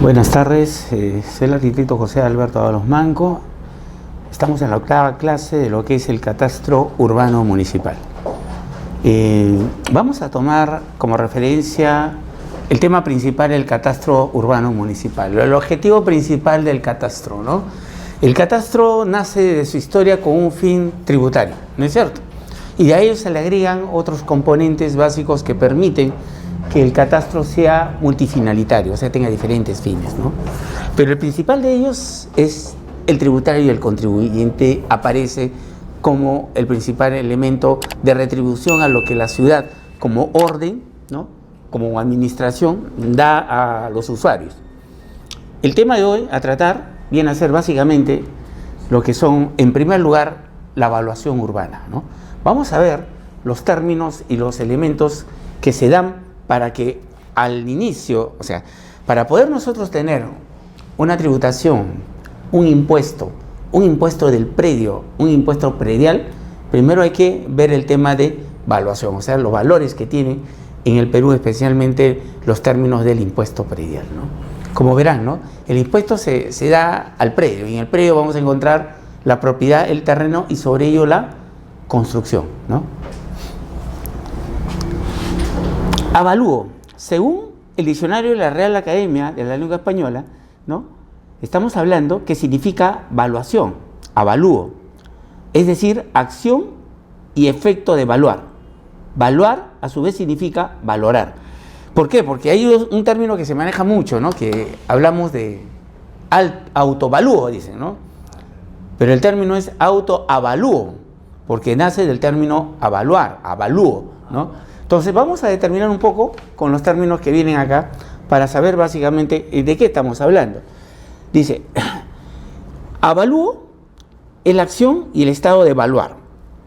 Buenas tardes, soy el arquitecto José Alberto Ábalos Manco. Estamos en la octava clase de lo que es el catastro urbano municipal. Vamos a tomar como referencia el tema principal del catastro urbano municipal, el objetivo principal del catastro, ¿no? El catastro nace de su historia con un fin tributario, ¿no es cierto? Y de a ello se le agregan otros componentes básicos que permiten que el catastro sea multifinalitario, o sea, tenga diferentes fines, ¿no? Pero el principal de ellos es el tributario, y el contribuyente aparece como el principal elemento de retribución a lo que la ciudad, como orden, ¿no?, como administración, da a los usuarios. El tema de hoy a tratar viene a ser básicamente lo que son, en primer lugar, la evaluación urbana, ¿no? Vamos a ver los términos y los elementos que se dan para que al inicio, o sea, para poder nosotros tener una tributación, un impuesto del predio, un impuesto predial, primero hay que ver el tema de evaluación, o sea, los valores que tiene en el Perú, especialmente los términos del impuesto predial, ¿no? Como verán, ¿no?, el impuesto se da al predio, y en el predio vamos a encontrar la propiedad, el terreno, y sobre ello la construcción, ¿no? Avalúo, según el diccionario de la Real Academia de la Lengua Española, ¿no?, estamos hablando que significa valuación, avalúo, es decir, acción y efecto de evaluar. Valuar, a su vez, significa valorar. ¿Por qué? Porque hay un término que se maneja mucho, ¿no?, que hablamos de autovalúo, dicen, ¿no? Pero el término es autoavalúo, porque nace del término avaluar, avalúo, ¿no? Entonces vamos a determinar un poco con los términos que vienen acá para saber básicamente de qué estamos hablando. Dice, avalúo es la acción y el estado de evaluar.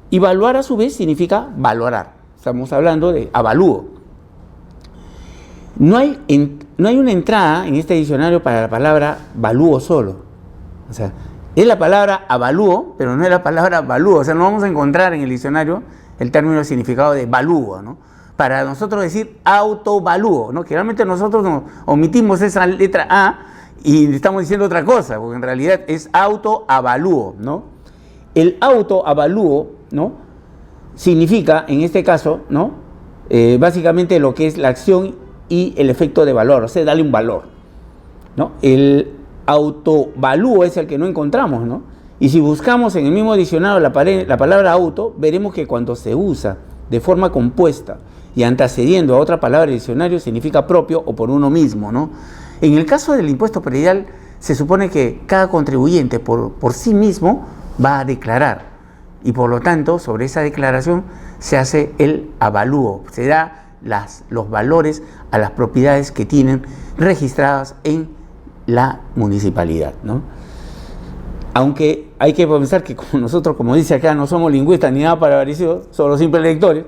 Y evaluar a su vez significa valorar. Estamos hablando de avalúo. No hay una entrada en este diccionario para la palabra valúo solo. O sea, es la palabra avalúo, pero no es la palabra valúo. O sea, no vamos a encontrar en el diccionario el término de significado de valúo, ¿no? Para nosotros decir autovalúo, ¿no?, que realmente nosotros nos omitimos esa letra A y estamos diciendo otra cosa, porque en realidad es autoavalúo, ¿no? El autoavalúo, ¿no?, significa, en este caso, ¿no?, básicamente lo que es la acción y el efecto de valor, o sea, darle un valor, ¿no? El autovalúo es el que no encontramos, ¿no? Y si buscamos en el mismo diccionario la palabra auto, veremos que cuando se usa de forma compuesta y antecediendo a otra palabra del diccionario, significa propio o por uno mismo, ¿no? En el caso del impuesto predial, se supone que cada contribuyente por sí mismo va a declarar, y por lo tanto, sobre esa declaración se hace el avalúo, se da los valores a las propiedades que tienen registradas en la municipalidad, ¿no? Aunque hay que pensar que como nosotros, como dice acá, no somos lingüistas ni nada parecido, somos simples lectores,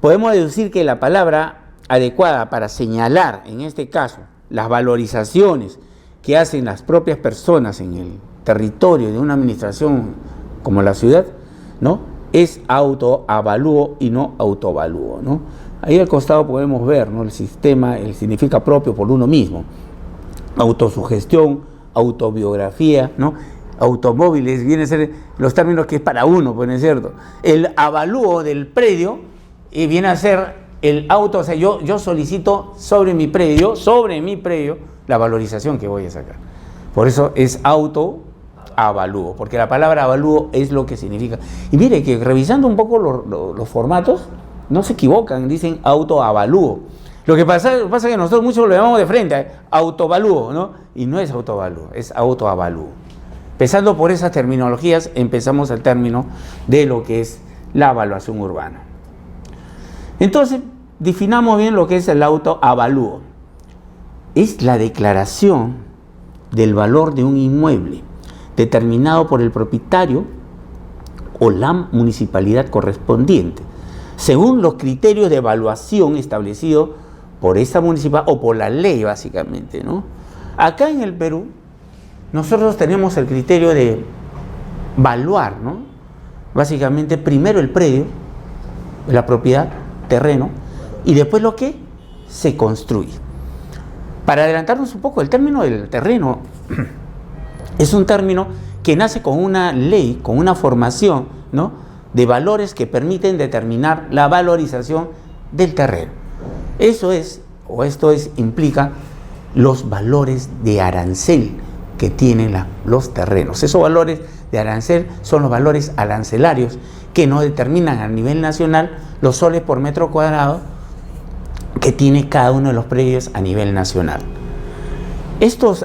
podemos deducir que la palabra adecuada para señalar, en este caso, las valorizaciones que hacen las propias personas en el territorio de una administración como la ciudad, ¿no?, es autoavalúo y no autovalúo, ¿no? Ahí al costado podemos ver, ¿no?, el sistema, el significa propio por uno mismo, autosugestión, autobiografía, ¿no?, automóviles, viene a ser los términos que es para uno, pues, ¿no es cierto? El avalúo del predio viene a ser el auto, o sea, yo solicito sobre mi predio, la valorización que voy a sacar. Por eso es autoavalúo, porque la palabra avalúo es lo que significa. Y mire que revisando un poco los formatos, no se equivocan, dicen autoavalúo. Lo que pasa es que nosotros muchos lo llamamos de frente, autovalúo, ¿no? Y no es autovalúo, es autoavalúo. Empezando por esas terminologías, empezamos el término de lo que es la evaluación urbana. Entonces, definamos bien lo que es el autoavalúo. Es la declaración del valor de un inmueble determinado por el propietario o la municipalidad correspondiente, según los criterios de evaluación establecidos por esa municipalidad o por la ley, básicamente, ¿no? Acá en el Perú, nosotros tenemos el criterio de evaluar, ¿no?, básicamente primero el predio, la propiedad, terreno, y después lo que se construye. Para adelantarnos un poco, el término del terreno es un término que nace con una ley, con una formación, ¿no?, de valores que permiten determinar la valorización del terreno. Eso es, o esto es, implica los valores de arancel que tienen los terrenos. Esos valores de arancel son los valores arancelarios que nos determinan a nivel nacional los soles por metro cuadrado que tiene cada uno de los predios a nivel nacional. Estos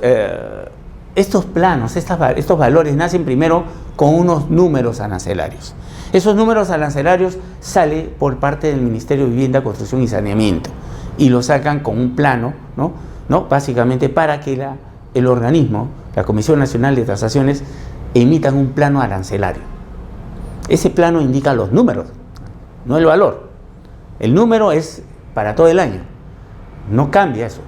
planos, estos valores nacen primero con unos números arancelarios. Esos números arancelarios salen por parte del Ministerio de Vivienda, Construcción y Saneamiento y lo sacan con un plano, ¿no? Básicamente para que el organismo, la Comisión Nacional de Tasaciones, emitan un plano arancelario. Ese plano indica los números, no el valor. El número es para todo el año, no cambia eso.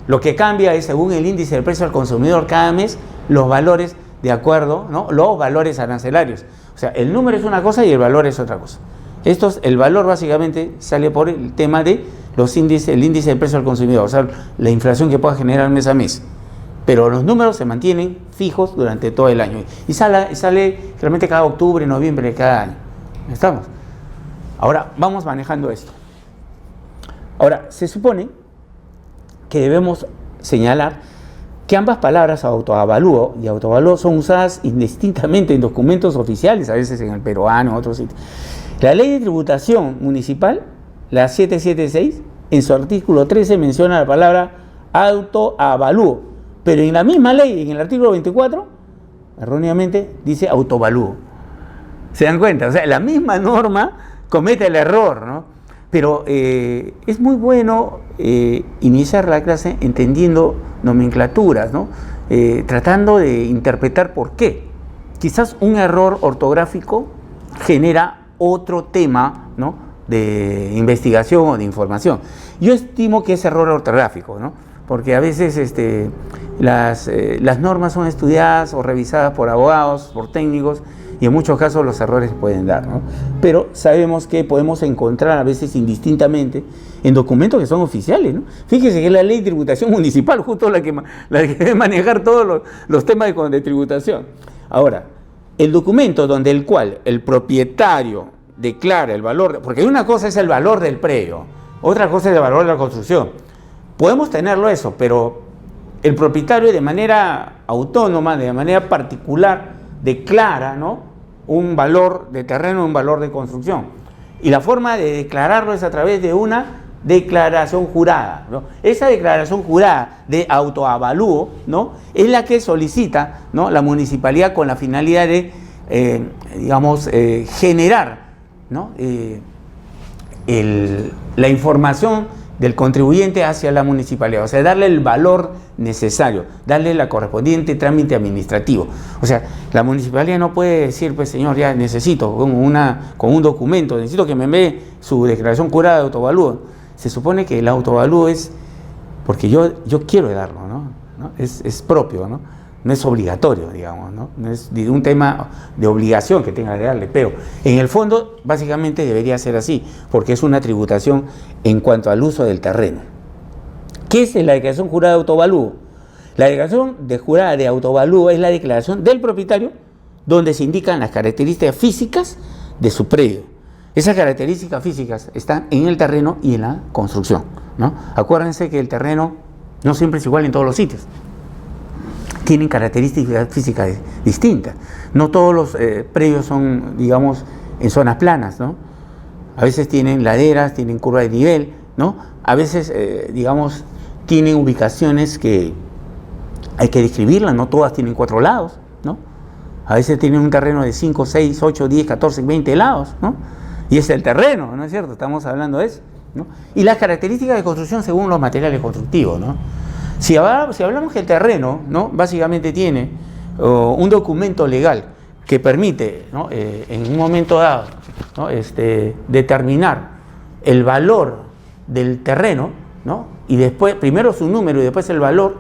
Lo que cambia es, según el índice del precio al consumidor cada mes, los valores de acuerdo, ¿no?, los valores arancelarios. O sea, el número es una cosa y el valor es otra cosa. El valor básicamente sale por el tema de el índice del precio al consumidor, o sea, la inflación que pueda generar mes a mes. Pero los números se mantienen fijos durante todo el año. Y sale realmente cada octubre, noviembre de cada año. ¿Estamos? Ahora, vamos manejando esto. Ahora, se supone que debemos señalar que ambas palabras, autoavalúo y autoavalúo, son usadas indistintamente en documentos oficiales, a veces en el peruano, en otros sitios. La Ley de Tributación Municipal, la 776, en su artículo 13 menciona la palabra autoavalúo, pero en la misma ley, en el artículo 24, erróneamente dice autoavalúo. ¿Se dan cuenta? O sea, la misma norma comete el error, ¿no? Pero es muy bueno iniciar la clase entendiendo nomenclaturas, ¿no? Tratando de interpretar por qué. Quizás un error ortográfico genera otro tema, ¿no?, de investigación o de información. Yo estimo que es error ortográfico, ¿no?, porque a veces las normas son estudiadas o revisadas por abogados, por técnicos, y en muchos casos los errores se pueden dar, ¿no? Pero sabemos que podemos encontrar a veces indistintamente en documentos que son oficiales, ¿no? Fíjese que es la Ley de Tributación Municipal, justo la que debe manejar todos los temas de tributación. Ahora, el documento donde el cual el propietario declara el valor, porque una cosa es el valor del predio, otra cosa es el valor de la construcción. Podemos tenerlo eso, pero el propietario de manera autónoma, de manera particular, declara, ¿no?, un valor de terreno, un valor de construcción. Y la forma de declararlo es a través de una declaración jurada, ¿no? Esa declaración jurada de autoavalúo, ¿no?, es la que solicita, ¿no?, la municipalidad con la finalidad de, generar, ¿no?, la información del contribuyente hacia la municipalidad, o sea, darle el valor necesario, darle la correspondiente trámite administrativo. O sea, la municipalidad no puede decir, pues señor, ya necesito con un documento, necesito que me envíe su declaración jurada de autoavalúo. Se supone que el autoavalúo es porque yo quiero darlo, ¿no? Es propio, ¿no? No es obligatorio, digamos, ¿no? No es un tema de obligación que tenga que darle, pero en el fondo básicamente debería ser así, porque es una tributación en cuanto al uso del terreno. ¿Qué es la declaración jurada de autoavalúo? La declaración jurada de autoavalúo es la declaración del propietario donde se indican las características físicas de su predio. Esas características físicas están en el terreno y en la construcción, ¿no? Acuérdense que el terreno no siempre es igual en todos los sitios. Tienen características físicas distintas. No todos los predios son, digamos, en zonas planas, ¿no? A veces tienen laderas, tienen curva de nivel, ¿no? A veces, tienen ubicaciones que hay que describirlas, no todas tienen 4 lados, ¿no? A veces tienen un terreno de 5, 6, 8, 10, 14, 20 lados, ¿no? Y es el terreno, ¿no es cierto? Estamos hablando de eso, ¿no? Y las características de construcción según los materiales constructivos, ¿no? Si hablamos que el terreno, ¿no?, básicamente tiene un documento legal que permite, ¿no?, en un momento dado, ¿no?, determinar el valor del terreno, ¿no?, y después, primero su número y después el valor.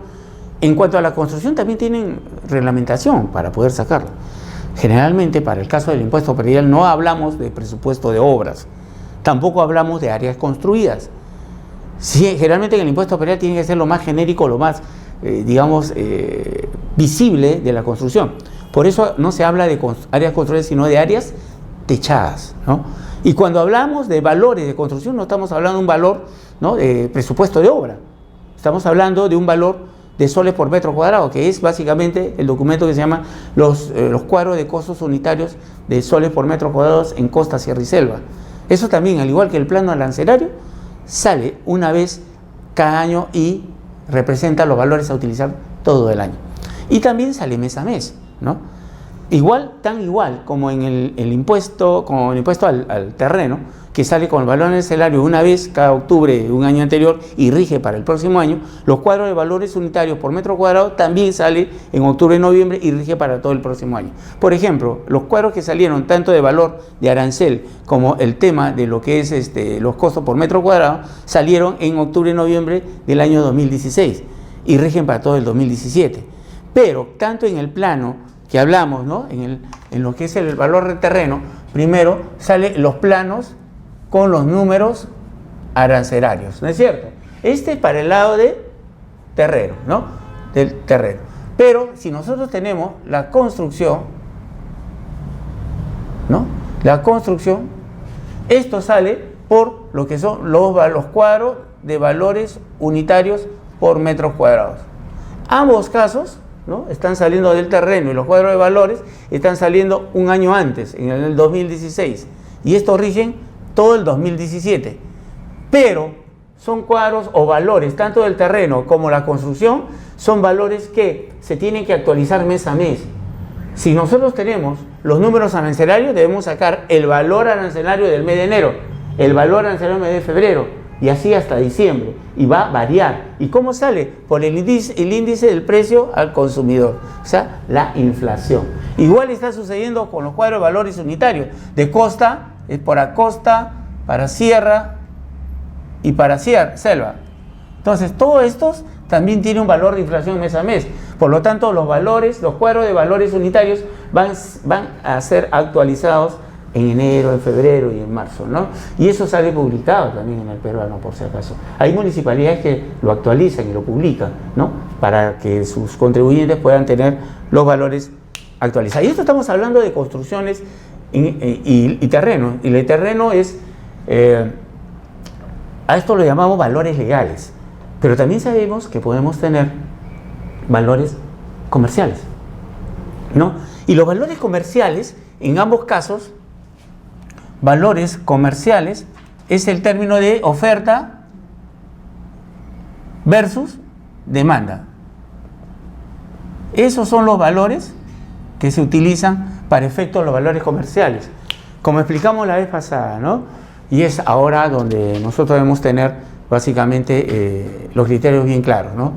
En cuanto a la construcción también tienen reglamentación para poder sacarlo. Generalmente para el caso del impuesto predial no hablamos de presupuesto de obras, tampoco hablamos de áreas construidas. Sí, generalmente en el impuesto predial tiene que ser lo más genérico, lo más, digamos, visible de la construcción. Por eso no se habla de áreas construidas, sino de áreas techadas, ¿no? Y cuando hablamos de valores de construcción, no estamos hablando de un valor, ¿no?, de presupuesto de obra. Estamos hablando de un valor de soles por metro cuadrado, que es básicamente el documento que se llama los cuadros de costos unitarios de soles por metro cuadrados en costa, sierra y selva. Eso también, al igual que el plano arancelario, sale una vez cada año y representa los valores a utilizar todo el año. Y también sale mes a mes, ¿no? Tan igual como en el impuesto, al terreno, que sale con el valor arancelario una vez cada octubre de un año anterior y rige para el próximo año, los cuadros de valores unitarios por metro cuadrado también sale en octubre y noviembre y rige para todo el próximo año. Por ejemplo, los cuadros que salieron tanto de valor de arancel como el tema de lo que es los costos por metro cuadrado, salieron en octubre y noviembre del año 2016 y rigen para todo el 2017. Pero tanto en el plano que hablamos, ¿no?, en lo que es el valor de terreno, primero salen los planos con los números arancelarios, ¿no es cierto? Este es para el lado de terreno, ¿no?, del terreno. Pero si nosotros tenemos la construcción, ¿no?, la construcción, esto sale por lo que son los cuadros de valores unitarios por metros cuadrados. Ambos casos, ¿no?, están saliendo del terreno y los cuadros de valores están saliendo un año antes, en el 2016, y estos rigen todo el 2017, pero son cuadros o valores, tanto del terreno como la construcción, son valores que se tienen que actualizar mes a mes. Si nosotros tenemos los números arancelarios, debemos sacar el valor arancelario del mes de enero, el valor arancelario del mes de febrero, y así hasta diciembre, y va a variar. ¿Y cómo sale? Por el índice del precio al consumidor, o sea, la inflación. Igual está sucediendo con los cuadros de valores unitarios, de costa, es para costa, para sierra y para selva. Entonces, todos estos también tienen un valor de inflación mes a mes. Por lo tanto, los cuadros de valores unitarios van a ser actualizados en enero, en febrero y en marzo, ¿no? Y eso sale publicado también en el peruano, por si acaso. Hay municipalidades que lo actualizan y lo publican, ¿no?, para que sus contribuyentes puedan tener los valores actualizados. Y esto estamos hablando de construcciones y terreno. Y el terreno es, a esto lo llamamos valores legales, pero también sabemos que podemos tener valores comerciales, ¿no? Y los valores comerciales, en ambos casos, valores comerciales es el término de oferta versus demanda. Esos son los valores que se utilizan para efectos de los valores comerciales, como explicamos la vez pasada, ¿no? Y es ahora donde nosotros debemos tener básicamente los criterios bien claros, ¿no?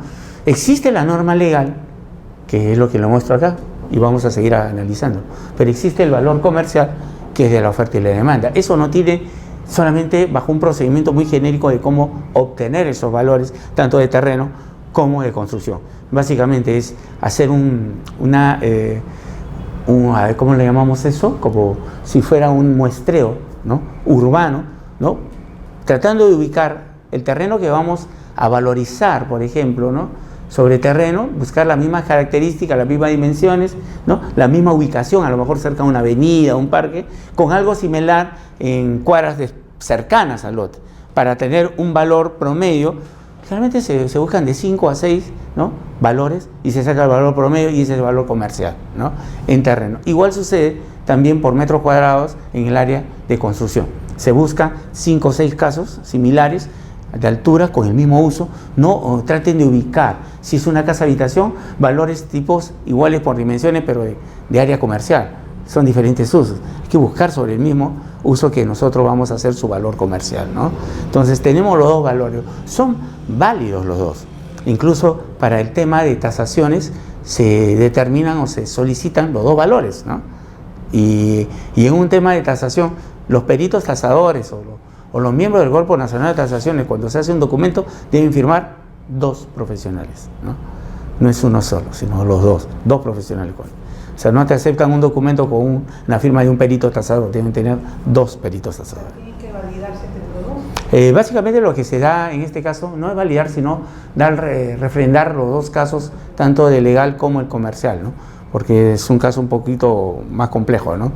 Existe la norma legal, que es lo que lo muestro acá, y vamos a seguir analizando, pero existe el valor comercial, que es de la oferta y la demanda. Eso no tiene solamente bajo un procedimiento muy genérico de cómo obtener esos valores, tanto de terreno como de construcción. Básicamente es hacer ¿cómo le llamamos eso? Como si fuera un muestreo, ¿no?, urbano, ¿no?, tratando de ubicar el terreno que vamos a valorizar, por ejemplo, ¿no?, sobre terreno, buscar las mismas características, las mismas dimensiones, ¿no?, la misma ubicación, a lo mejor cerca de una avenida, un parque, con algo similar en cuadras cercanas al lote, para tener un valor promedio. Generalmente se buscan de 5 a 6, ¿no?, valores, y se saca el valor promedio y ese es el valor comercial, ¿no?, en terreno. Igual sucede también por metros cuadrados en el área de construcción. Se busca 5 o 6 casos similares de altura con el mismo uso. No traten de ubicar, si es una casa habitación, valores tipos iguales por dimensiones, pero de área comercial. Son diferentes usos. Hay que buscar sobre el mismo uso que nosotros vamos a hacer su valor comercial, ¿no? Entonces tenemos los dos valores. Son válidos los dos. Incluso para el tema de tasaciones se determinan o se solicitan los dos valores, ¿no? Y en un tema de tasación, los peritos tasadores o los miembros del Cuerpo Nacional de Tasaciones, cuando se hace un documento, deben firmar 2 profesionales, ¿no? No es uno solo, sino los dos profesionales. O sea, no te aceptan un documento con una firma de un perito tasador, deben tener 2 peritos tasadores. ¿Tienen que validarse entre los dos? Básicamente lo que se da en este caso no es validar, sino refrendar los dos casos, tanto el legal como el comercial, ¿no? Porque es un caso un poquito más complejo, ¿no?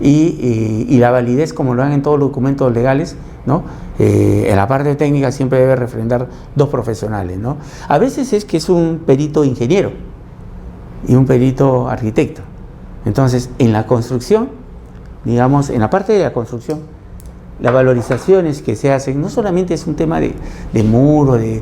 Y la validez, como lo dan en todos los documentos legales, ¿no? En la parte técnica siempre debe refrendar dos profesionales, ¿no? A veces es que es un perito ingeniero y un perito arquitecto. Entonces, en la construcción, digamos, en la parte de la construcción, las valorizaciones que se hacen, no solamente es un tema de muro, de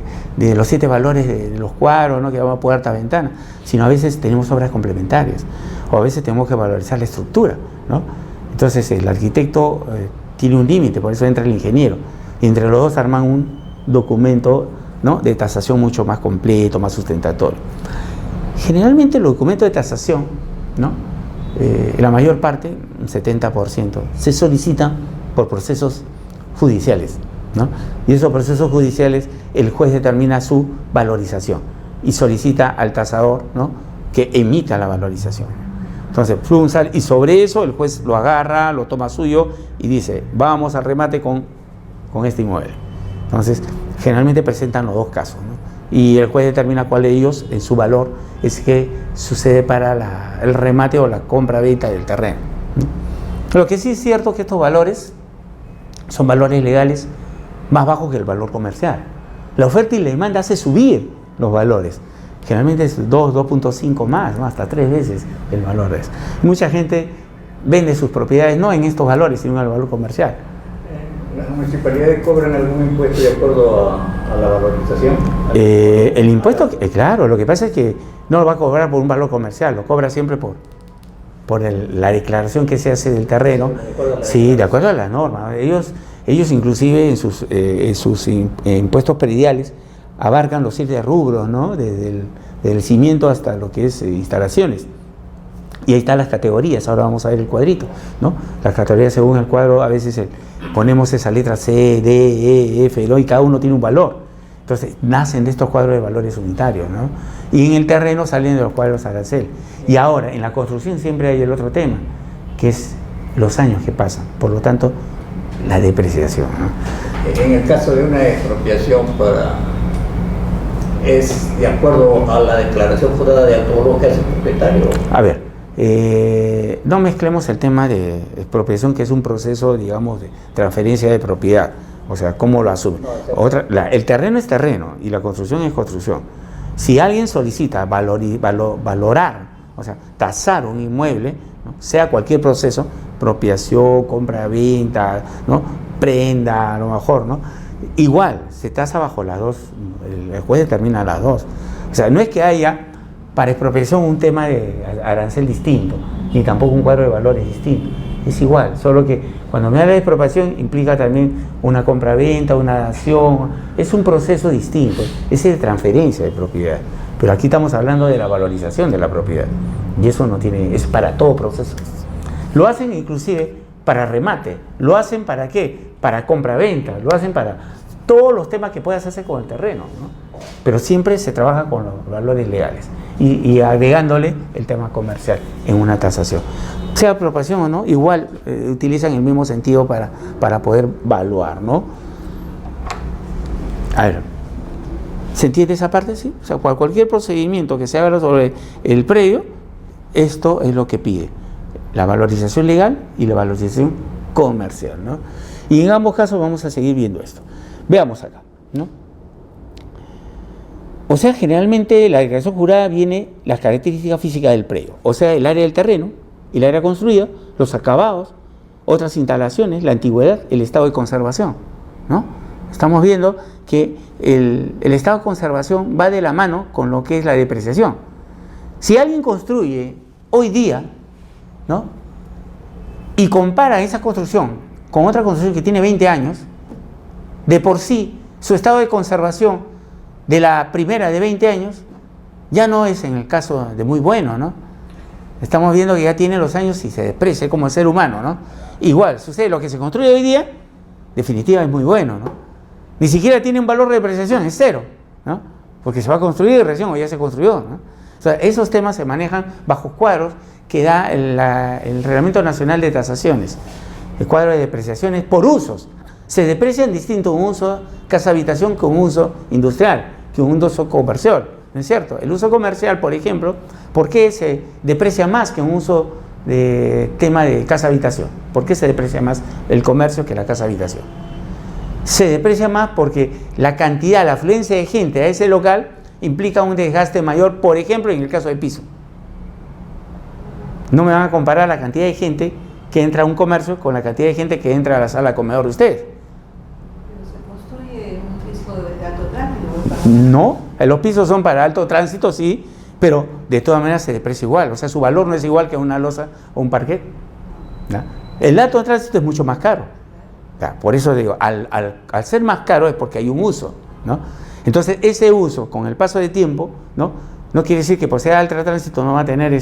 los 7 valores de los cuadros, ¿no? Que vamos a puerta, ventana, sino a veces tenemos obras complementarias, o a veces tenemos que valorizar la estructura, ¿no? Entonces el arquitecto tiene un límite, por eso entra el ingeniero, y entre los dos arman un documento, ¿no? De tasación mucho más completo, más sustentatorio. Generalmente los documentos de tasación, ¿no? La mayor parte, un 70%, se solicitan por procesos judiciales, ¿no? Y esos procesos judiciales, el juez determina su valorización y solicita al tasador, ¿no? Que emita la valorización. Entonces, y sobre eso el juez lo agarra, lo toma suyo y dice, vamos al remate con este inmueble. Entonces, generalmente presentan los dos casos, ¿no? Y el juez determina cuál de ellos, en su valor, es que sucede para el remate o la compra-venta del terreno, ¿no? Lo que sí es cierto es que estos valores son valores legales más bajos que el valor comercial. La oferta y la demanda hace subir los valores. Generalmente es 2.5 más, ¿no? Hasta 3 veces el valor es. Mucha gente vende sus propiedades no en estos valores, sino en el valor comercial. ¿Las municipalidades cobran algún impuesto de acuerdo a la valorización? El impuesto, claro, lo que pasa es que no lo va a cobrar por un valor comercial, lo cobra siempre por la declaración que se hace del terreno. Sí, de acuerdo a la norma. Ellos inclusive en sus impuestos prediales abarcan los 7 rubros, ¿no? Desde el cimiento hasta lo que es instalaciones. Y ahí están las categorías. Ahora vamos a ver el cuadrito, ¿no? Las categorías según el cuadro, a veces ponemos esa letra C, D, E, F, ¿no? Y cada uno tiene un valor. Entonces, nacen de estos cuadros de valores unitarios, ¿no? Y en el terreno salen de los cuadros arancel. Y ahora, en la construcción siempre hay el otro tema, que es los años que pasan. Por lo tanto, la depreciación, ¿no? En el caso de una expropiación, ¿es de acuerdo a la declaración jurada de autovalor que hace el propietario? A ver, no mezclemos el tema de expropiación, que es un proceso, digamos, de transferencia de propiedad. O sea, ¿cómo lo asume? El terreno es terreno y la construcción es construcción. Si alguien solicita valorar, o sea, tasar un inmueble, ¿no? Sea cualquier proceso, expropiación, compra-venta, ¿no? Prenda, a lo mejor, ¿no? Igual, se tasa bajo las dos, el juez determina las dos. O sea, no es que haya para expropiación un tema de arancel distinto, ni tampoco un cuadro de valores distinto. Es igual, solo que cuando me habla de expropiación implica también una compra-venta, una dación, es un proceso distinto, es de transferencia de propiedad. Pero aquí estamos hablando de la valorización de la propiedad, y eso no tiene, es para todo proceso. Lo hacen inclusive para remate, lo hacen para qué, para compra-venta, lo hacen para todos los temas que puedas hacer con el terreno, ¿no? Pero siempre se trabaja con los valores legales y agregándole el tema comercial en una tasación. Sea expropiación o no, igual utilizan el mismo sentido para poder evaluar, ¿no? A ver, ¿se entiende esa parte? Sí. O sea, cualquier procedimiento que se haga sobre el predio, esto es lo que pide: la valorización legal y la valorización comercial, ¿no? Y en ambos casos vamos a seguir viendo esto. Veamos acá, ¿no? O sea, generalmente la declaración jurada viene las características físicas del predio, o sea, el área del terreno, el área construida, los acabados, otras instalaciones, la antigüedad, el estado de conservación, ¿no? Estamos viendo que el estado de conservación va de la mano con lo que es la depreciación. Si alguien construye hoy día, ¿no? Y compara esa construcción con otra construcción que tiene 20 años, de por sí, su estado de conservación de la primera de 20 años ya no es, en el caso de muy bueno, ¿no? Estamos viendo que ya tiene los años y se deprecia como el ser humano, ¿no? Igual, sucede, lo que se construye hoy día, definitiva es muy bueno, ¿no? Ni siquiera tiene un valor de depreciación, es cero, ¿no? Porque se va a construir recién o ya se construyó, ¿no? O sea, esos temas se manejan bajo cuadros que da el Reglamento Nacional de Tasaciones, el cuadro de depreciaciones por usos. Se deprecian distinto un uso casa-habitación que un uso industrial, que un uso comercial, ¿no es cierto? El uso comercial, por ejemplo, ¿por qué se deprecia más que un uso de tema de casa-habitación? ¿Por qué se deprecia más el comercio que la casa-habitación? Se deprecia más porque la cantidad, la afluencia de gente a ese local implica un desgaste mayor, por ejemplo, en el caso del piso. No me van a comparar la cantidad de gente que entra a un comercio con la cantidad de gente que entra a la sala de comedor de ustedes. De alto tránsito. No, los pisos son para alto tránsito, sí, pero de todas maneras se deprecia igual. O sea, su valor no es igual que una losa o un parquet, ¿no? El alto tránsito es mucho más caro. Por eso digo, al ser más caro es porque hay un uso, ¿no? Entonces, ese uso, con el paso de tiempo, ¿no? No quiere decir que por ser alto tránsito no va a tener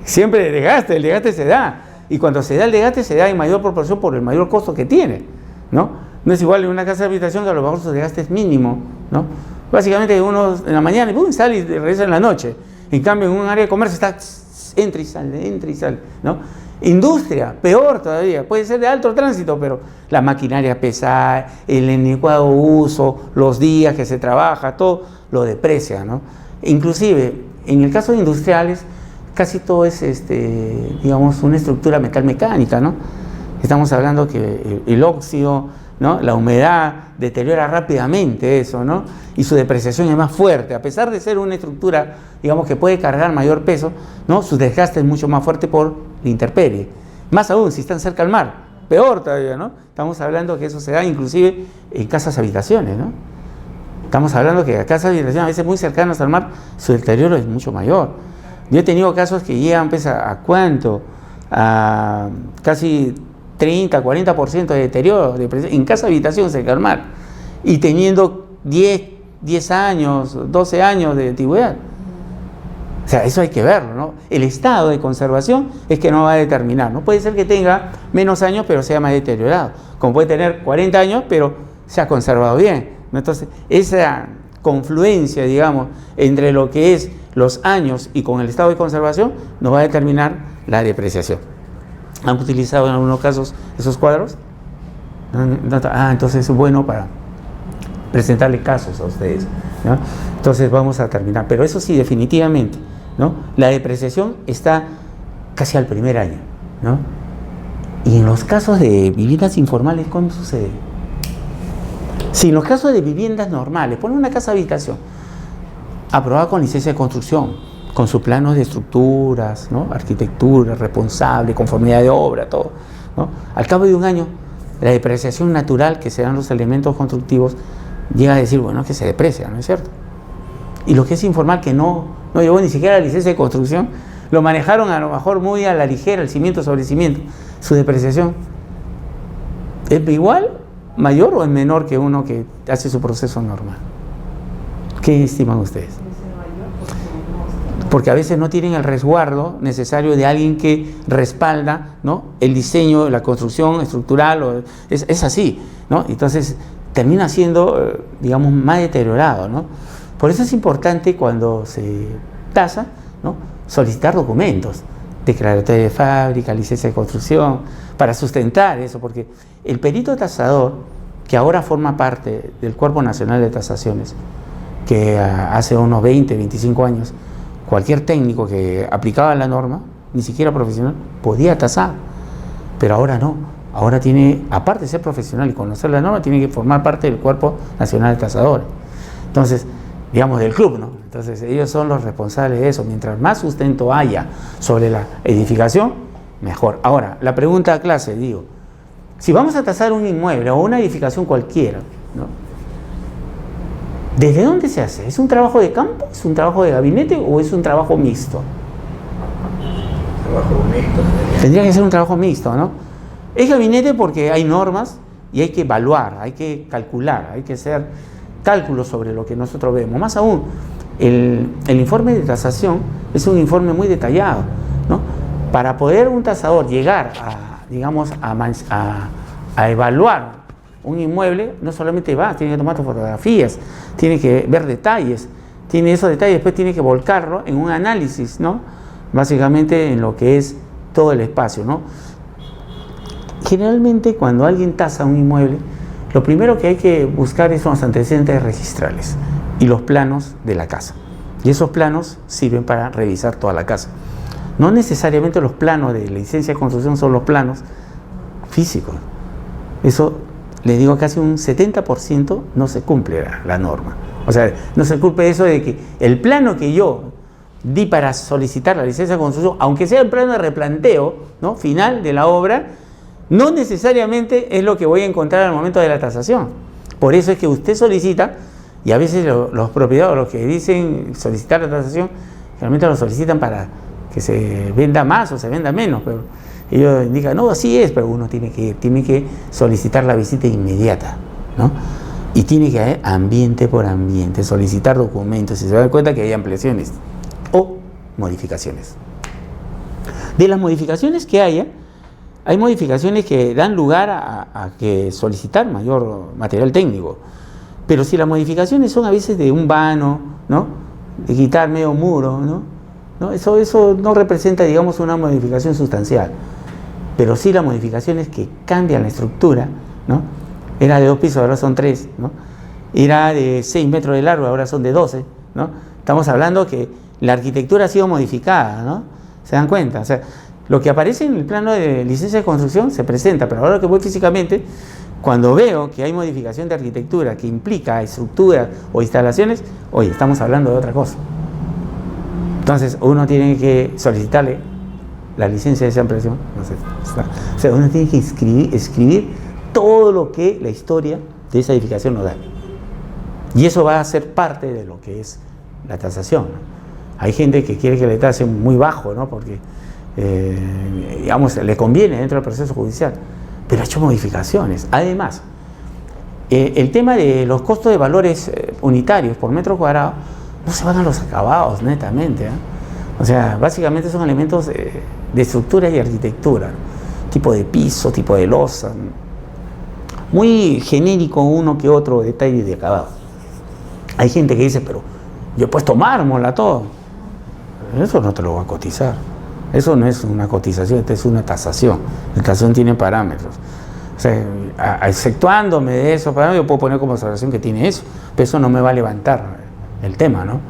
siempre el desgaste se da. Y cuando se da el desgaste, se da en mayor proporción por el mayor costo que tiene, ¿no? No es igual en una casa de habitación que a lo mejor su desgaste es mínimo, ¿no? Básicamente uno en la mañana y sale y regresa en la noche. En cambio, en un área de comercio está entra y sale, ¿no? Industria, peor todavía, puede ser de alto tránsito, pero la maquinaria pesada, el inadecuado uso, los días que se trabaja, todo lo deprecia, ¿no? Inclusive, en el caso de industriales, casi todo es, digamos, una estructura metal-mecánica, ¿no? Estamos hablando que el óxido, ¿no? La humedad deteriora rápidamente eso, ¿no? Y su depreciación es más fuerte, a pesar de ser una estructura, digamos, que puede cargar mayor peso, ¿no? Su desgaste es mucho más fuerte por la intemperie. Más aún, si están cerca al mar, peor todavía, ¿no? Estamos hablando que eso se da inclusive en casas habitaciones, ¿no? Estamos hablando que a casas habitaciones a veces muy cercanas al mar, su deterioro es mucho mayor. Yo he tenido casos que llegan pues, ¿a cuánto? A casi 30, 40% de deterioro en casa habitación cerca al mar, y teniendo 10 años, 12 años de antigüedad. O sea, eso hay que verlo, ¿no? El estado de conservación es que no va a determinar. No puede ser que tenga menos años, pero sea más deteriorado. Como puede tener 40 años, pero se ha conservado bien, ¿no? Entonces, esa confluencia, digamos, entre lo que es los años y con el estado de conservación, nos va a determinar la depreciación. ¿Han utilizado en algunos casos esos cuadros? Entonces es bueno para presentarle casos a ustedes, ¿no? Entonces vamos a terminar. Pero eso sí, definitivamente, ¿no? La depreciación está casi al primer año, ¿no? Y en los casos de viviendas informales, ¿cómo sucede? Si en los casos de viviendas normales, ponen una casa habitación aprobada con licencia de construcción, con sus planos de estructuras, ¿no? Arquitectura, responsable, conformidad de obra, todo, ¿no? Al cabo de un año, la depreciación natural que se dan los elementos constructivos llega a decir, bueno, que se deprecia, ¿no es cierto? Y lo que es informal, que no llevó ni siquiera la licencia de construcción, lo manejaron a lo mejor muy a la ligera, el cimiento sobre cimiento, su depreciación ¿es igual, mayor o es menor que uno que hace su proceso normal? ¿Qué estiman ustedes? Porque a veces no tienen el resguardo necesario de alguien que respalda, ¿no? El diseño, la construcción estructural, es así, ¿no? Entonces termina siendo, digamos, más deteriorado, ¿no? Por eso es importante cuando se tasa, ¿no? Solicitar documentos, declaratoria de fábrica, licencia de construcción, para sustentar eso, porque el perito tasador, que ahora forma parte del Cuerpo Nacional de Tasaciones, que hace unos 20, 25 años, cualquier técnico que aplicaba la norma, ni siquiera profesional, podía tasar, pero ahora no. Ahora tiene, aparte de ser profesional y conocer la norma, tiene que formar parte del Cuerpo Nacional de Tasadores. Entonces, digamos, del club, ¿no? Entonces, ellos son los responsables de eso. Mientras más sustento haya sobre la edificación, mejor. Ahora, la pregunta a clase, digo, si vamos a tasar un inmueble o una edificación cualquiera, ¿no? ¿Desde dónde se hace? ¿Es un trabajo de campo? ¿Es un trabajo de gabinete o es un trabajo mixto? Trabajo mixto. Tendría que ser un trabajo mixto, ¿no? Es gabinete porque hay normas y hay que evaluar, hay que calcular, hay que hacer cálculos sobre lo que nosotros vemos. Más aún, el informe de tasación es un informe muy detallado, ¿no? Para poder un tasador llegar a, digamos, a evaluar un inmueble, no solamente tiene que tomar fotografías, tiene que ver detalles, tiene esos detalles, después tiene que volcarlo en un análisis, ¿no? Básicamente en lo que es todo el espacio, ¿no? Generalmente cuando alguien tasa un inmueble, lo primero que hay que buscar son los antecedentes registrales y los planos de la casa. Y esos planos sirven para revisar toda la casa. No necesariamente los planos de la licencia de construcción son los planos físicos. Eso, les digo, casi un 70% no se cumple la norma. O sea, no se cumple eso de que el plano que yo di para solicitar la licencia de construcción, aunque sea el plano de replanteo, ¿no?, final de la obra, no necesariamente es lo que voy a encontrar al momento de la tasación. Por eso es que usted solicita, y a veces los propietarios, los que dicen solicitar la tasación, realmente lo solicitan para que se venda más o se venda menos, pero ellos indican, no, así es, pero uno tiene que solicitar la visita inmediata, ¿no? Y tiene que haber ambiente por ambiente, solicitar documentos, y se da cuenta que hay ampliaciones o modificaciones. De las modificaciones que haya, hay modificaciones que dan lugar a que solicitar mayor material técnico. Pero si las modificaciones son a veces de un vano, ¿no?, de quitar medio muro, ¿no? Eso no representa, digamos, una modificación sustancial. Pero sí las modificaciones que cambian la estructura, ¿no? Era de 2 pisos, ahora son 3, ¿no? Era de 6 metros de largo, ahora son de 12, ¿no? Estamos hablando que la arquitectura ha sido modificada, ¿no? ¿Se dan cuenta? O sea, lo que aparece en el plano de licencia de construcción se presenta, pero ahora que voy físicamente, cuando veo que hay modificación de arquitectura que implica estructuras o instalaciones, oye, estamos hablando de otra cosa. Entonces, uno tiene que solicitarle la licencia de esa ampliación. No sé, o sea, uno tiene que escribir todo lo que la historia de esa edificación nos da. Y eso va a ser parte de lo que es la tasación, ¿no? Hay gente que quiere que le tasen muy bajo, ¿no?, porque digamos, le conviene dentro del proceso judicial, pero ha hecho modificaciones. Además, el tema de los costos de valores unitarios por metro cuadrado no se van a los acabados, netamente, ¿eh? O sea, básicamente son elementos de estructura y arquitectura, tipo de piso, tipo de losa, muy genérico uno que otro detalle de acabado. Hay gente que dice, pero yo he puesto mármol a todo. Eso no te lo voy a cotizar. Eso no es una cotización, esto es una tasación. La tasación tiene parámetros. O sea, exceptuándome de esos parámetros, yo puedo poner como observación que tiene eso, pero eso no me va a levantar el tema, ¿no?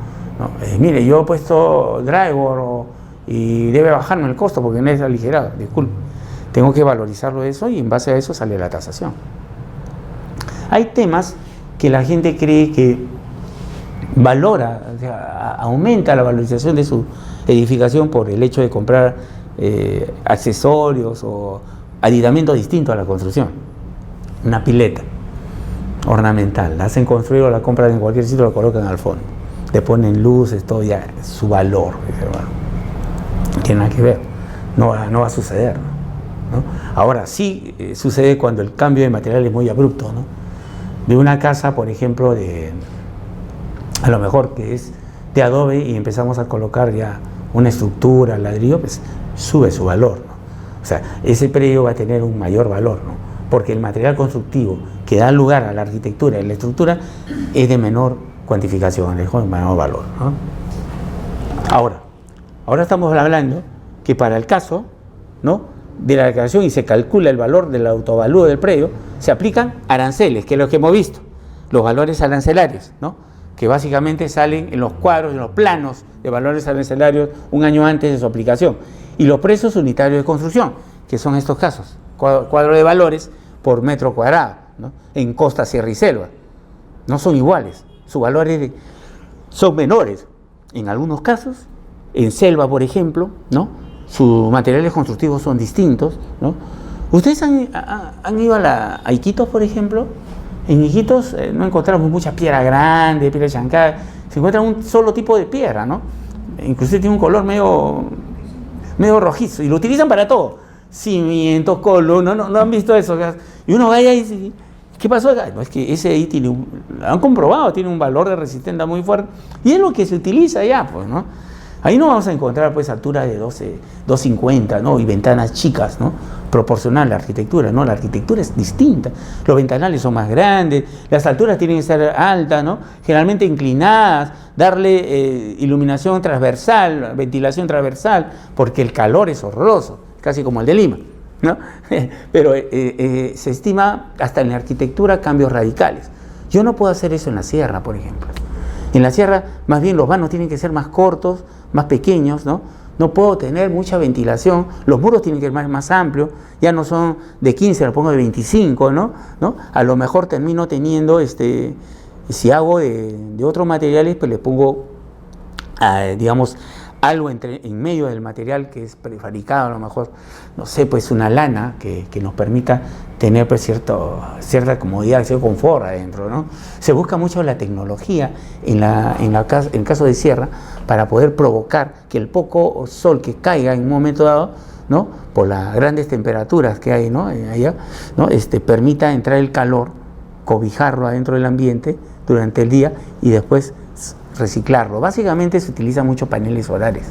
Mire, yo he puesto drywall y debe bajarme el costo porque no es aligerado, disculpe. Tengo que valorizarlo eso y en base a eso sale la tasación. Hay temas que la gente cree que valora, o sea, aumenta la valorización de su edificación por el hecho de comprar accesorios o aditamentos distintos a la construcción. Una pileta ornamental, la hacen construir o la compran en cualquier sitio, la colocan al fondo, le ponen luces, todo, ya su valor. Bueno, no tiene nada que ver, no va a suceder, ¿no? Ahora sí sucede cuando el cambio de material es muy abrupto, ¿no? De una casa, por ejemplo, a lo mejor que es de adobe y empezamos a colocar ya una estructura, ladrillo, pues sube su valor, ¿no? O sea, ese predio va a tener un mayor valor, ¿no? Porque el material constructivo que da lugar a la arquitectura y la estructura es de menor cuantificación, de menor valor, ¿no? Ahora estamos hablando que para el caso, ¿no?, de la declaración y se calcula el valor del autovalúo del predio, se aplican aranceles, que es lo que hemos visto, los valores arancelarios, ¿no?, que básicamente salen en los cuadros, en los planos de valores arancelarios un año antes de su aplicación, y los precios unitarios de construcción, que son estos casos, cuadro de valores por metro cuadrado, ¿no?, en costa, sierra y selva. No son iguales, sus valores son menores. En algunos casos, en selva, por ejemplo, ¿no?, sus materiales constructivos son distintos, ¿no? ¿Ustedes han ido a Iquitos, por ejemplo? En Iquitos no encontramos mucha piedra grande, piedra chancada, se encuentra un solo tipo de piedra, ¿no? Inclusive tiene un color medio rojizo y lo utilizan para todo. Cimientos, columnas, no han visto eso. Y uno vaya y dice, ¿qué pasó acá? No, es que ese ahí lo han comprobado, tiene un valor de resistencia muy fuerte y es lo que se utiliza ya, pues, ¿no? Ahí no vamos a encontrar, pues, altura de 2,50, ¿no?, y ventanas chicas, ¿no?, proporcional a la arquitectura, ¿no? La arquitectura es distinta, los ventanales son más grandes, las alturas tienen que ser altas, ¿no?, generalmente inclinadas, darle iluminación transversal, ventilación transversal, porque el calor es horroroso, casi como el de Lima, ¿no? Pero se estima hasta en la arquitectura cambios radicales. Yo no puedo hacer eso en la sierra, por ejemplo. En la sierra, más bien, los vanos tienen que ser más cortos, más pequeños, ¿no? No puedo tener mucha ventilación, los muros tienen que ser más amplios, ya no son de 15, lo pongo de 25, ¿no? A lo mejor termino teniendo, si hago de otros materiales, pues le pongo, digamos, algo en medio del material que es prefabricado, a lo mejor, no sé, pues una lana que nos permita tener pues cierta comodidad, cierto confort adentro, ¿no? Se busca mucho la tecnología en el caso de sierra para poder provocar que el poco sol que caiga en un momento dado, ¿no? Por las grandes temperaturas que hay, ¿no? Allá, ¿no? Permita entrar el calor, cobijarlo adentro del ambiente durante el día y después reciclarlo. Básicamente se utilizan mucho paneles solares.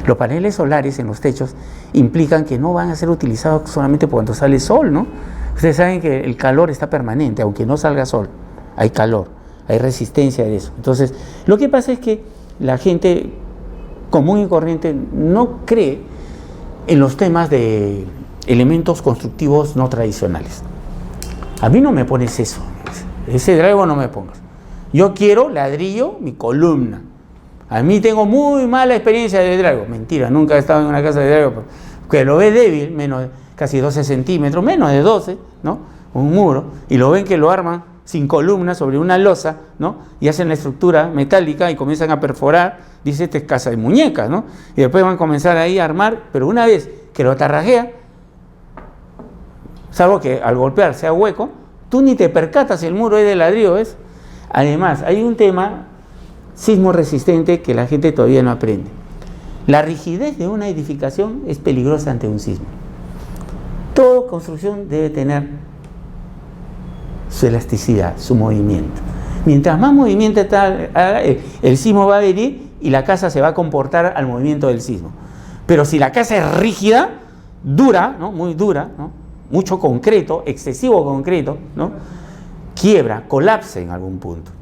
Los paneles solares en los techos implican que no van a ser utilizados solamente cuando sale sol, ¿no? Ustedes saben que el calor está permanente, aunque no salga sol, hay calor, hay resistencia de eso. Entonces, lo que pasa es que la gente común y corriente no cree en los temas de elementos constructivos no tradicionales. A mí no me pones eso, ese drywall no me pongas. Yo quiero ladrillo, mi columna. A mí tengo muy mala experiencia de drywall. Mentira, nunca he estado en una casa de drywall. Que lo ve débil, casi 12 centímetros, menos de 12, ¿no? Un muro, y lo ven que lo arman sin columna sobre una losa, ¿no? Y hacen la estructura metálica y comienzan a perforar. Dice, esta es casa de muñecas, ¿no? Y después van a comenzar ahí a armar, pero una vez que lo tarrajean, salvo que al golpear sea hueco, tú ni te percatas si el muro es de ladrillo, ¿ves? Además, hay un tema sismo resistente que la gente todavía no aprende. La rigidez de una edificación es peligrosa ante un sismo. Toda construcción debe tener su elasticidad, su movimiento. Mientras más movimiento haga, el sismo va a venir y la casa se va a comportar al movimiento del sismo. Pero si la casa es rígida, dura, ¿no? Muy dura, ¿no? Mucho concreto, excesivo concreto, ¿no? Quiebra, colapsa en algún punto.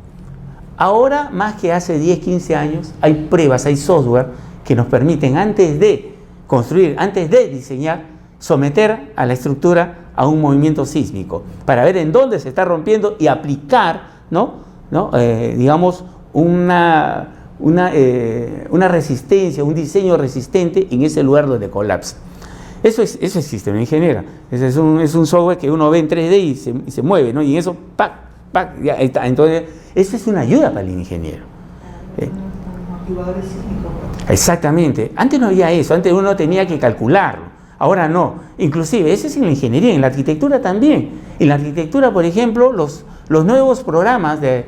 Ahora, más que hace 10, 15 años, hay pruebas, hay software que nos permiten, antes de construir, antes de diseñar, someter a la estructura a un movimiento sísmico, para ver en dónde se está rompiendo y aplicar, digamos, una resistencia, un diseño resistente en ese lugar donde colapsa. Eso existe en ingeniera. Ese es un software que uno ve en 3D y se mueve, ¿no? Y en eso, ¡pac! Ya está. Entonces, eso es una ayuda para el ingeniero. Amortiguadores sísmicos. Exactamente. Antes no había eso, antes uno tenía que calcularlo. Ahora no. Inclusive, eso es en la ingeniería, en la arquitectura también. En la arquitectura, por ejemplo, los nuevos programas de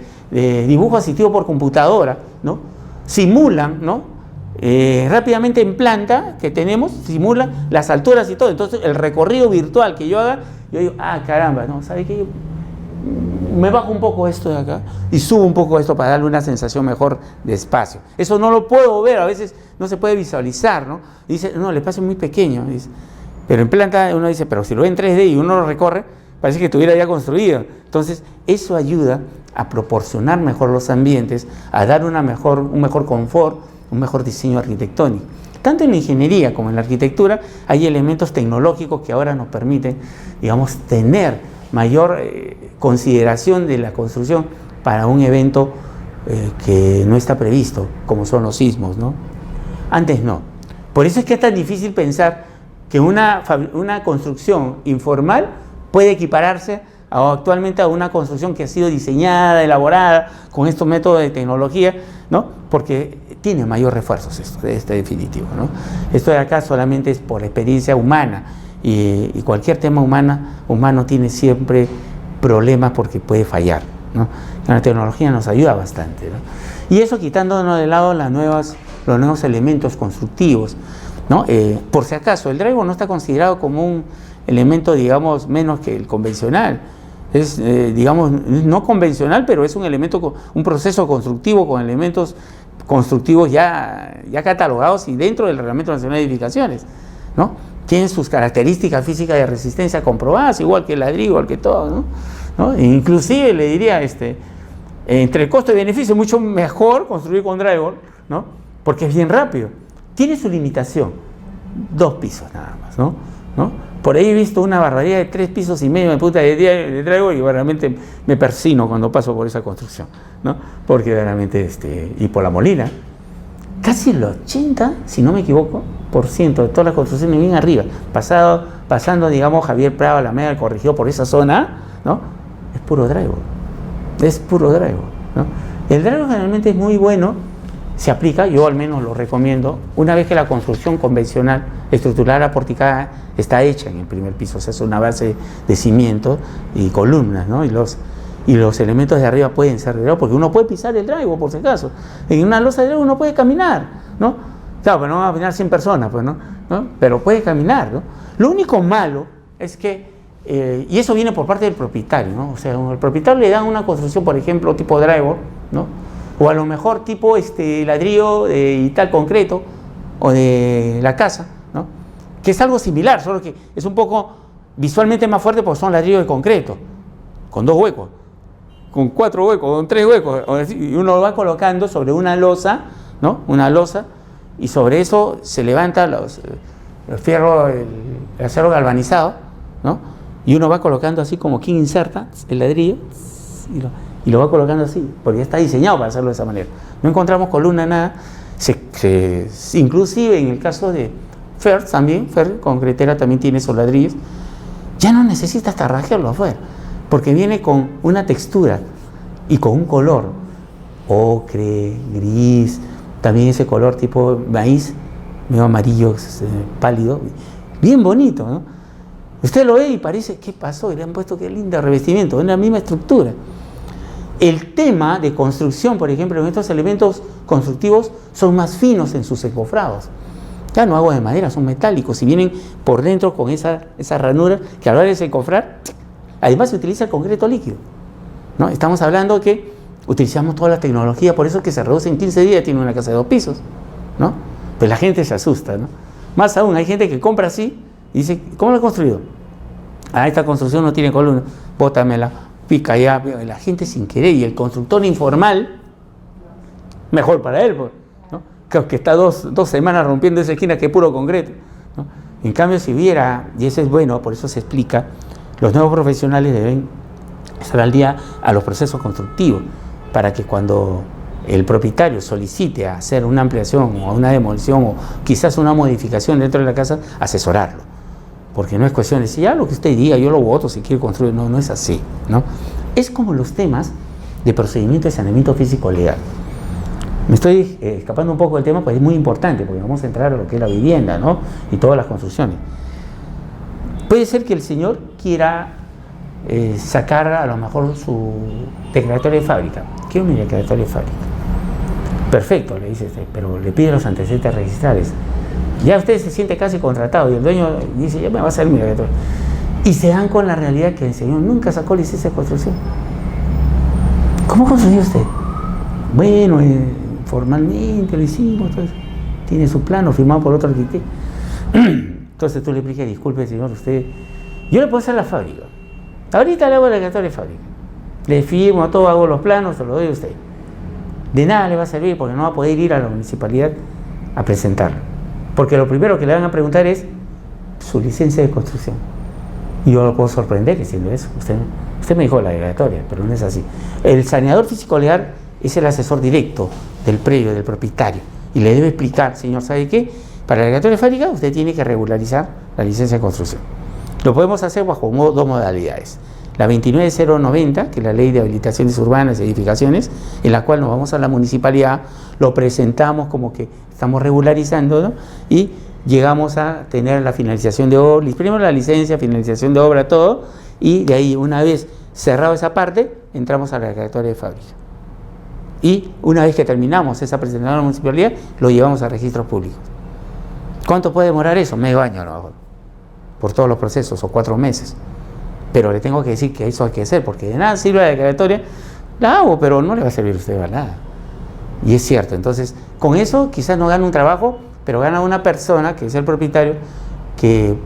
dibujo asistido por computadora, ¿no? Simulan, ¿no? Rápidamente en planta que tenemos, simulan las alturas y todo. Entonces, el recorrido virtual que yo haga, yo digo, caramba, ¿no? ¿Sabe qué? Me bajo un poco esto de acá y subo un poco esto para darle una sensación mejor de espacio. Eso no lo puedo ver, a veces no se puede visualizar, ¿no? Dice, no, el espacio es muy pequeño. Dice. Pero en planta uno dice, pero si lo ve en 3D y uno lo recorre, parece que estuviera ya construido. Entonces, eso ayuda a proporcionar mejor los ambientes, a dar un mejor confort, un mejor diseño arquitectónico. Tanto en la ingeniería como en la arquitectura hay elementos tecnológicos que ahora nos permiten, digamos, tener mayor consideración de la construcción para un evento que no está previsto, como son los sismos, ¿no? Antes no. Por eso es que es tan difícil pensar que una construcción informal puede equipararse actualmente a una construcción que ha sido diseñada, elaborada con estos métodos de tecnología, ¿no? Porque tiene mayor refuerzos esto definitivo, ¿no? Esto de acá solamente es por experiencia humana y cualquier tema humano tiene siempre problemas porque puede fallar, ¿no? La tecnología nos ayuda bastante, ¿no? Y eso quitándonos de lado los nuevos elementos constructivos, ¿no? Por si acaso, el drywall no está considerado como un elemento, digamos, menos que el convencional. Es, digamos, no convencional, pero es un elemento, un proceso constructivo con elementos constructivos ya catalogados y dentro del Reglamento Nacional de Edificaciones, ¿no? Tienen sus características físicas de resistencia comprobadas, igual que el ladrillo, igual que todo, ¿no? E inclusive le diría, entre el costo y beneficio, mucho mejor construir con drywall, ¿no? Porque es bien rápido. Tiene su limitación, 2 pisos nada más, ¿no? Por ahí he visto una barbaridad de 3 pisos y medio de puta de traigo y realmente me persino cuando paso por esa construcción, ¿no? Porque realmente, y por la Molina, casi el 80, si no me equivoco, por ciento de todas las construcciones bien arriba, pasando, digamos, Javier Prado, la Media, el Corregidor, por esa zona, ¿no? Es puro drywall, ¿no? El drywall generalmente es muy bueno, se aplica, yo al menos lo recomiendo, una vez que la construcción convencional, estructural aporticada, está hecha en el primer piso, o sea, es una base de cimientos y columnas, ¿no? Y los elementos de arriba pueden ser de drywall, porque uno puede pisar el drywall, por si acaso. En una losa de drywall uno puede caminar, ¿no? Claro, pero no van a caminar 100 personas, pues, ¿no? Pero puede caminar, ¿no? Lo único malo es que, y eso viene por parte del propietario, ¿no? O sea, al propietario le dan una construcción, por ejemplo, tipo drywall, ¿no? O a lo mejor tipo ladrillo y tal concreto, o de la casa, ¿no? Que es algo similar, solo que es un poco visualmente más fuerte porque son ladrillos de concreto, con 2 huecos, con 4 huecos, con 3 huecos, y uno lo va colocando sobre una losa, ¿no? Una losa, y sobre eso se levanta el fierro, el acero galvanizado, ¿no? Y uno va colocando así como quien inserta el ladrillo y lo va colocando así, porque ya está diseñado para hacerlo de esa manera. No encontramos columna, nada. Inclusive en el caso de Fer también, Fer concretera también tiene esos ladrillos, ya no necesita hasta rajarlo afuera, porque viene con una textura y con un color ocre, gris, también ese color tipo maíz, medio amarillo, pálido, bien bonito, ¿no? Usted lo ve y parece, ¿qué pasó? Y le han puesto qué lindo revestimiento, es la misma estructura. El tema de construcción, por ejemplo, en estos elementos constructivos son más finos en sus encofrados. Ya no hago de madera, son metálicos y vienen por dentro con esa ranura que a la hora de desencofrar, además se utiliza el concreto líquido, ¿no? Estamos hablando que utilizamos toda la tecnología, por eso es que se reduce en 15 días, tiene una casa de 2 pisos, ¿no? Pues la gente se asusta, ¿no? Más aún, hay gente que compra así y dice, ¿cómo lo he construido? Esta construcción no tiene columna, bótamela, pica ya, la gente sin querer, y el constructor informal, mejor para él, ¿no? Que está dos semanas rompiendo esa esquina que es puro concreto, ¿no? En cambio, si viera, y eso es bueno, por eso se explica, los nuevos profesionales deben estar al día a los procesos constructivos, para que cuando el propietario solicite hacer una ampliación o una demolición o quizás una modificación dentro de la casa, asesorarlo. Porque no es cuestión de decir, ya lo que usted diga, yo lo voto si quiere construir. No, no es así, ¿no? Es como los temas de procedimiento de saneamiento físico legal. Me estoy escapando un poco del tema, pues es muy importante, porque vamos a entrar a lo que es la vivienda, ¿no? Y todas las construcciones. Puede ser que el señor quiera sacar a lo mejor su declaratoria de fábrica. Quiero mi declaratoria de fábrica. Perfecto, le dice usted, pero le pide los antecedentes registrales. Ya usted se siente casi contratado y el dueño dice, ya me va a hacer mi declaratoria. Y se dan con la realidad que el señor nunca sacó licencia de construcción. ¿Cómo construyó usted? Bueno, formalmente lo hicimos, entonces, tiene su plano firmado por otro arquitecto. Entonces tú le explicas, disculpe señor, usted, yo le puedo hacer la fábrica. Ahorita le hago la declaratoria de fábrica. Le firmo todo, hago los planos, se lo doy a usted. De nada le va a servir porque no va a poder ir a la municipalidad a presentarlo. Porque lo primero que le van a preguntar es su licencia de construcción. Y yo lo puedo sorprender diciendo eso. Usted me dijo la declaratoria, pero no es así. El saneador físico legal es el asesor directo del predio, del propietario. Y le debe explicar, señor, ¿sabe qué? Para la declaratoria de fábrica usted tiene que regularizar la licencia de construcción. Lo podemos hacer bajo 2 modalidades. La 29090, que es la Ley de Habilitaciones Urbanas y Edificaciones, en la cual nos vamos a la municipalidad, lo presentamos como que estamos regularizando, ¿no? Y llegamos a tener la finalización de obra, primero la licencia, finalización de obra, todo, y de ahí, una vez cerrado esa parte, entramos a la declaratoria de fábrica. Y una vez que terminamos esa presentación a la municipalidad, lo llevamos a registros públicos. ¿Cuánto puede demorar eso? Medio año a lo mejor, por todos los procesos, o 4 meses. Pero le tengo que decir que eso hay que hacer, porque de nada sirve la declaratoria, la hago, pero no le va a servir a usted para nada. Y es cierto, entonces, con eso quizás no gana un trabajo, pero gana una persona, que es el propietario, que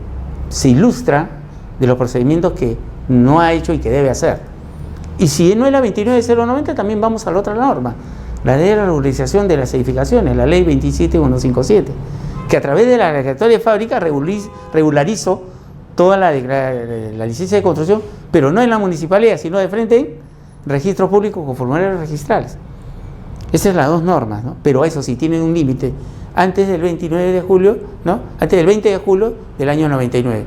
se ilustra de los procedimientos que no ha hecho y que debe hacer. Y si no es la 29090, también vamos a la otra norma, la ley de la regularización de las edificaciones, la ley 27157, que a través de la declaratoria de fábrica regularizo toda la licencia de construcción, pero no en la municipalidad, sino de frente en registro público con formularios registrales. Esas son las dos normas, ¿no? Pero eso sí, tienen un límite antes del 29 de julio, ¿no? Antes del 20 de julio del año 99.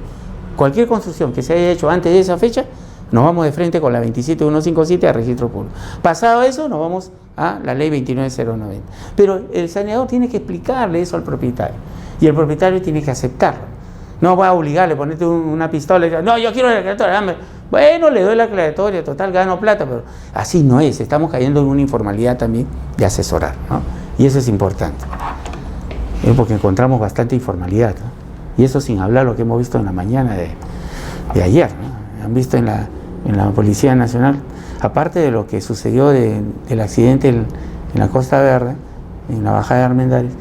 Cualquier construcción que se haya hecho antes de esa fecha, nos vamos de frente con la 27157 a registro público. Pasado eso, nos vamos a la ley 29090. Pero el saneador tiene que explicarle eso al propietario, y el propietario tiene que aceptarlo. No va a obligarle, ponerte una pistola y decir, no, yo quiero la declaratoria, dame. Bueno, le doy la declaratoria, total, gano plata, pero así no es. Estamos cayendo en una informalidad también de asesorar, ¿no? Y eso es importante, porque encontramos bastante informalidad, ¿no? Y eso sin hablar lo que hemos visto en la mañana de ayer, ¿no? Han visto en la Policía Nacional, aparte de lo que sucedió del accidente en la Costa Verde, en la bajada de Armendáriz.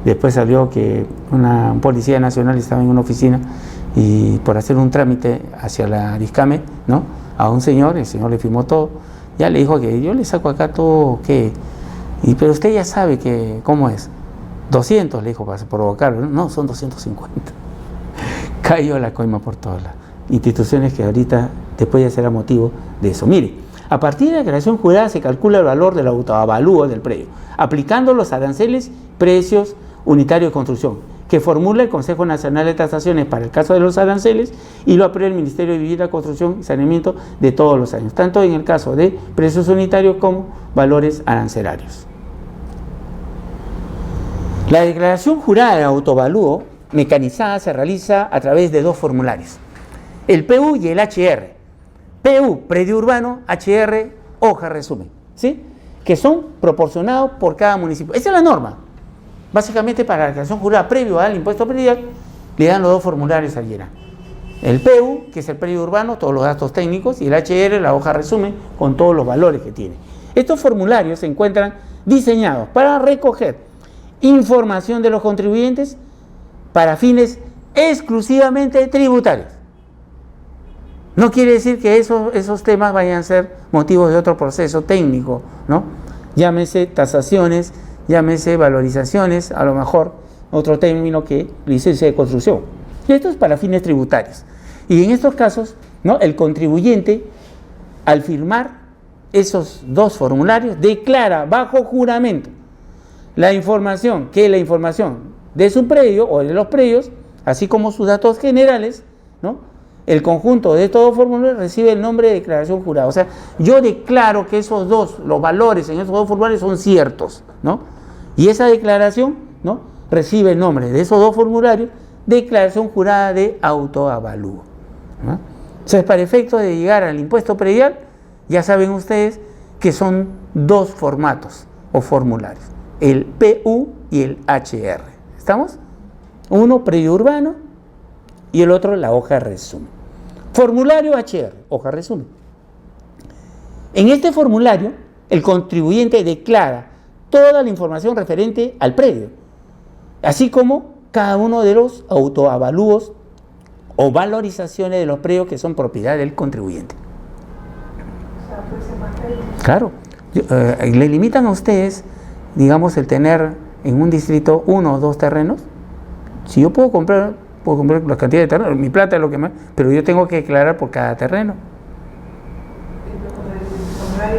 Después salió que un policía nacional estaba en una oficina y por hacer un trámite hacia la Ariscame, ¿no? A un señor, el señor le firmó todo, ya le dijo que yo le saco acá todo, ¿qué? Pero usted ya sabe que, ¿cómo es? 200, le dijo, para provocarlo. No, son 250. Cayó la coima por todas las instituciones que ahorita después ya será motivo de eso. Mire, a partir de la declaración jurada se calcula el valor del autoavalúo del predio, aplicando los aranceles, precios unitarios de construcción, que formula el Consejo Nacional de Tasaciones para el caso de los aranceles y lo aprueba el Ministerio de Vivienda, Construcción y Saneamiento de todos los años, tanto en el caso de precios unitarios como valores arancelarios. La declaración jurada de autoavalúo mecanizada se realiza a través de dos formularios, el PU y el HR. PU, predio urbano, HR, hoja resumen, ¿sí? Que son proporcionados por cada municipio. Esa es la norma. Básicamente, para la declaración jurada previo al impuesto predial, le dan los dos formularios al llenar. El PU, que es el predio urbano, todos los datos técnicos, y el HR, la hoja resumen, con todos los valores que tiene. Estos formularios se encuentran diseñados para recoger información de los contribuyentes para fines exclusivamente tributarios. No quiere decir que esos temas vayan a ser motivos de otro proceso técnico, ¿no? Llámese tasaciones, llámese valorizaciones, a lo mejor otro término que licencia de construcción. Y esto es para fines tributarios. Y en estos casos, ¿no? El contribuyente, al firmar esos dos formularios, declara bajo juramento la información de su predio o de los predios, así como sus datos generales, ¿no? El conjunto de estos dos formularios recibe el nombre de declaración jurada. O sea, yo declaro que esos dos, los valores en esos dos formularios son ciertos, ¿no? Y esa declaración, ¿no? Recibe el nombre de esos dos formularios, declaración jurada de autoavalúo, ¿no? Entonces, para efecto de llegar al impuesto predial, ya saben ustedes que son dos formatos o formularios, el PU y el HR. ¿Estamos? Uno predio urbano y el otro la hoja resumen. Formulario HR, hoja resumen. En este formulario, el contribuyente declara toda la información referente al predio, así como cada uno de los autoavalúos o valorizaciones de los predios que son propiedad del contribuyente. Claro, le limitan a ustedes, digamos, el tener en un distrito uno o dos terrenos. Si yo puedo comprar la cantidad de terrenos, mi plata es lo que más, pero yo tengo que declarar por cada terreno.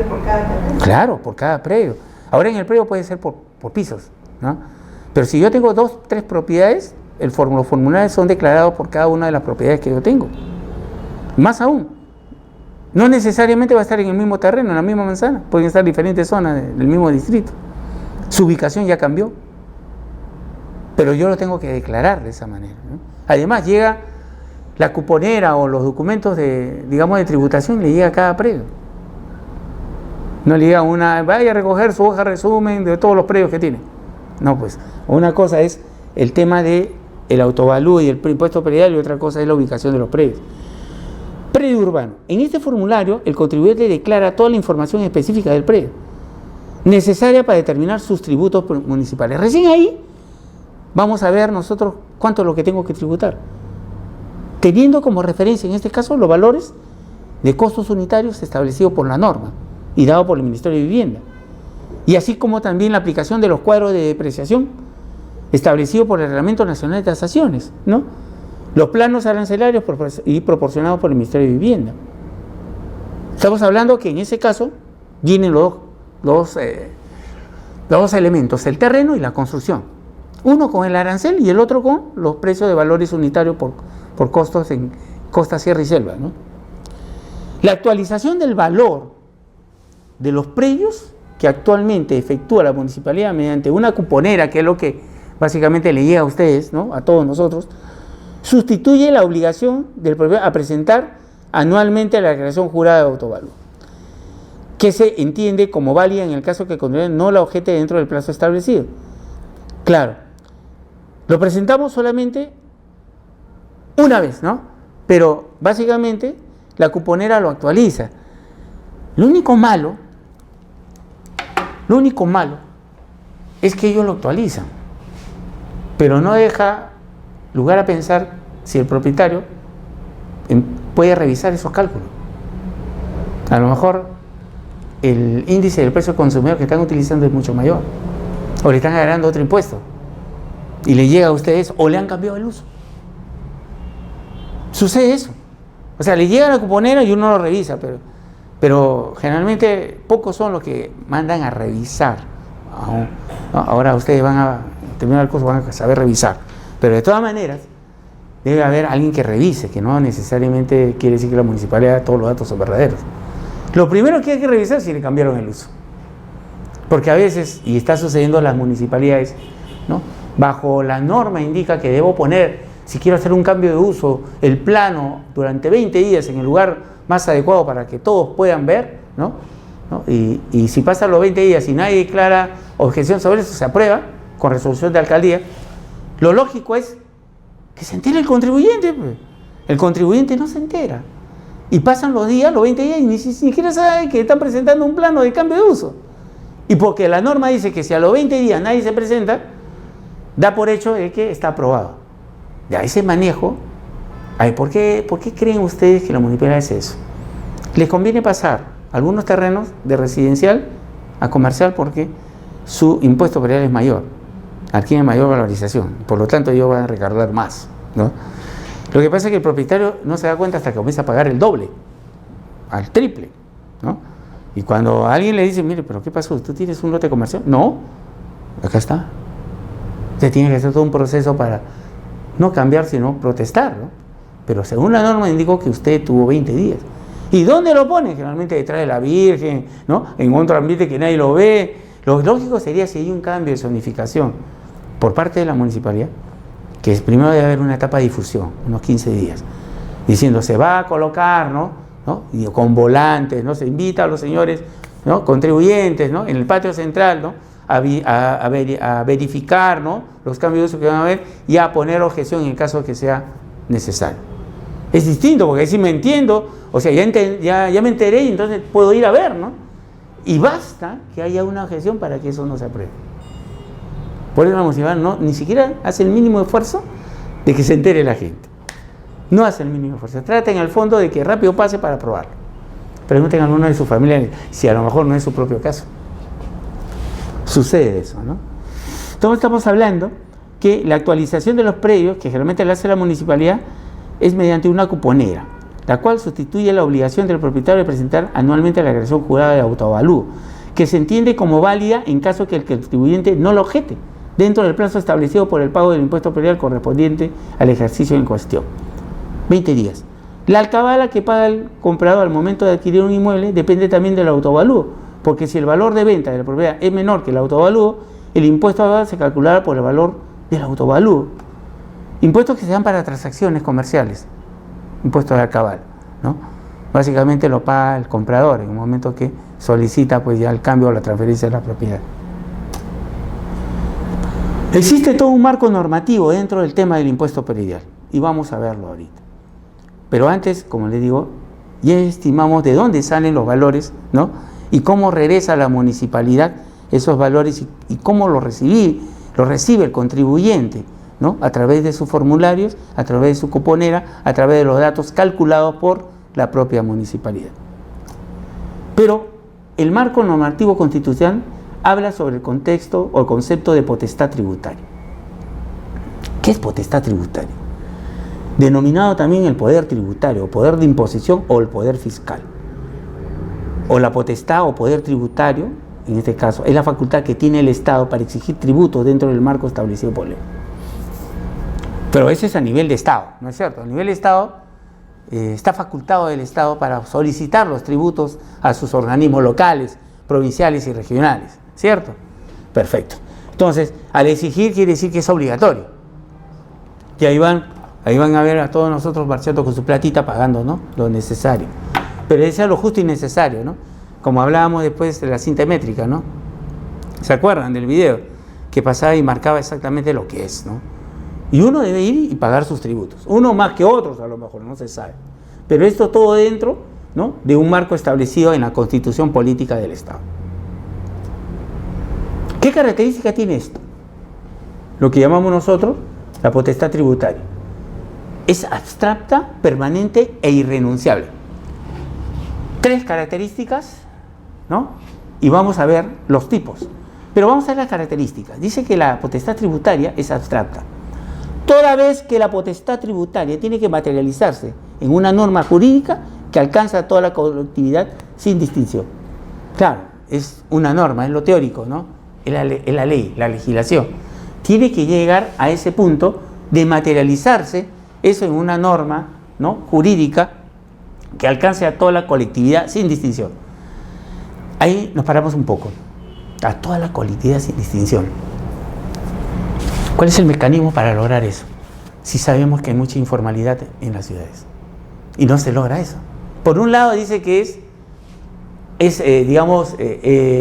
¿Por cada terreno? Claro, por cada predio. Ahora en el predio puede ser por pisos, ¿no? Pero si yo tengo 2, 3 propiedades, los formularios son declarados por cada una de las propiedades que yo tengo. Más aún, no necesariamente va a estar en el mismo terreno, en la misma manzana, pueden estar en diferentes zonas del mismo distrito. Su ubicación ya cambió, pero yo lo tengo que declarar de esa manera, ¿no? Además, llega la cuponera o los documentos de tributación, le llega a cada predio. No le llega vaya a recoger su hoja resumen de todos los predios que tiene. No, pues, una cosa es el tema del autoavalúo y el impuesto predial, y otra cosa es la ubicación de los predios. Predio urbano. En este formulario, el contribuyente declara toda la información específica del predio, necesaria para determinar sus tributos municipales. Recién ahí vamos a ver nosotros cuánto es lo que tengo que tributar, teniendo como referencia en este caso los valores de costos unitarios establecidos por la norma y dado por el Ministerio de Vivienda, y así como también la aplicación de los cuadros de depreciación establecidos por el Reglamento Nacional de Tasaciones, ¿no? los planos arancelarios y proporcionados por el Ministerio de Vivienda. Estamos hablando que en ese caso vienen los dos elementos, el terreno y la construcción. Uno con el arancel y el otro con los precios de valores unitarios por costos en costa, sierra y selva, ¿no? La actualización del valor de los predios que actualmente efectúa la municipalidad mediante una cuponera, que es lo que básicamente le llega a ustedes, ¿no?, a todos nosotros, sustituye la obligación del propietario a presentar anualmente la declaración jurada de autovalúo, que se entiende como válida en el caso que el contribuyente no la objete dentro del plazo establecido. Claro, lo presentamos solamente una vez, ¿no? Pero básicamente la cuponera lo actualiza. Lo único malo es que ellos lo actualizan, pero no deja lugar a pensar si el propietario puede revisar esos cálculos. A lo mejor el índice del precio consumidor que están utilizando es mucho mayor, o le están agregando otro impuesto y le llega a ustedes, o le han cambiado el uso. Sucede eso. O sea, le llega a la cuponera y uno lo revisa, pero generalmente pocos son los que mandan a revisar. ¿No? Ahora ustedes van a terminar el curso, van a saber revisar, pero de todas maneras debe haber alguien que revise, que no necesariamente quiere decir que la municipalidad todos los datos son verdaderos. Lo primero que hay que revisar es si le cambiaron el uso, porque a veces, y está sucediendo en las municipalidades, ¿no?, bajo la norma indica que debo poner, si quiero hacer un cambio de uso, el plano durante 20 días en el lugar más adecuado para que todos puedan ver, ¿no? Y si pasan los 20 días y nadie declara objeción sobre eso, se aprueba con resolución de alcaldía. Lo lógico es que se entere el contribuyente, pues. El contribuyente no se entera. Y pasan los días, los 20 días, y ni siquiera sabe que están presentando un plano de cambio de uso. Y porque la norma dice que si a los 20 días nadie se presenta, da por hecho de que está aprobado. Ya ese manejo, ¿por qué creen ustedes que la municipalidad hace eso? Les conviene pasar algunos terrenos de residencial a comercial porque su impuesto predial es mayor, adquiere mayor valorización, por lo tanto ellos van a recargar más, ¿no? Lo que pasa es que el propietario no se da cuenta hasta que comienza a pagar el doble, al triple, ¿no? Y cuando alguien le dice, mire, pero ¿qué pasó? ¿Tú tienes un lote comercial? No, acá está. Usted tiene que hacer todo un proceso para no cambiar, sino protestar, ¿no? Pero según la norma indicó que usted tuvo 20 días. ¿Y dónde lo pone? Generalmente detrás de la Virgen, ¿no?, en otro ambiente que nadie lo ve. Lo lógico sería, si hay un cambio de zonificación por parte de la municipalidad, que primero debe haber una etapa de difusión, unos 15 días, diciendo se va a colocar, ¿no? Y con volantes, ¿no? Se invita a los señores, ¿no?, contribuyentes, ¿no?, en el patio central, ¿no?, a verificar, ¿no?, los cambios de uso que van a haber y a poner objeción en el caso que sea necesario. Es distinto, porque ahí sí me entiendo, o sea, ya me enteré y entonces puedo ir a ver, ¿no? Y basta que haya una objeción para que eso no se apruebe. Por eso la municipalidad ni siquiera hace el mínimo esfuerzo de que se entere la gente. No hace el mínimo esfuerzo. Trata en el fondo de que rápido pase para aprobarlo. Pregunten a alguno de sus familiares si a lo mejor no es su propio caso. Sucede eso, ¿no? Entonces estamos hablando que la actualización de los predios, que generalmente la hace la municipalidad, es mediante una cuponera, la cual sustituye la obligación del propietario de presentar anualmente la declaración jurada de autoavalúo, que se entiende como válida en caso que el contribuyente no lo objete, dentro del plazo establecido por el pago del impuesto predial correspondiente al ejercicio en cuestión. 20 días. La alcabala que paga el comprador al momento de adquirir un inmueble depende también del autoavalúo, porque si el valor de venta de la propiedad es menor que el autoavalúo, el impuesto se calculará por el valor del autoavalúo. Impuestos que se dan para transacciones comerciales, impuestos de alcabala, ¿no? Básicamente lo paga el comprador en un momento que solicita pues ya el cambio o la transferencia de la propiedad. Existe todo un marco normativo dentro del tema del impuesto predial y vamos a verlo ahorita. Pero antes, como les digo, ya estimamos de dónde salen los valores, ¿no?, y cómo regresa a la municipalidad esos valores y cómo lo recibe el contribuyente, ¿no?, a través de sus formularios, a través de su cuponera, a través de los datos calculados por la propia municipalidad. Pero el marco normativo constitucional habla sobre el contexto o el concepto de potestad tributaria. ¿Qué es potestad tributaria? denominado también el poder tributario, poder de imposición o el poder fiscal. O la potestad o poder tributario, en este caso, es la facultad que tiene el Estado para exigir tributos dentro del marco establecido por ley. Pero ese es a nivel de Estado, ¿no es cierto? A nivel de Estado, está facultado el Estado para solicitar los tributos a sus organismos locales, provinciales y regionales, ¿cierto? Perfecto. Entonces, al exigir quiere decir que es obligatorio. Y ahí van a ver a todos nosotros marchando con su platita pagando, ¿no?, lo necesario. Pero ese es lo justo y necesario, ¿no? Como hablábamos después de la cinta métrica, ¿no? ¿Se acuerdan del video? Que pasaba y marcaba exactamente lo que es, ¿no? Y uno debe ir y pagar sus tributos. Uno más que otros, a lo mejor, no se sabe. Pero esto todo dentro, ¿no?, de un marco establecido en la Constitución Política del Estado. ¿Qué característica tiene esto? Lo que llamamos nosotros la potestad tributaria. Es abstracta, permanente e irrenunciable. 3 características, ¿no? Y vamos a ver los tipos. Pero vamos a ver las características. Dice que la potestad tributaria es abstracta. Toda vez que la potestad tributaria tiene que materializarse en una norma jurídica que alcanza a toda la colectividad sin distinción. Claro, es una norma, es lo teórico, ¿no? Es la ley, la legislación. Tiene que llegar a ese punto de materializarse eso en una norma, ¿no?, jurídica que alcance a toda la colectividad sin distinción. Ahí nos paramos un poco. A toda la colectividad sin distinción. ¿Cuál es el mecanismo para lograr eso? Si sabemos que hay mucha informalidad en las ciudades. Y no se logra eso. Por un lado dice que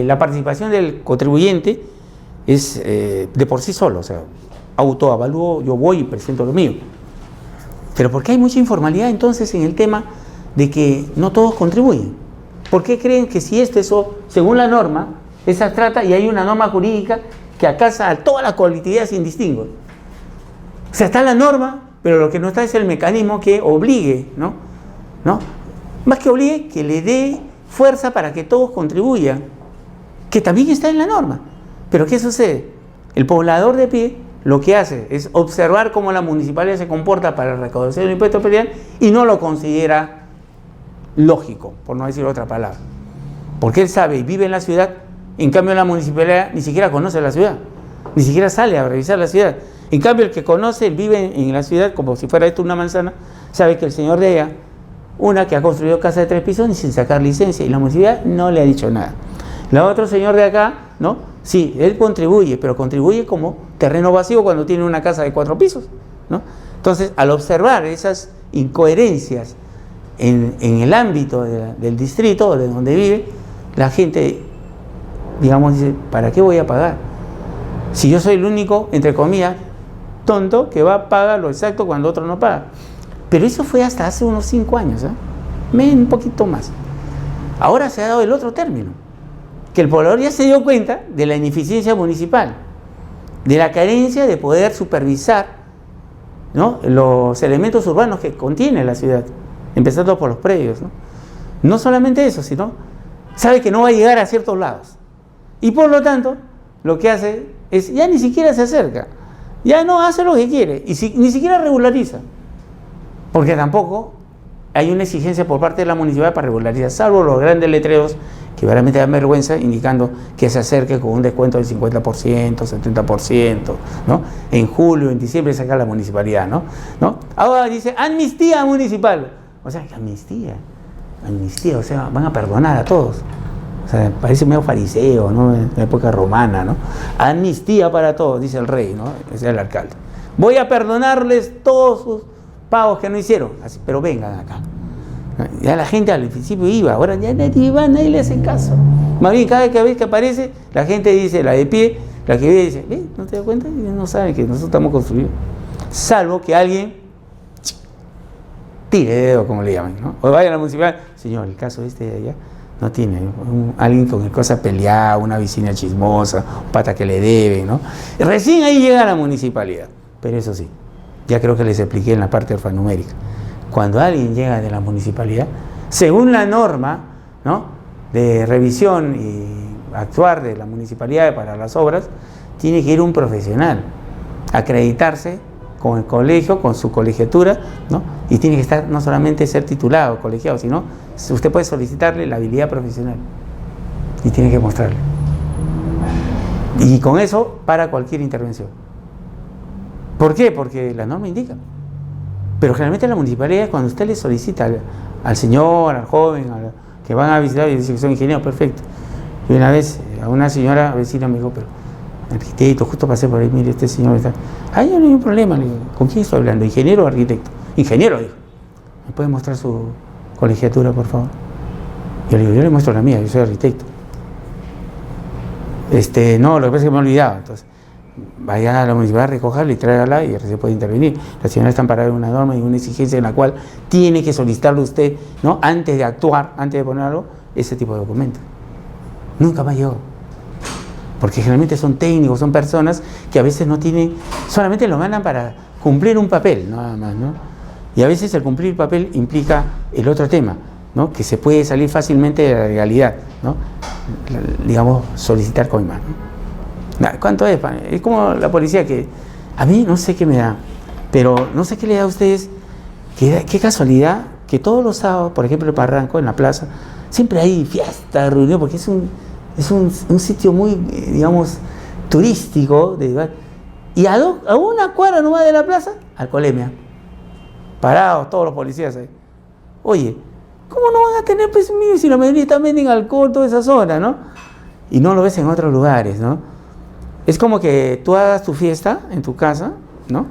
la participación del contribuyente es de por sí solo, o sea, autoavalúo, yo voy y presento lo mío. Pero ¿por qué hay mucha informalidad entonces en el tema de que no todos contribuyen? ¿Por qué creen que si eso, según la norma, es abstracta y hay una norma jurídica que alcanza a toda la colectividad sin distingo? O sea, está la norma, pero lo que no está es el mecanismo que obligue, ¿no? Más que obligue, que le dé fuerza para que todos contribuyan, que también está en la norma. Pero ¿qué sucede? El poblador de pie lo que hace es observar cómo la municipalidad se comporta para la recaudación del impuesto predial y no lo considera lógico, por no decir otra palabra. Porque él sabe y vive en la ciudad, en cambio la municipalidad ni siquiera conoce la ciudad, ni siquiera sale a revisar la ciudad. En cambio el que conoce, vive en la ciudad como si fuera esto una manzana, sabe que el señor de allá, una que ha construido casa de 3 pisos ni sin sacar licencia, y la municipalidad no le ha dicho nada. La otro señor de acá, ¿no? Sí, él contribuye, pero contribuye como terreno vacío cuando tiene una casa de 4 pisos, ¿no? Entonces, al observar esas incoherencias en el ámbito del distrito o de donde vive, la gente, digamos, dice, ¿para qué voy a pagar? Si yo soy el único, entre comillas, tonto, que va a pagar lo exacto cuando otro no paga. Pero eso fue hasta hace unos 5 años, ¿eh? Un poquito más. Ahora se ha dado el otro término, que el poblador ya se dio cuenta de la ineficiencia municipal, de la carencia de poder supervisar, ¿no?, los elementos urbanos que contiene la ciudad, empezando por los predios, ¿no? No solamente eso, sino sabe que no va a llegar a ciertos lados. Y por lo tanto, lo que hace es, ya ni siquiera se acerca, ya no hace lo que quiere, y ni siquiera regulariza, porque tampoco hay una exigencia por parte de la municipalidad para regularizar, salvo los grandes letreros que realmente dan vergüenza, indicando que se acerque con un descuento del 50%, 70%, ¿no? En julio, en diciembre saca la municipalidad, ¿no? Ahora dice amnistía municipal. O sea, amnistía, o sea, van a perdonar a todos. O sea, parece medio fariseo, ¿no?, en la época romana, ¿no? Amnistía para todos, dice el rey, ¿no?, es el alcalde. Voy a perdonarles todos sus pagos que no hicieron, así, pero vengan acá. Ya la gente al principio iba, ahora ya nadie va, nadie le hace caso. Más bien, cada vez que aparece, la gente dice, la de pie, la que vive dice, ¿no te das cuenta? No saben que nosotros estamos construidos. Salvo que alguien tire dedo, como le llaman, ¿no? O vaya a la municipalidad, señor, el caso de allá no tiene alguien con el cosa peleada, una vecina chismosa, un pata que le debe, ¿no? Y recién ahí llega a la municipalidad. Pero eso sí, ya creo que les expliqué en la parte alfanumérica. Cuando alguien llega de la municipalidad, según la norma, ¿no?, de revisión y actuar de la municipalidad para las obras, tiene que ir un profesional, acreditarse con el colegio, con su colegiatura, ¿no? Y tiene que estar, no solamente ser titulado, colegiado, sino usted puede solicitarle la habilidad profesional y tiene que mostrarle. Y con eso para cualquier intervención. ¿Por qué? Porque la norma indica. Pero generalmente la municipalidad, cuando usted le solicita al señor, al joven, que van a visitar y dice que son ingenieros, perfecto. Y una vez a una señora vecina me dijo, pero arquitecto, justo pasé por ahí, mire, este señor está. Ah, yo no hay un problema. Le digo, ¿con quién estoy hablando? ¿Ingeniero o arquitecto? Ingeniero, dijo. ¿Me puede mostrar su colegiatura, por favor? Yo le digo, yo le muestro la mía, yo soy arquitecto. No, lo que pasa es que me he olvidado. Entonces, vaya a la municipalidad, recójala y tráigala y se puede intervenir. La señora está amparada en una norma y una exigencia en la cual tiene que solicitarle usted, ¿no? Antes de actuar, antes de poner algo, ese tipo de documentos. Nunca más llegó. Porque generalmente son técnicos, son personas que a veces no tienen, solamente lo mandan para cumplir un papel, nada más, ¿no? Y a veces el cumplir papel implica el otro tema, ¿no? Que se puede salir fácilmente de la legalidad, ¿no? Digamos, solicitar coimas, ¿no? ¿Cuánto es? Es como la policía que a mí no sé qué me da, pero no sé qué le da a ustedes, qué casualidad que todos los sábados, por ejemplo, en Barranco, en la plaza, siempre hay fiesta, reunión, porque es un sitio muy, digamos, turístico, y a una cuadra nomás de la plaza, alcoholemia, parados todos los policías ahí. Oye, ¿cómo no van a tener presumido si la mayoría también venden alcohol, toda esa zona, ¿no? Y no lo ves en otros lugares, ¿no? Es como que tú hagas tu fiesta en tu casa, ¿no?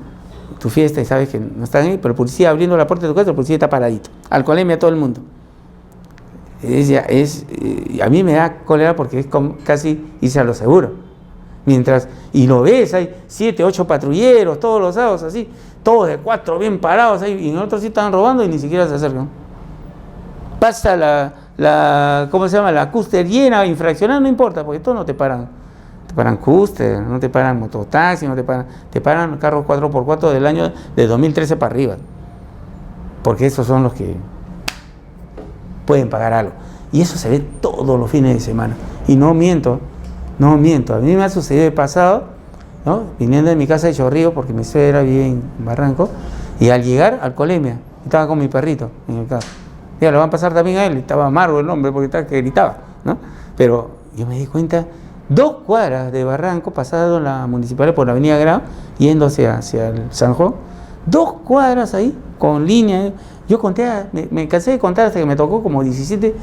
Tu fiesta y sabes que no están ahí, pero el policía abriendo la puerta de tu casa, el policía está paradito. Alcoholemia a todo el mundo. A mí me da cólera porque es como casi irse a lo seguro. Y lo ves, hay 7, 8 patrulleros todos los sábados así, todos de 4 bien parados ahí, y en otros sí están robando y ni siquiera se acercan. Pasa ¿cómo se llama? La cúster llena, infraccionada, no importa, porque todos no te paran. Te paran cúster, no te paran mototaxi, te paran carros 4x4 del año de 2013 para arriba. Porque esos son los que pueden pagar algo. Y eso se ve todos los fines de semana. Y no miento. A mí me ha sucedido de pasado, ¿no? Viniendo de mi casa de Chorrillos, porque mi suegra vive en Barranco, y al llegar, alcoholemia, estaba con mi perrito en el carro. Ya lo van a pasar también a él, estaba amargo el hombre porque estaba que gritaba, ¿no? Pero yo me di cuenta, 2 cuadras de Barranco, pasado la municipalidad por la avenida Grau, yéndose hacia el San Juan, 2 cuadras ahí, con línea. Yo conté, me cansé de contar hasta que me tocó como 17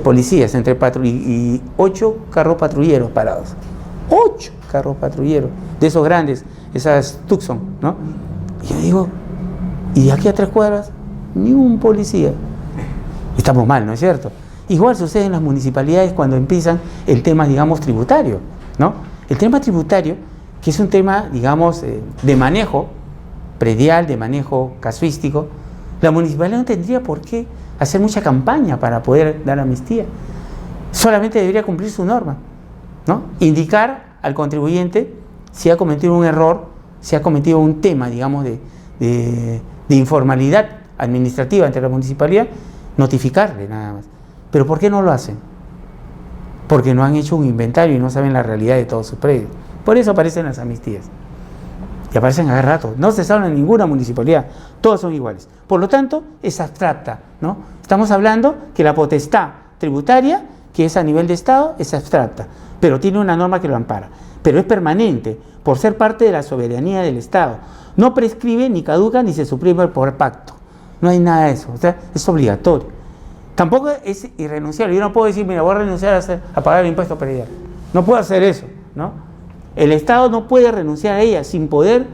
policías entre y 8 carros patrulleros parados. 8 carros patrulleros, de esos grandes, esas Tucson, ¿no? Y yo digo, ¿y de aquí a 3 cuadras? Ni un policía. Estamos mal, ¿no es cierto? Igual sucede en las municipalidades cuando empiezan el tema, digamos, tributario, ¿no? El tema tributario, que es un tema, digamos, de manejo predial, de manejo casuístico, la municipalidad no tendría por qué hacer mucha campaña para poder dar amnistía. Solamente debería cumplir su norma, ¿no? Indicar al contribuyente si ha cometido un error, si ha cometido un tema, digamos, de informalidad administrativa ante la municipalidad, notificarle nada más. ¿Pero por qué no lo hacen? Porque no han hecho un inventario y no saben la realidad de todos sus predios. Por eso aparecen las amnistías. Y aparecen a cada rato. No se salvan en ninguna municipalidad. Todos son iguales. Por lo tanto, es abstracta, ¿no? Estamos hablando que la potestad tributaria, que es a nivel de Estado, es abstracta. Pero tiene una norma que lo ampara. Pero es permanente, por ser parte de la soberanía del Estado. No prescribe, ni caduca, ni se suprime por pacto. No hay nada de eso. O sea, es obligatorio. Tampoco es irrenunciable. Yo no puedo decir, mira, voy a renunciar a pagar el impuesto predial. No puedo hacer eso, ¿no? El Estado no puede renunciar a ella. Sin poder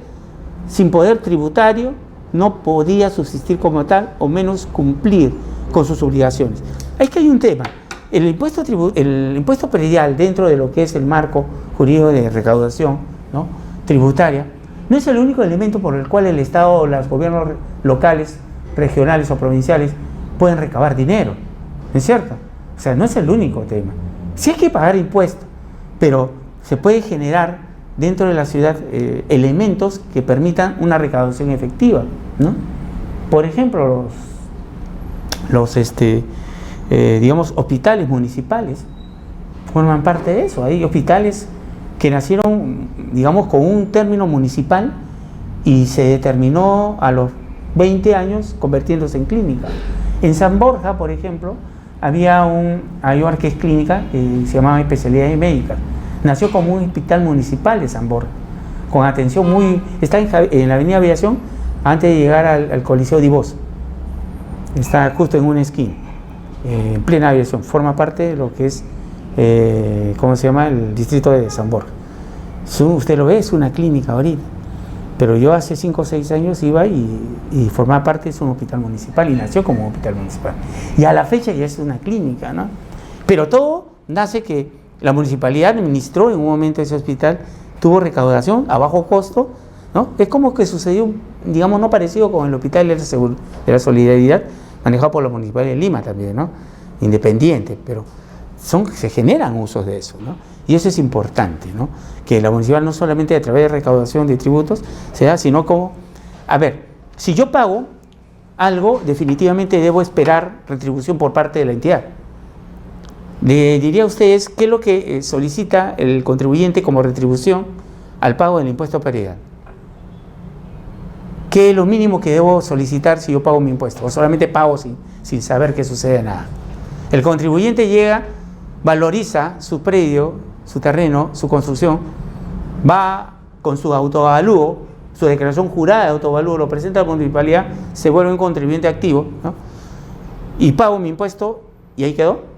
tributario no podía subsistir como tal, o menos cumplir con sus obligaciones. Es que hay un tema. El impuesto predial, dentro de lo que es el marco jurídico de recaudación, ¿no?, tributaria, no es el único elemento por el cual el Estado o los gobiernos locales, regionales o provinciales pueden recabar dinero, ¿no es cierto? O sea, no es el único tema. Sí hay que pagar impuestos, pero se puede generar dentro de la ciudad elementos que permitan una recaudación efectiva, ¿no? Por ejemplo, digamos, hospitales municipales forman parte de eso. Hay hospitales que nacieron, digamos, con un término municipal, y se determinó a los 20 años convirtiéndose en clínica. En San Borja, por ejemplo, hay una que es clínica, se llamaba Especialidades Médicas. Nació como un hospital municipal de San Borja, con atención está en la avenida Aviación, antes de llegar al Coliseo Divos. Está justo en una esquina, en plena Aviación. Forma parte de lo que es, ¿cómo se llama? El distrito de San Borja. Usted lo ve, es una clínica ahorita. Pero yo hace 5 o 6 años iba y formaba parte de un hospital municipal y nació como un hospital municipal. Y a la fecha ya es una clínica, ¿no? Pero todo nace que la municipalidad administró en un momento ese hospital, tuvo recaudación a bajo costo, ¿no? Es como que sucedió, digamos, no parecido con el Hospital de la Solidaridad, manejado por la Municipalidad de Lima también, ¿no? Independiente, pero se generan usos de eso, ¿no? Y eso es importante, ¿no? Que la municipal no solamente a través de recaudación de tributos se da, sino como, a ver, si yo pago algo, definitivamente debo esperar retribución por parte de la entidad. Le diría a ustedes qué es lo que solicita el contribuyente como retribución al pago del impuesto predial. ¿Qué es lo mínimo que debo solicitar si yo pago mi impuesto? O solamente pago sin saber que sucede nada. El contribuyente llega, valoriza su predio, su terreno, su construcción, va con su autoavalúo, su declaración jurada de autoavalúo, lo presenta a la municipalidad, se vuelve un contribuyente activo, ¿no? Y pago mi impuesto y ahí quedó.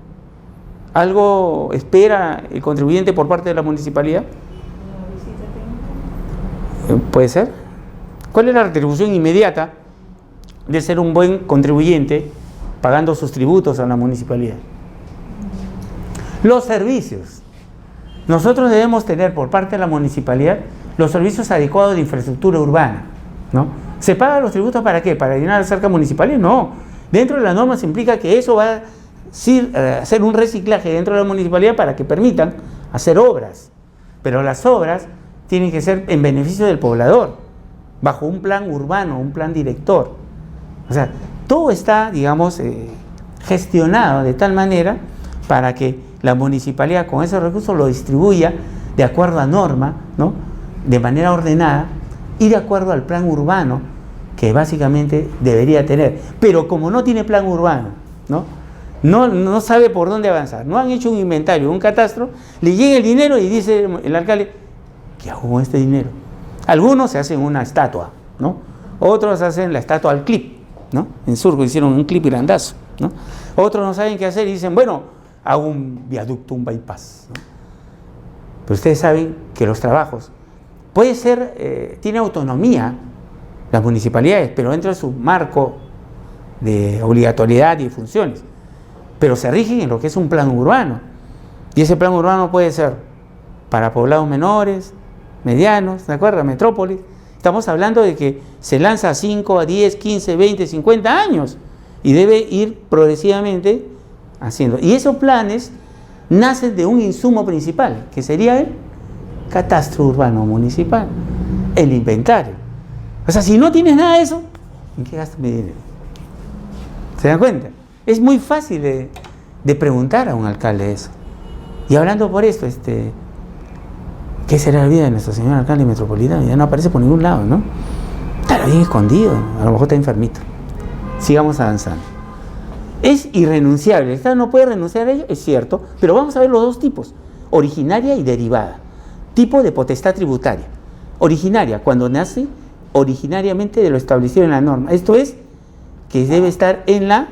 ¿Algo espera el contribuyente por parte de la municipalidad? Puede ser. ¿Cuál es la retribución inmediata de ser un buen contribuyente pagando sus tributos a la municipalidad? Los servicios. Nosotros debemos tener por parte de la municipalidad los servicios adecuados de infraestructura urbana, ¿no? ¿Se pagan los tributos para qué? ¿Para llenar las arcas municipales? No. Dentro de las normas implica que eso va a hacer un reciclaje dentro de la municipalidad para que permitan hacer obras. Pero las obras tienen que ser en beneficio del poblador, bajo un plan urbano, un plan director. O sea, todo está, digamos, gestionado de tal manera para que la municipalidad con esos recursos lo distribuya de acuerdo a norma, ¿no? De manera ordenada y de acuerdo al plan urbano que básicamente debería tener. Pero como no tiene plan urbano, no sabe por dónde avanzar, no han hecho un inventario, un catastro, le llega el dinero y dice el alcalde, ¿qué hago con este dinero? Algunos se hacen una estatua, ¿no? Otros hacen la estatua al clip, ¿no? En Surco hicieron un clip grandazo, ¿no? Otros no saben qué hacer y dicen, bueno, hago un viaducto, un bypass, ¿no? Pero ustedes saben que los trabajos, puede ser, tiene autonomía las municipalidades, pero dentro de su marco de obligatoriedad y funciones, pero se rigen en lo que es un plan urbano, y ese plan urbano puede ser para poblados menores, medianos, ¿de acuerdo? Metrópolis. Estamos hablando de que se lanza a 5, a 10, 15, 20, 50 años y debe ir progresivamente haciendo. Y esos planes nacen de un insumo principal, que sería el catastro urbano municipal, el inventario. O sea, si no tienes nada de eso, ¿en qué gastas mi dinero? ¿Se dan cuenta? Es muy fácil de preguntar a un alcalde eso. Y hablando por esto, ¿qué será la vida de nuestro señor alcalde metropolitano? Ya no aparece por ningún lado, ¿no? Estará bien escondido, a lo mejor está enfermito. Sigamos avanzando. Es irrenunciable, el Estado no puede renunciar a ello, es cierto, pero vamos a ver los dos tipos, originaria y derivada. Tipo de potestad tributaria. Originaria, cuando nace originariamente de lo establecido en la norma. Esto es, que debe estar en la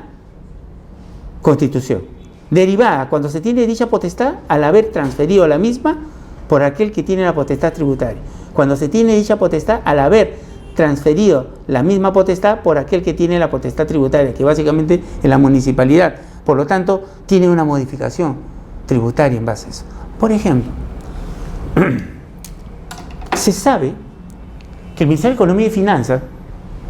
Constitución. Derivada, cuando se tiene dicha potestad al haber transferido la misma por aquel que tiene la potestad tributaria. Cuando se tiene dicha potestad al haber transferido la misma potestad por aquel que tiene la potestad tributaria, que básicamente es la municipalidad. Por lo tanto, tiene una modificación tributaria en base a eso. Por ejemplo, se sabe que el Ministerio de Economía y Finanzas,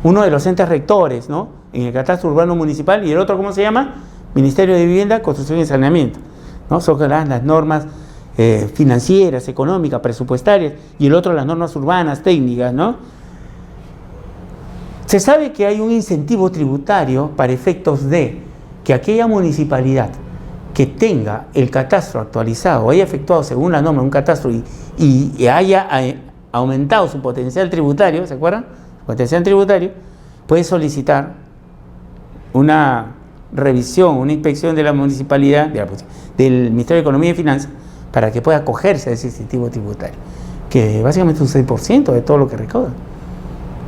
uno de los entes rectores, ¿no?, en el catastro urbano municipal, y el otro, ¿cómo se llama? Ministerio de Vivienda, Construcción y Saneamiento, ¿no? Son las normas financieras, económicas, presupuestarias, y el otro las normas urbanas, técnicas, ¿no? Se sabe que hay un incentivo tributario para efectos de que aquella municipalidad que tenga el catastro actualizado o haya efectuado según la norma un catastro y haya aumentado su potencial tributario, ¿se acuerdan? Potencial tributario, puede solicitar una revisión, una inspección de la municipalidad, del Ministerio de Economía y Finanzas, para que pueda acogerse a ese incentivo tributario, que básicamente es un 6% de todo lo que recauda.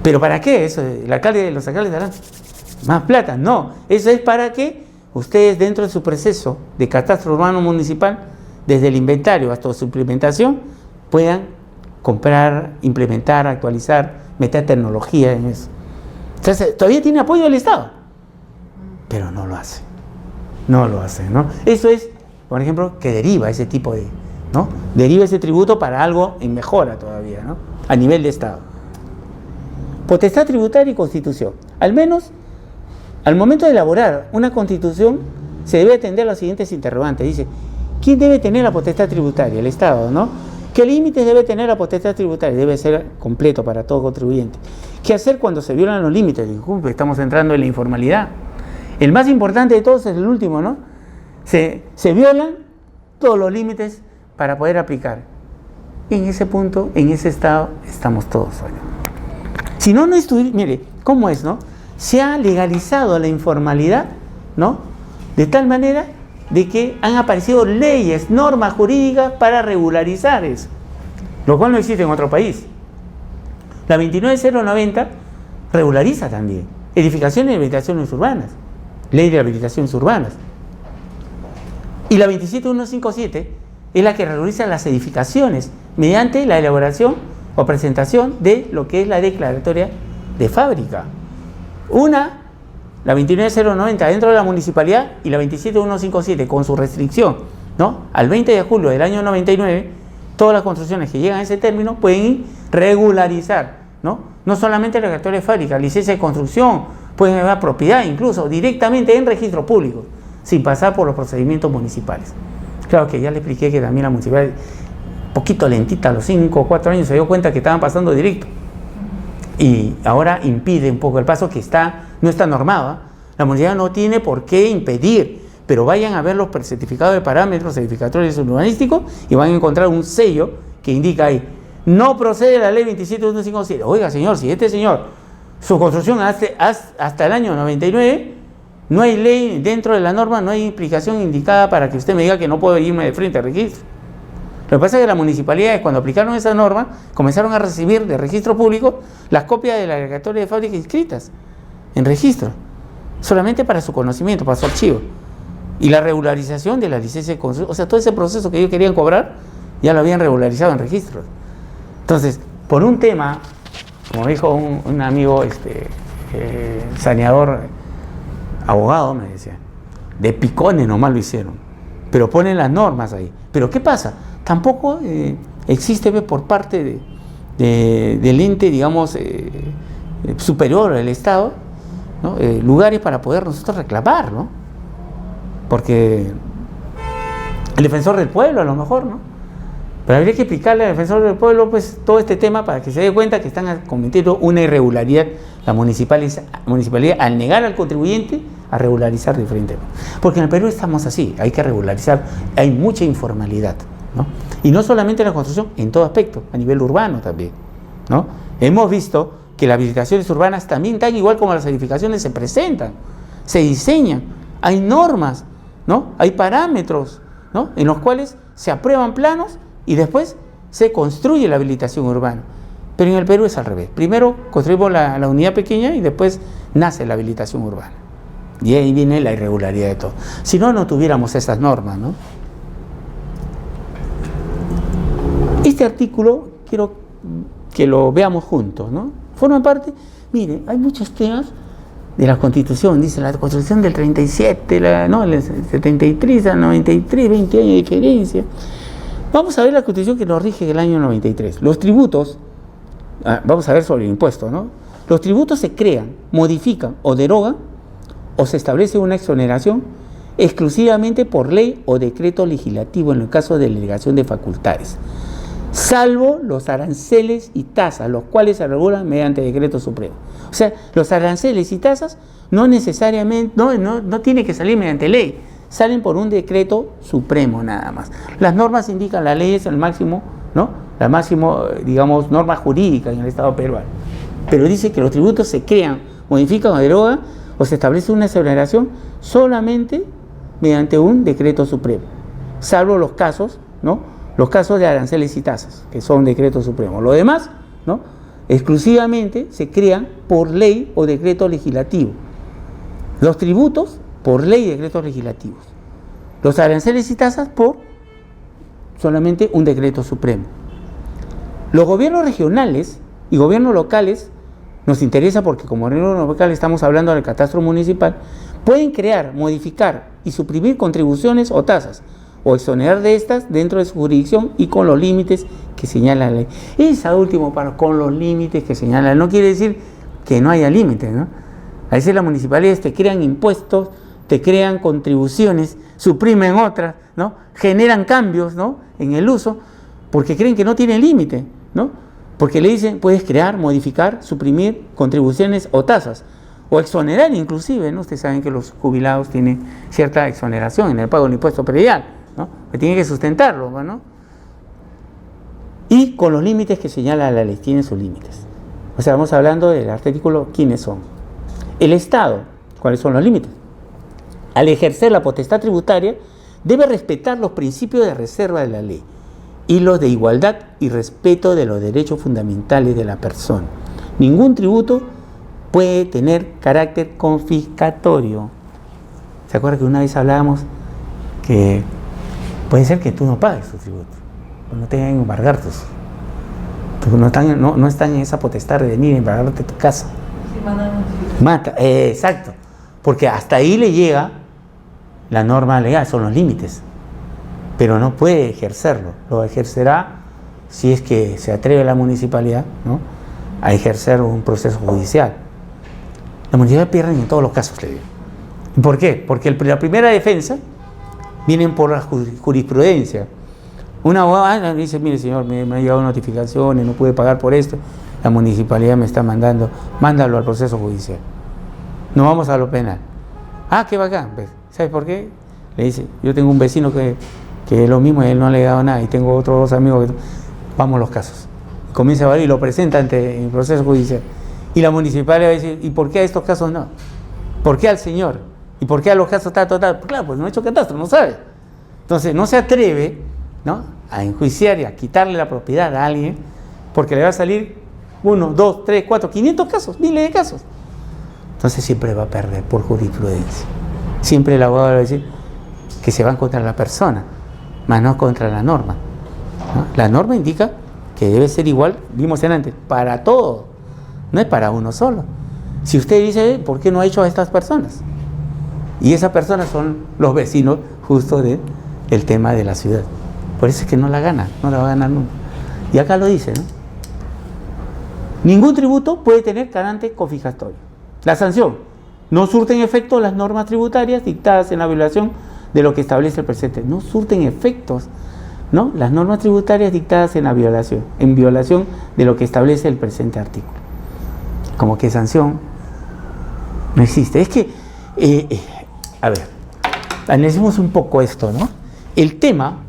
¿Pero para qué? Eso, los alcaldes darán más plata. No, eso es para que ustedes, dentro de su proceso de catastro urbano municipal, desde el inventario hasta su implementación, puedan comprar, implementar, actualizar, meter tecnología en eso. Entonces, todavía tiene apoyo del Estado, pero no lo hace. No lo hace, ¿no? Eso es, por ejemplo, que deriva ese tipo de, ¿no? Deriva ese tributo para algo en mejora todavía, ¿no? A nivel de Estado. Potestad tributaria y constitución. Al menos, al momento de elaborar una constitución, se debe atender a los siguientes interrogantes. Dice, ¿quién debe tener la potestad tributaria? El Estado, ¿no? ¿Qué límites debe tener la potestad tributaria? Debe ser completo para todo contribuyente. ¿Qué hacer cuando se violan los límites? Estamos entrando en la informalidad. El más importante de todos es el último, ¿no? Se violan todos los límites para poder aplicar. En ese punto, en ese estado, estamos todos hoy. Si no, no estuviera, mire, ¿cómo es, no? Se ha legalizado la informalidad, ¿no? De tal manera de que han aparecido leyes, normas jurídicas para regularizar eso, lo cual no existe en otro país. La 29090 regulariza también edificaciones y habilitaciones urbanas, ley de habilitaciones urbanas. Y la 27157 es la que regulariza las edificaciones mediante la elaboración o presentación de lo que es la declaratoria de fábrica. La 29090 dentro de la municipalidad y la 27157 con su restricción, ¿no? Al 20 de julio del año 99, todas las construcciones que llegan a ese término pueden regularizar, ¿no? No solamente la declaratoria de fábrica, licencia de construcción, pueden haber propiedad incluso directamente en registro público, sin pasar por los procedimientos municipales. Claro que ya le expliqué que también la municipalidad, poquito lentita, a los 5 o 4 años se dio cuenta que estaban pasando directo. Y ahora impide un poco el paso que no está normado. La municipalidad no tiene por qué impedir, pero vayan a ver los certificados de parámetros, certificatorios urbanísticos y van a encontrar un sello que indica ahí, no procede la ley 27157. Oiga, señor, si este señor, su construcción hasta el año 99, no hay ley dentro de la norma, no hay implicación indicada para que usted me diga que no puedo irme de frente al registro. Lo que pasa es que las municipalidades, cuando aplicaron esa norma, comenzaron a recibir de registro público las copias de la declaratoria de fábrica inscritas en registro, solamente para su conocimiento, para su archivo. Y la regularización de la licencia de construcción, o sea, todo ese proceso que ellos querían cobrar, ya lo habían regularizado en registro. Entonces, por un tema, como dijo un amigo saneador, abogado, me decía, de picones nomás lo hicieron, pero ponen las normas ahí. Pero ¿qué pasa? Tampoco existe por parte del ente, digamos, superior al Estado, ¿no? Lugares para poder nosotros reclamar, ¿no? Porque el defensor del pueblo, a lo mejor, ¿no? Pero habría que explicarle al defensor del pueblo, pues, todo este tema para que se dé cuenta que están cometiendo una irregularidad la municipalidad al negar al contribuyente a regularizar diferentes. Porque en el Perú estamos así, hay que regularizar, hay mucha informalidad, ¿no? Y no solamente en la construcción, en todo aspecto, a nivel urbano también, ¿no? Hemos visto que las habilitaciones urbanas también, tan igual como las edificaciones, se presentan, se diseñan, hay normas, ¿no? Hay parámetros, ¿no? En los cuales se aprueban planos y después se construye la habilitación urbana. Pero en el Perú es al revés. Primero construimos la unidad pequeña y después nace la habilitación urbana. Y ahí viene la irregularidad de todo. Si no, no tuviéramos esas normas, ¿no? Este artículo quiero que lo veamos juntos, ¿no? Forma parte, mire, hay muchos temas de la Constitución. Dice la Constitución del 37, el 73, el 93, 20 años de diferencia. Vamos a ver la Constitución que nos rige en el año 93. Los tributos, vamos a ver sobre el impuesto, ¿no? Los tributos se crean, modifican o derogan o se establece una exoneración exclusivamente por ley o decreto legislativo en el caso de delegación de facultades, salvo los aranceles y tasas, los cuales se regulan mediante decreto supremo. O sea, los aranceles y tasas no necesariamente, no tiene que salir mediante ley, salen por un decreto supremo nada más. Las normas indican, la ley es el máximo, ¿no?, la máxima, digamos, norma jurídica en el Estado peruano. Pero dice que los tributos se crean, modifican o derogan o se establece una exoneración solamente mediante un decreto supremo, salvo los casos, ¿no? Los casos de aranceles y tasas, que son decretos supremos. Lo demás, ¿no? Exclusivamente se crean por ley o decreto legislativo. Los tributos por ley y decretos legislativos. Los aranceles y tasas por solamente un decreto supremo. Los gobiernos regionales y gobiernos locales, nos interesa porque como gobierno local estamos hablando del catastro municipal, pueden crear, modificar y suprimir contribuciones o tasas, o exonerar de estas dentro de su jurisdicción y con los límites que señala la ley. Esa última para con los límites que señala, no quiere decir que no haya límites, ¿no? A veces las municipalidades te crean impuestos, te crean contribuciones, suprimen otras, ¿no? Generan cambios, ¿no? En el uso, porque creen que no tienen límite, ¿no? Porque le dicen, puedes crear, modificar, suprimir contribuciones o tasas, o exonerar inclusive, ¿no? Ustedes saben que los jubilados tienen cierta exoneración en el pago del impuesto predial, ¿no? Que tienen que sustentarlo, ¿no? Y con los límites que señala la ley, tiene sus límites. O sea, vamos hablando del artículo, ¿quiénes son? El Estado, ¿cuáles son los límites? Al ejercer la potestad tributaria, debe respetar los principios de reserva de la ley y los de igualdad y respeto de los derechos fundamentales de la persona. Ningún tributo puede tener carácter confiscatorio. ¿Se acuerdan que una vez hablábamos que puede ser que tú no pagues tu tributo, no te hagan embargar no están en esa potestad de venir a embargarte tu casa? Mata, exacto, porque hasta ahí le llega la norma legal, son los límites, pero no puede ejercerlo, lo ejercerá si es que se atreve la municipalidad, ¿no?, a ejercer un proceso judicial. La municipalidad pierde en todos los casos, le digo. ¿Por qué? Porque la primera defensa vienen por la jurisprudencia. Una abogada dice, mire señor, me ha llegado notificaciones, no pude pagar por esto, la municipalidad me está mandando, mándalo al proceso judicial. No vamos a lo penal. Ah, qué bacán. ¿Sabes por qué? Le dice, yo tengo un vecino que es lo mismo y él no le ha dado nada, y tengo otros dos amigos que... Vamos a los casos. Comienza a ver y lo presenta ante el proceso judicial. Y la municipalidad va a decir, ¿y por qué a estos casos no? ¿Por qué al señor? ¿Y por qué a los casos tal? Claro, pues no ha hecho catastro, no sabe. Entonces no se atreve, ¿no?, a enjuiciar y a quitarle la propiedad a alguien porque le va a salir 1, 2, 3, 4, 500 casos, miles de casos. Entonces siempre va a perder por jurisprudencia. Siempre el abogado va a decir que se van contra la persona, más no contra la norma, ¿no? La norma indica que debe ser igual, vimos antes, para todos, no es para uno solo. Si usted dice, ¿por qué no ha hecho a estas personas? Y esas personas son los vecinos justo del tema de la ciudad. Por eso es que no la gana, no la va a ganar nunca. Y acá lo dice, ¿no? Ningún tributo puede tener carácter confiscatorio. La sanción: no surten efecto las normas tributarias dictadas en la violación de lo que establece el presente. No surten efectos, ¿no?, las normas tributarias dictadas en violación de lo que establece el presente artículo. Como que sanción no existe. Es que, a ver, analicemos un poco esto, ¿no? El tema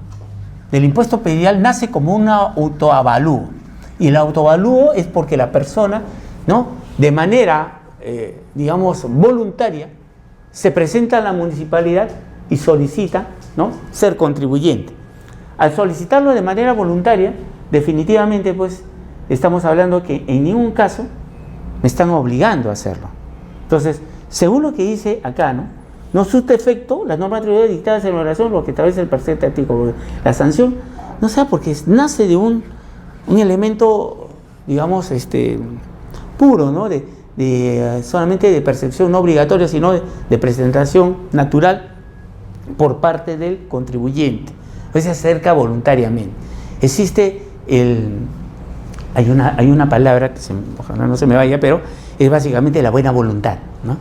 del impuesto predial nace como un autoavalúo. Y el autoavalúo es porque la persona, ¿no?, de manera, digamos, voluntaria, se presenta a la municipalidad y solicita, ¿no?, ser contribuyente. Al solicitarlo de manera voluntaria, definitivamente, pues, estamos hablando que en ningún caso me están obligando a hacerlo. Entonces, según lo que dice acá, no surte efecto las normas tributarias dictadas en relación a lo que establece el presente artículo. La sanción, no sé, porque nace de un elemento, digamos, puro, ¿no?, solamente de percepción no obligatoria, sino de presentación natural por parte del contribuyente. Pues se acerca voluntariamente. Existe hay una palabra que ojalá no se me vaya, pero es básicamente la buena voluntad, ¿no?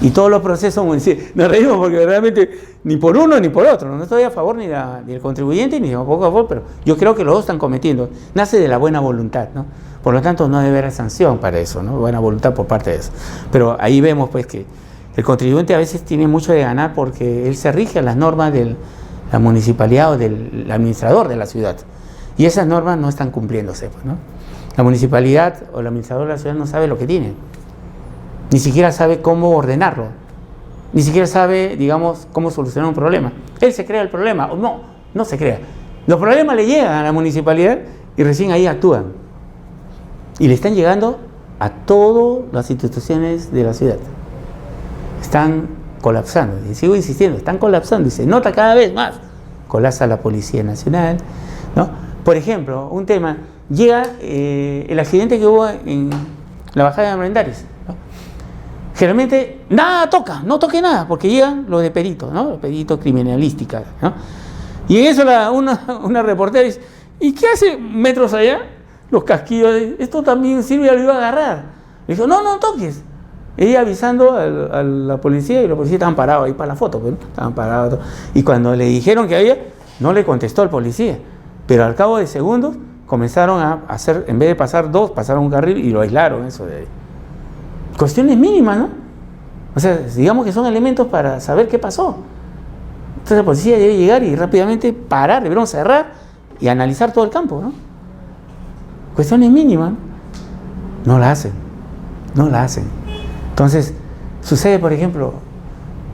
Y todos los procesos, nos reímos porque realmente ni por uno ni por otro, no estoy a favor ni del contribuyente ni tampoco a favor, pero yo creo que los dos están cometiendo, nace de la buena voluntad, ¿no? Por lo tanto no debe haber sanción para eso, ¿no?, buena voluntad por parte de eso. Pero ahí vemos, pues, que el contribuyente a veces tiene mucho de ganar porque él se rige a las normas de la municipalidad o del administrador de la ciudad. Y esas normas no están cumpliéndose, pues, ¿no? La municipalidad o el administrador de la ciudad no sabe lo que tiene. Ni siquiera sabe cómo ordenarlo. Ni siquiera sabe, digamos, cómo solucionar un problema. Él se crea el problema, o no se crea. Los problemas le llegan a la municipalidad y recién ahí actúan. Y le están llegando a todas las instituciones de la ciudad. Están colapsando. Y sigo insistiendo, están colapsando y se nota cada vez más. Colapsa la Policía Nacional, ¿no? Por ejemplo, un tema, llega el accidente que hubo en la bajada de Armendáriz, ¿no? Generalmente no toque nada, porque llegan los de peritos, ¿no? Los peritos criminalística, ¿no? Y en eso una reportera dice, ¿y qué hace metros allá? Los casquillos, esto también sirve, lo iba a agarrar. Le dijo, no toques. Ella avisando a la policía, y los policías estaban parados ahí para la foto, ¿no? Estaban parados. Y cuando le dijeron que había, no le contestó el policía. Pero al cabo de segundos comenzaron a hacer, en vez de pasar dos, pasaron un carril y lo aislaron. Eso de cuestiones mínimas, ¿no? O sea, digamos que son elementos para saber qué pasó. Entonces la policía debe llegar y rápidamente parar, debieron cerrar y analizar todo el campo, ¿no? Cuestiones mínimas, no la hacen. Entonces, sucede, por ejemplo,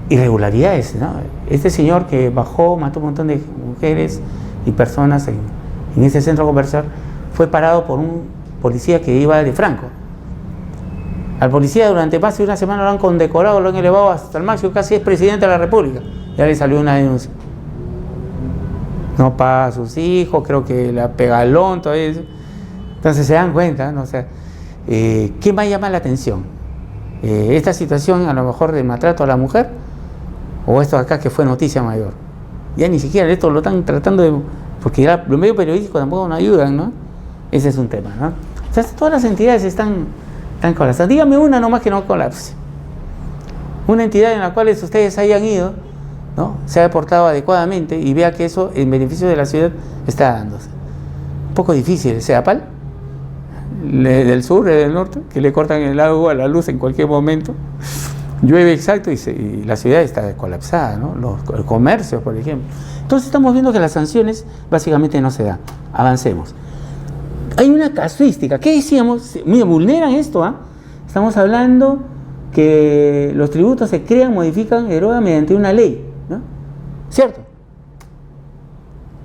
irregularidades, ¿no? Este señor que bajó, mató un montón de mujeres y personas en ese centro comercial, fue parado por un policía que iba de Franco. Al policía durante más de una semana lo han condecorado, lo han elevado hasta el máximo, casi es presidente de la República. Ya le salió una denuncia. No paga a sus hijos, creo que la pegalón, todo eso. Entonces se dan cuenta, ¿no? O sea, ¿qué más llama la atención? Esta situación a lo mejor de maltrato a la mujer, o esto acá que fue noticia mayor. Ya ni siquiera esto lo están tratando de, porque ya los medios periodísticos tampoco nos ayudan, ¿no? Ese es un tema, ¿no? O sea, todas las entidades están colapsando. Dígame una nomás que no colapse. Una entidad en la cual ustedes hayan ido, ¿no? Se haya portado adecuadamente y vea que eso en beneficio de la ciudad está dándose. Un poco difícil, ¿Ceapal? Del sur, del norte, que le cortan el agua, la luz en cualquier momento, llueve exacto y la ciudad está colapsada, ¿no? El comercio, por ejemplo. Entonces estamos viendo que las sanciones básicamente no se dan. Avancemos. Hay una casuística. ¿Qué decíamos? Mira, vulneran esto, ¿ah? Estamos hablando que los tributos se crean, modifican, derogan mediante una ley, ¿no? ¿Cierto?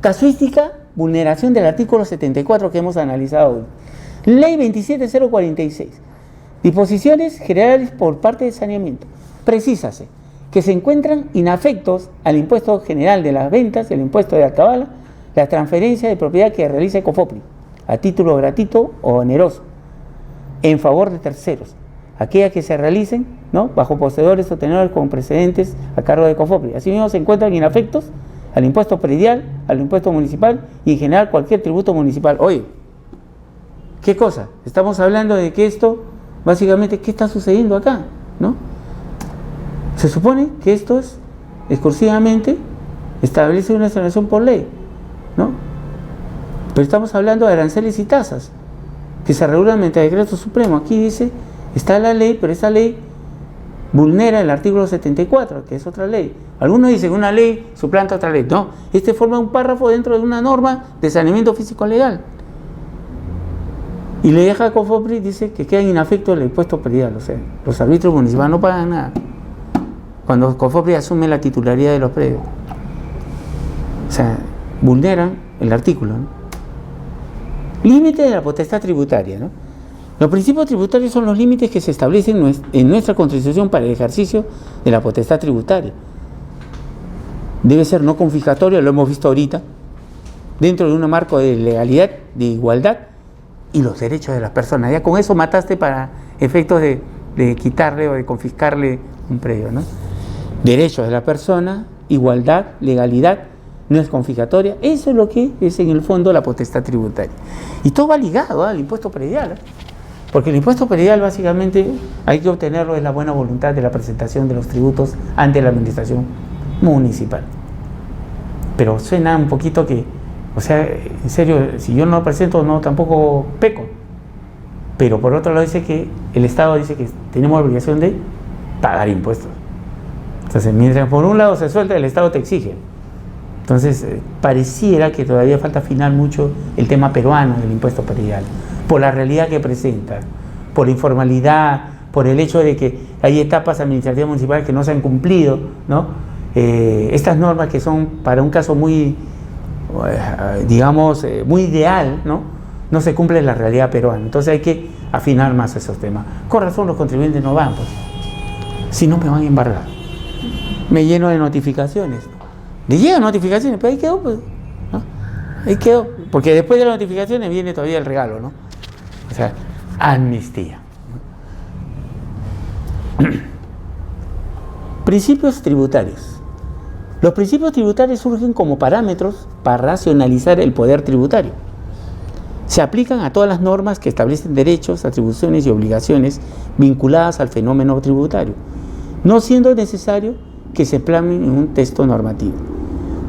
Casuística, vulneración del artículo 74 que hemos analizado hoy. Ley 27046. Disposiciones generales por parte de saneamiento. Precísase que se encuentran inafectos al impuesto general de las ventas, el impuesto de alcabala, la transferencia de propiedad que realiza Ecofopri, a título gratuito o oneroso, en favor de terceros, aquellas que se realicen, ¿no?, bajo poseedores o tenedores con precedentes a cargo de Ecofopri. Asimismo se encuentran inafectos al impuesto predial, al impuesto municipal y en general cualquier tributo municipal. Oye, ¿qué cosa? Estamos hablando de que esto, básicamente, ¿qué está sucediendo acá? ¿No? Se supone que esto es exclusivamente establece una exoneración por ley, ¿no? Pero estamos hablando de aranceles y tasas que se regulan mediante decreto supremo. Aquí dice, está la ley, pero esa ley vulnera el artículo 74, que es otra ley. Algunos dicen una ley suplanta otra ley. No, este forma un párrafo dentro de una norma de saneamiento físico legal. Y le deja a Ecofopri, dice que quedan inafectos el impuesto predial, o sea, los árbitros municipales no pagan nada cuando Ecofopri asume la titularidad de los predios. O sea, vulneran el artículo, ¿no? Límite de la potestad tributaria, ¿no? Los principios tributarios son los límites que se establecen en nuestra Constitución para el ejercicio de la potestad tributaria. Debe ser no confiscatorio, lo hemos visto ahorita, dentro de un marco de legalidad, de igualdad y los derechos de las personas. Ya con eso mataste para efectos de quitarle o de confiscarle un predio, ¿no? Derechos de la persona, igualdad, legalidad, no es confiscatoria. Eso es lo que es en el fondo la potestad tributaria. Y todo va ligado al impuesto predial, ¿eh? Porque el impuesto predial básicamente hay que obtenerlo de la buena voluntad de la presentación de los tributos ante la administración municipal. Pero suena un poquito que, o sea, en serio, si yo no lo presento, no, tampoco peco. Pero por otro lado dice que el Estado dice que tenemos la obligación de pagar impuestos. Entonces, mientras por un lado se suelta, el Estado te exige. Entonces, pareciera que todavía falta afinar mucho el tema peruano del impuesto predial, por la realidad que presenta, por la informalidad, por el hecho de que hay etapas administrativas municipales que no se han cumplido, ¿no? Estas normas que son para un caso muy, digamos, muy ideal, ¿no? No se cumple en la realidad peruana. Entonces hay que afinar más esos temas. Con razón los contribuyentes no van, pues. Si no, me van a embargar. Me lleno de notificaciones. Le llegan notificaciones, pero ahí quedó, pues, ¿no? Ahí quedó. Porque después de las notificaciones viene todavía el regalo, ¿no? O sea, amnistía. Principios tributarios. Los principios tributarios surgen como parámetros para racionalizar el poder tributario. Se aplican a todas las normas que establecen derechos, atribuciones y obligaciones vinculadas al fenómeno tributario, no siendo necesario que se plasmen en un texto normativo.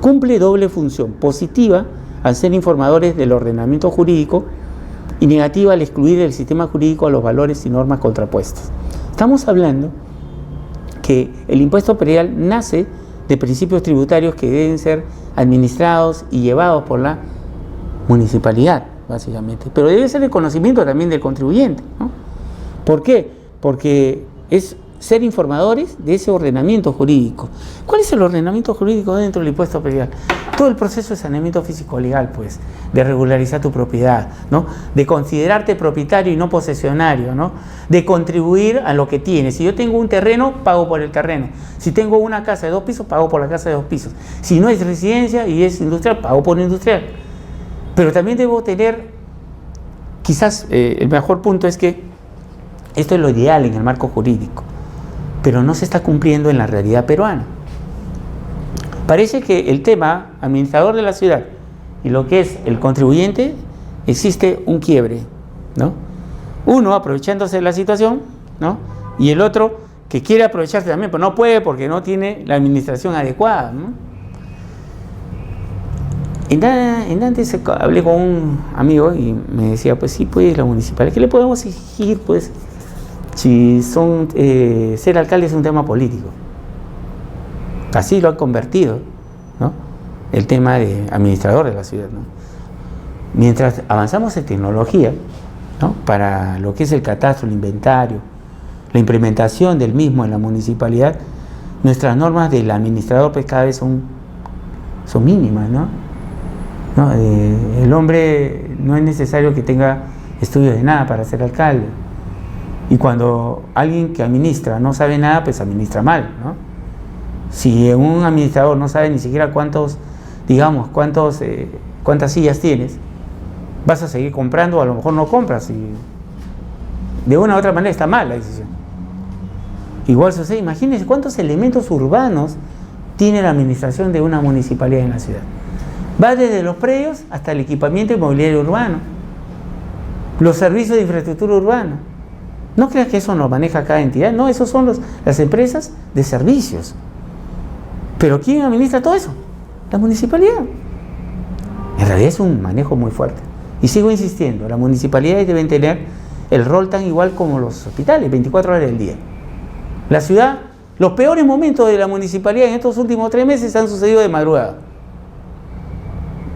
Cumple doble función: positiva al ser informadores del ordenamiento jurídico y negativa al excluir del sistema jurídico a los valores y normas contrapuestos. Estamos hablando que el impuesto predial nace de principios tributarios que deben ser administrados y llevados por la municipalidad, básicamente, pero debe ser el conocimiento también del contribuyente, ¿no? ¿Por qué? Porque es ser informadores de ese ordenamiento jurídico. ¿Cuál es el ordenamiento jurídico dentro del impuesto predial? Todo el proceso de saneamiento físico-legal, pues, de regularizar tu propiedad, ¿no? De considerarte propietario y no posesionario, ¿no? De contribuir a lo que tienes. Si yo tengo un terreno, pago por el terreno. Si tengo una casa de 2 pisos, pago por la casa de 2 pisos. Si no es residencia y es industrial, pago por industrial. Pero también debo tener, quizás el mejor punto es que esto es lo ideal en el marco jurídico, pero no se está cumpliendo en la realidad peruana. Parece que el tema administrador de la ciudad y lo que es el contribuyente, existe un quiebre, ¿no? Uno aprovechándose de la situación, ¿no? Y el otro que quiere aprovecharse también, pero no puede porque no tiene la administración adecuada, ¿no? En antes hablé con un amigo y me decía, pues sí, pues la municipalidad, ¿qué le podemos exigir, pues? Si son, ser alcalde es un tema político. Así lo han convertido, ¿no? El tema de administrador de la ciudad, ¿no? Mientras avanzamos en tecnología, ¿no? Para lo que es el catastro, el inventario, la implementación del mismo en la municipalidad, nuestras normas del administrador pues cada vez son mínimas, ¿no? El hombre no es necesario que tenga estudios de nada para ser alcalde. Y cuando alguien que administra no sabe nada, pues administra mal, ¿no? Si un administrador no sabe ni siquiera cuántas sillas tienes, vas a seguir comprando o a lo mejor no compras. Y de una u otra manera está mal la decisión. Igual sucede, imagínense cuántos elementos urbanos tiene la administración de una municipalidad en la ciudad. Va desde los predios hasta el equipamiento inmobiliario urbano, los servicios de infraestructura urbana. No creas que eso lo maneja cada entidad, no, esos son las empresas de servicios. Pero ¿quién administra todo eso? La municipalidad. En realidad es un manejo muy fuerte. Y sigo insistiendo, las municipalidades deben tener el rol tan igual como los hospitales, 24 horas del día. La ciudad, los peores momentos de la municipalidad en estos últimos 3 meses han sucedido de madrugada.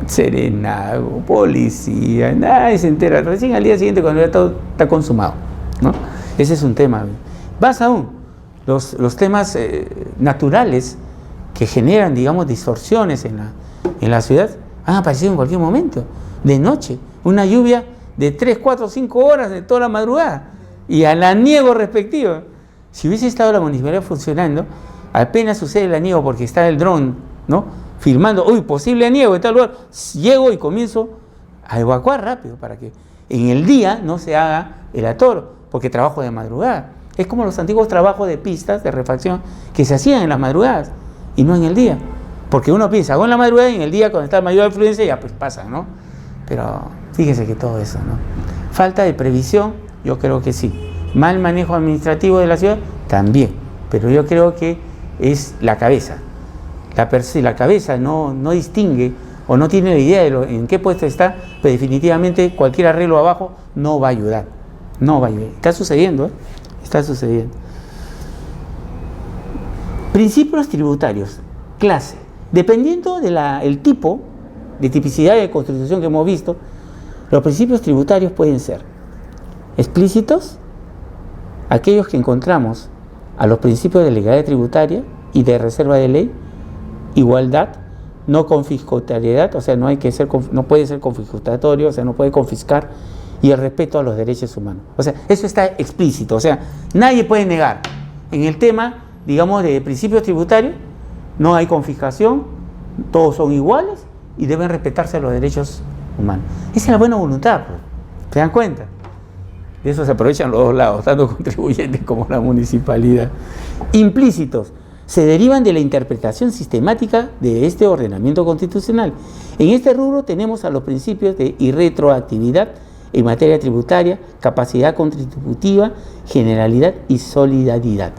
Serenago, policía, nadie se entera. Recién al día siguiente cuando ya todo está consumado, ¿no? Ese es un tema. Más aún, los temas naturales que generan, digamos, distorsiones en la ciudad han aparecido en cualquier momento. De noche, una lluvia de 3, 4, 5 horas de toda la madrugada y al aniego respectivo. Si hubiese estado la municipalidad funcionando, apenas sucede el aniego porque está el dron, ¿no? Filmando, uy, posible aniego en tal lugar, llego y comienzo a evacuar rápido para que en el día no se haga el atoro, porque trabajo de madrugada. Es como los antiguos trabajos de pistas de refacción que se hacían en las madrugadas y no en el día, porque uno piensa, hago en la madrugada y en el día cuando está mayor afluencia ya pues pasa, ¿no? Pero fíjese que todo eso, ¿no? Falta de previsión, yo creo que sí. Mal manejo administrativo de la ciudad, también, pero yo creo que es la cabeza. La cabeza no distingue o no tiene la idea de en qué puesto está, pues definitivamente cualquier arreglo abajo no va a ayudar. No va a ayudar. Está sucediendo, ¿eh? Está sucediendo. Principios tributarios. Clase. Dependiendo del tipo de tipicidad de constitución que hemos visto, los principios tributarios pueden ser explícitos, aquellos que encontramos a los principios de legalidad tributaria y de reserva de ley, igualdad, no confiscatariedad, o sea, no puede ser confiscatorio, o sea, no puede confiscar, y el respeto a los derechos humanos. O sea, eso está explícito, o sea, nadie puede negar. En el tema, digamos, de principios tributarios, no hay confiscación, todos son iguales y deben respetarse los derechos humanos. Esa es la buena voluntad, pues. ¿Se dan cuenta? De eso se aprovechan los dos lados, tanto contribuyentes como la municipalidad. Implícitos se derivan de la interpretación sistemática de este ordenamiento constitucional. En este rubro tenemos a los principios de irretroactividad en materia tributaria, capacidad contributiva, generalidad y solidaridad.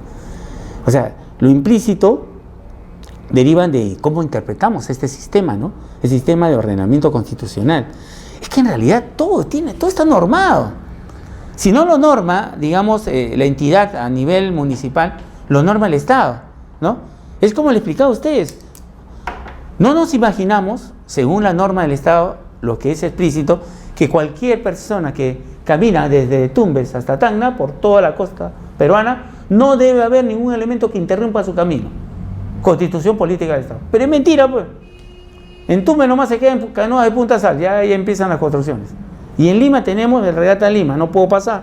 O sea, lo implícito derivan de cómo interpretamos este sistema, ¿no? El sistema de ordenamiento constitucional. Es que en realidad todo está normado. Si no lo norma, digamos, la entidad a nivel municipal, lo norma el Estado, ¿no? Es como le explicaba a ustedes. No nos imaginamos, según la norma del Estado, lo que es explícito, que cualquier persona que camina desde Tumbes hasta Tacna, por toda la costa peruana, no debe haber ningún elemento que interrumpa su camino. Constitución política del Estado. Pero es mentira, pues. En Tumbes nomás se quedan canoas de Punta Sal, ya ahí empiezan las construcciones. Y en Lima tenemos el Regata Lima, no puedo pasar.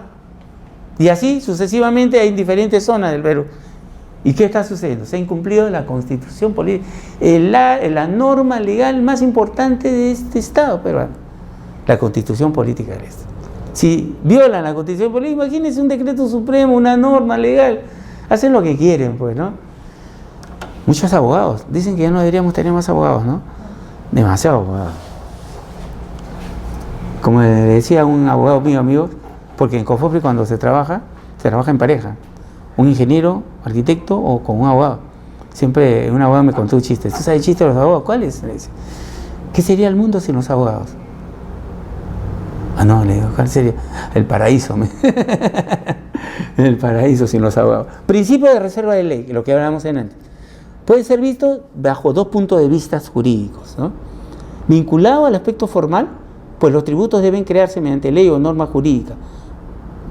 Y así sucesivamente hay diferentes zonas del Perú. ¿Y qué está sucediendo? Se ha incumplido la Constitución política, la norma legal más importante de este Estado peruano, la Constitución política del Estado. Si violan la Constitución política, imagínense un decreto supremo, una norma legal, hacen lo que quieren, pues, ¿no? Muchos abogados dicen que ya no deberíamos tener más abogados, ¿no? Demasiado abogados. Como decía un abogado mío, amigos, porque en COFOPRI cuando se trabaja en pareja. Un ingeniero, arquitecto o con un abogado. Siempre un abogado me contó un chiste. ¿Tú sabes el chiste de los abogados? ¿Cuál es? Le dice, ¿qué sería el mundo sin los abogados? Ah, no, le digo, ¿cuál sería? El paraíso. El paraíso sin los abogados. Principio de reserva de ley, lo que hablamos en antes. Puede ser visto bajo dos puntos de vista jurídicos, ¿no? Vinculado al aspecto formal, pues los tributos deben crearse mediante ley o norma jurídica.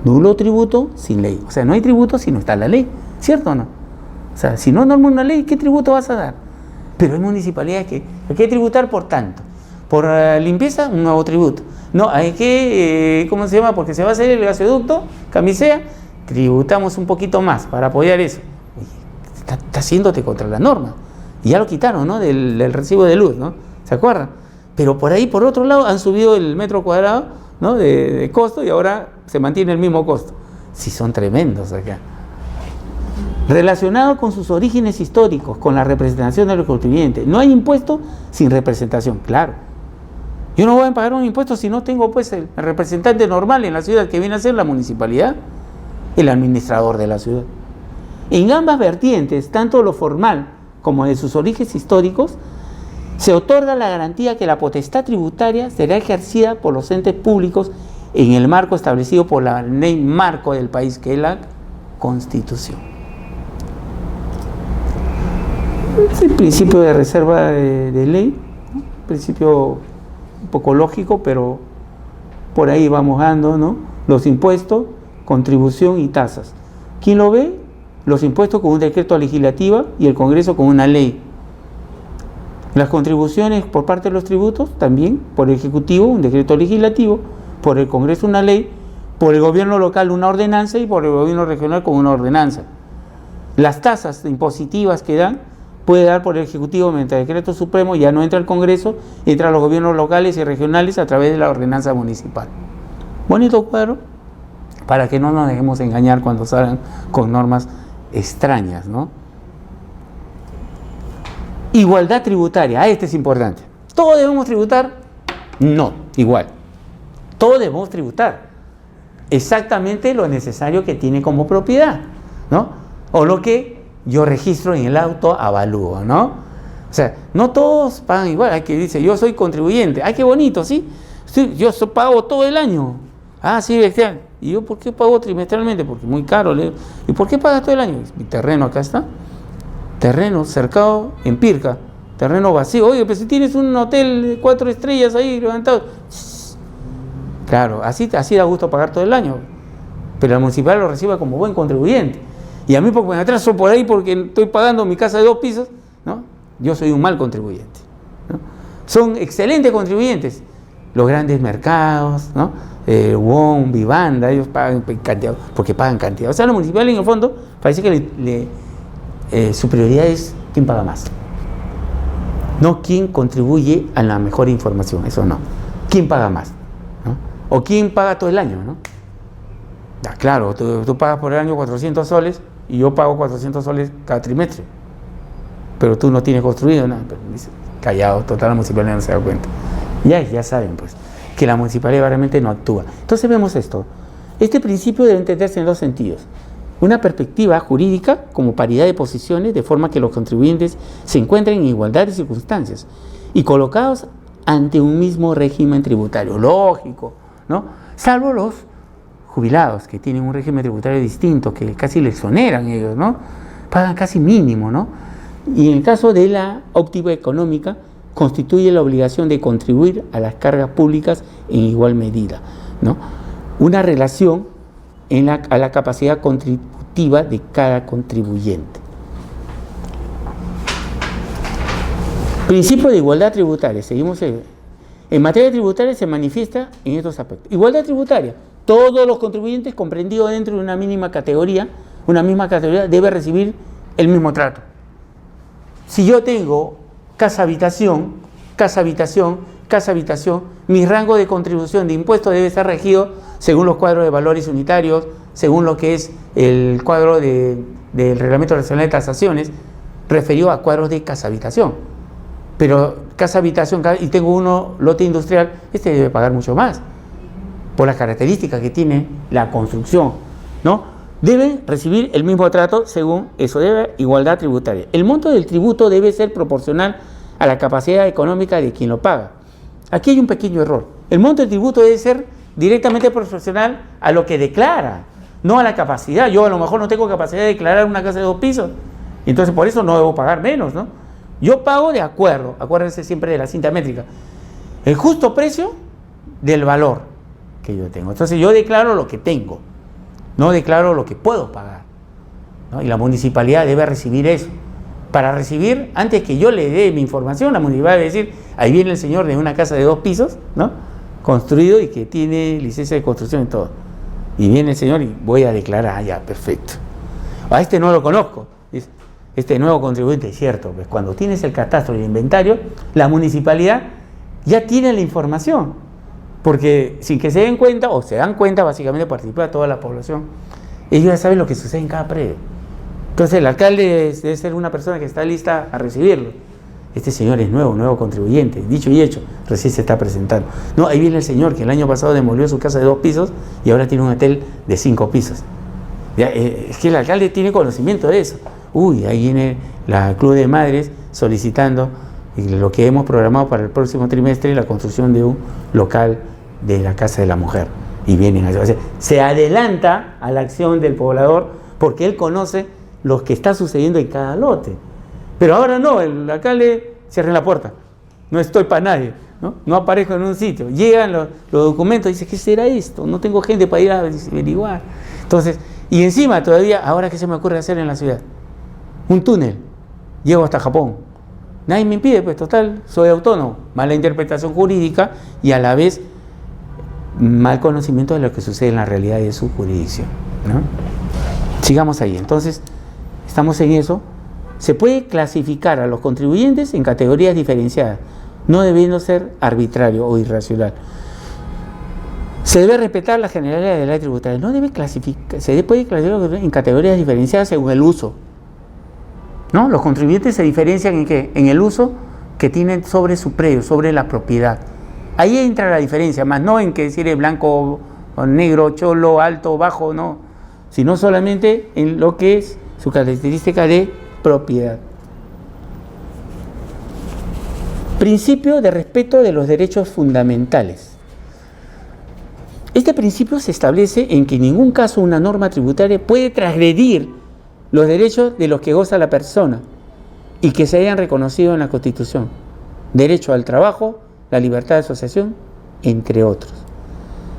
Nulo tributo sin ley. O sea, no hay tributo si no está la ley, ¿cierto o no? O sea, si no norma una ley, ¿qué tributo vas a dar? Pero hay municipalidades que hay que tributar por tanto. Por limpieza, un nuevo tributo. No, hay que, ¿cómo se llama? Porque se va a hacer el gasoducto, camisea, tributamos un poquito más para apoyar eso. Está haciéndote contra la norma. Y ya lo quitaron, ¿no? Del recibo de luz, ¿no? ¿Se acuerdan? Pero por ahí, por otro lado, han subido el metro cuadrado, ¿no? de costo y ahora se mantiene el mismo costo. Sí, son tremendos acá. Relacionado con sus orígenes históricos, con la representación de los contribuyentes. No hay impuesto sin representación, claro. Yo no voy a pagar un impuesto si no tengo, pues, el representante normal en la ciudad, que viene a ser la municipalidad, el administrador de la ciudad. En ambas vertientes, tanto lo formal como de sus orígenes históricos, se otorga la garantía que la potestad tributaria será ejercida por los entes públicos en el marco establecido por la ley marco del país, que es la Constitución. Es el principio de reserva de ley, ¿no? Principio un poco lógico, pero por ahí vamos dando, ¿no? Los impuestos, contribución y tasas. ¿Quién lo ve? Los impuestos con un decreto legislativo y el Congreso con una ley. Las contribuciones por parte de los tributos, también por el Ejecutivo, un decreto legislativo, por el Congreso una ley, por el gobierno local una ordenanza y por el gobierno regional con una ordenanza. Las tasas impositivas que dan, puede dar por el Ejecutivo mediante decreto supremo, ya no entra el Congreso, entra a los gobiernos locales y regionales a través de la ordenanza municipal. Bonito cuadro, para que no nos dejemos engañar cuando salgan con normas extrañas, ¿no? Igualdad tributaria, este es importante. ¿Todos debemos tributar? No, igual. Todos debemos tributar exactamente lo necesario que tiene como propiedad, ¿no? O lo que yo registro en el auto avalúo, ¿no? O sea, no todos pagan igual. Hay que dice, yo soy contribuyente. ¡Ay, qué bonito! ¿Sí? Sí, yo pago todo el año. Ah, sí, bestial. ¿Y yo por qué pago trimestralmente? Porque es muy caro. ¿Y por qué pagas todo el año? Mi terreno acá está. Terreno cercado en Pirca. terreno vacío. Oye, pues si tienes un hotel de 4 estrellas ahí levantado. Claro, así da gusto pagar todo el año. Pero la municipal lo recibe como buen contribuyente. Y a mí porque me atraso por ahí porque estoy pagando mi casa de 2 pisos, ¿no? Yo soy un mal contribuyente, ¿no? Son excelentes contribuyentes los grandes mercados, ¿no? WOM, Vivanda, ellos pagan cantidad, porque pagan cantidad. O sea, la municipal en el fondo parece que su prioridad es quién paga más, no quién contribuye a la mejor información, eso no. ¿Quién paga más? ¿No? O quién paga todo el año, ¿no? Claro, tú pagas por el año 400 soles y yo pago 400 soles cada trimestre, pero tú no tienes construido nada. Pero dice, callado, total, la municipalidad no se da cuenta. Ya saben, pues, que la municipalidad realmente no actúa. Entonces vemos esto. Este principio debe entenderse en 2 sentidos. Una perspectiva jurídica como paridad de posiciones, de forma que los contribuyentes se encuentren en igualdad de circunstancias y colocados ante un mismo régimen tributario. Lógico, ¿no? Salvo los jubilados, que tienen un régimen tributario distinto, que casi les exoneran ellos, ¿no? Pagan casi mínimo, ¿no? Y en el caso de la óptica económica, constituye la obligación de contribuir a las cargas públicas en igual medida, ¿no? Una relación a la capacidad contributiva de cada contribuyente. Principio de igualdad tributaria. Seguimos. En materia tributaria se manifiesta en estos aspectos. Igualdad tributaria. Todos los contribuyentes comprendidos dentro de una misma categoría debe recibir el mismo trato. Si yo tengo casa habitación, mi rango de contribución de impuestos debe estar regido según los cuadros de valores unitarios, según lo que es el cuadro del Reglamento Nacional de Tasaciones, referido a cuadros de casa habitación. Pero casa habitación, y tengo uno lote industrial, este debe pagar mucho más, por las características que tiene la construcción, ¿no? Deben recibir el mismo trato según eso, debe igualdad tributaria. El monto del tributo debe ser proporcional a la capacidad económica de quien lo paga. Aquí hay un pequeño error. El monto del tributo debe ser directamente proporcional a lo que declara, no a la capacidad. Yo a lo mejor no tengo capacidad de declarar una casa de 2 pisos, entonces por eso no debo pagar menos, ¿no? Yo pago de acuerdo, acuérdense siempre de la cinta métrica, el justo precio del valor que yo tengo. Entonces yo declaro lo que tengo, no declaro lo que puedo pagar, ¿no? Y la municipalidad debe recibir eso. Para recibir, antes que yo le dé mi información, la municipalidad debe decir, ahí viene el señor de una casa de 2 pisos, ¿no? Construido y que tiene licencia de construcción y todo. Y viene el señor y voy a declarar, ya, perfecto. A este no lo conozco. Este nuevo contribuyente, es cierto, pues cuando tienes el catastro y el inventario, la municipalidad ya tiene la información, porque sin que se den cuenta, o se dan cuenta, básicamente participa toda la población, ellos ya saben lo que sucede en cada predio. Entonces el alcalde debe ser una persona que está lista a recibirlo. Este señor es nuevo contribuyente, dicho y hecho, recién se está presentando. No, ahí viene el señor que el año pasado demolió su casa de 2 pisos y ahora tiene un hotel de 5 pisos. Ya, es que el alcalde tiene conocimiento de eso. Uy, ahí viene la Club de Madres solicitando lo que hemos programado para el próximo trimestre, la construcción de un local de la Casa de la Mujer. Y vienen a eso. Se adelanta a la acción del poblador porque él conoce lo que está sucediendo en cada lote. Pero ahora no, el alcalde cierra la puerta. No estoy para nadie, ¿no? No aparezco en un sitio. Llegan los documentos y dice, ¿qué será esto? No tengo gente para ir a averiguar. Entonces, y encima todavía, ¿ahora qué se me ocurre hacer en la ciudad? Un túnel. Llego hasta Japón. Nadie me impide, pues total, soy autónomo. Mala interpretación jurídica y a la vez mal conocimiento de lo que sucede en la realidad de su jurisdicción, ¿no? Sigamos ahí. Entonces, estamos en eso. Se puede clasificar a los contribuyentes en categorías diferenciadas, no debiendo ser arbitrario o irracional. Se debe respetar la generalidad de la ley tributaria. No debe clasificar, se puede clasificar en categorías diferenciadas según el uso, ¿no? Los contribuyentes se diferencian en ¿qué? En el uso que tienen sobre su predio, sobre la propiedad. Ahí entra la diferencia, más no en que decir es blanco o negro, cholo, alto, bajo, no, sino solamente en lo que es su característica de propiedad. Principio de respeto de los derechos fundamentales. Este principio se establece en que en ningún caso una norma tributaria puede transgredir los derechos de los que goza la persona, y que se hayan reconocido en la Constitución. Derecho al trabajo, la libertad de asociación, entre otros.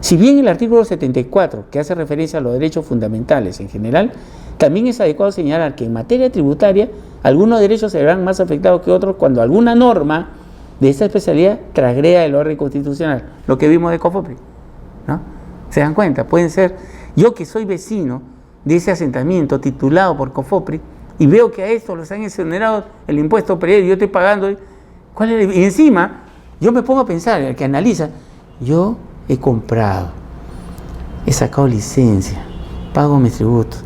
Si bien el artículo 74, que hace referencia a los derechos fundamentales en general, también es adecuado señalar que en materia tributaria algunos derechos se verán más afectados que otros cuando alguna norma de esta especialidad transgreda el orden constitucional, lo que vimos de COFOPRI, ¿no? ¿Se dan cuenta? Pueden ser, yo que soy vecino de ese asentamiento titulado por COFOPRI y veo que a esto los han exonerado el impuesto predial y yo estoy pagando, ¿cuál es y encima yo me pongo a pensar, el que analiza, yo he comprado, he sacado licencia, pago mis tributos,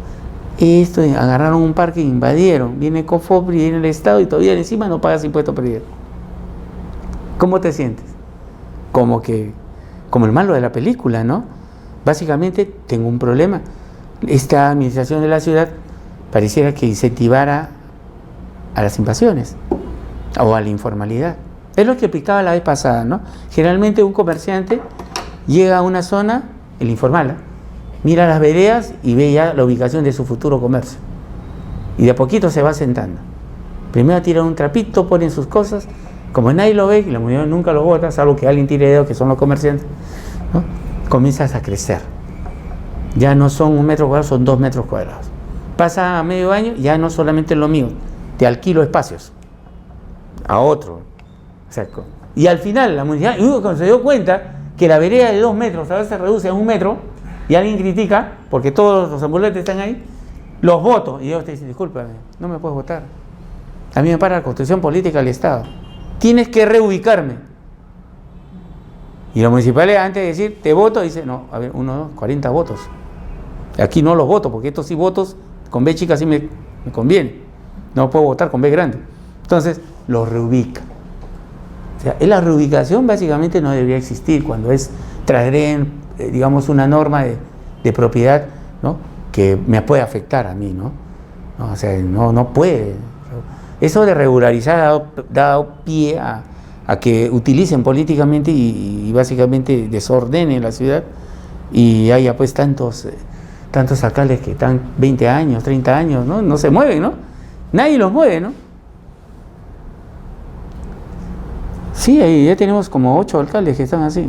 esto agarraron un parque e invadieron, viene COFOPRI, viene el Estado y todavía encima no pagas impuesto predial. ¿Cómo te sientes? Como el malo de la película, ¿no? Básicamente tengo un problema. Esta administración de la ciudad pareciera que incentivara a las invasiones o a la informalidad. Es lo que explicaba la vez pasada, ¿no? Generalmente un comerciante llega a una zona, el informal, mira las veredas y ve ya la ubicación de su futuro comercio. Y de a poquito se va sentando. Primero tiran un trapito, ponen sus cosas. Como nadie lo ve, y la comunidad nunca lo vota, salvo que alguien tire dedo, que son los comerciantes, ¿no? Comienzas a crecer. Ya no son 1 metro cuadrado, son 2 metros cuadrados. Pasa medio año, ya no solamente es lo mío, te alquilo espacios a otro. O sea, y al final la municipalidad, cuando se dio cuenta que la vereda de 2 metros a veces se reduce a 1 metro, y alguien critica, porque todos los ambulantes están ahí, los voto. Y ellos te dicen, discúlpame, no me puedes votar. A mí me para la construcción política del Estado. Tienes que reubicarme. Y la municipalidad, antes de decir, te voto, dice, no, a ver, 1, 2, 40 votos. Aquí no los voto, porque estos sí votos, con B chica sí me conviene. No puedo votar con B grande. Entonces, los reubica. O sea, la reubicación básicamente no debería existir cuando es transgreden, digamos, una norma de propiedad, ¿no? Que me puede afectar a mí, ¿no? O sea, no puede. Eso de regularizar ha dado pie a que utilicen políticamente y básicamente desordenen la ciudad y haya pues tantos alcaldes que están 20 años, 30 años, ¿no? No se mueven, ¿no? Nadie los mueve, ¿no? Sí, ahí ya tenemos como 8 alcaldes que están así.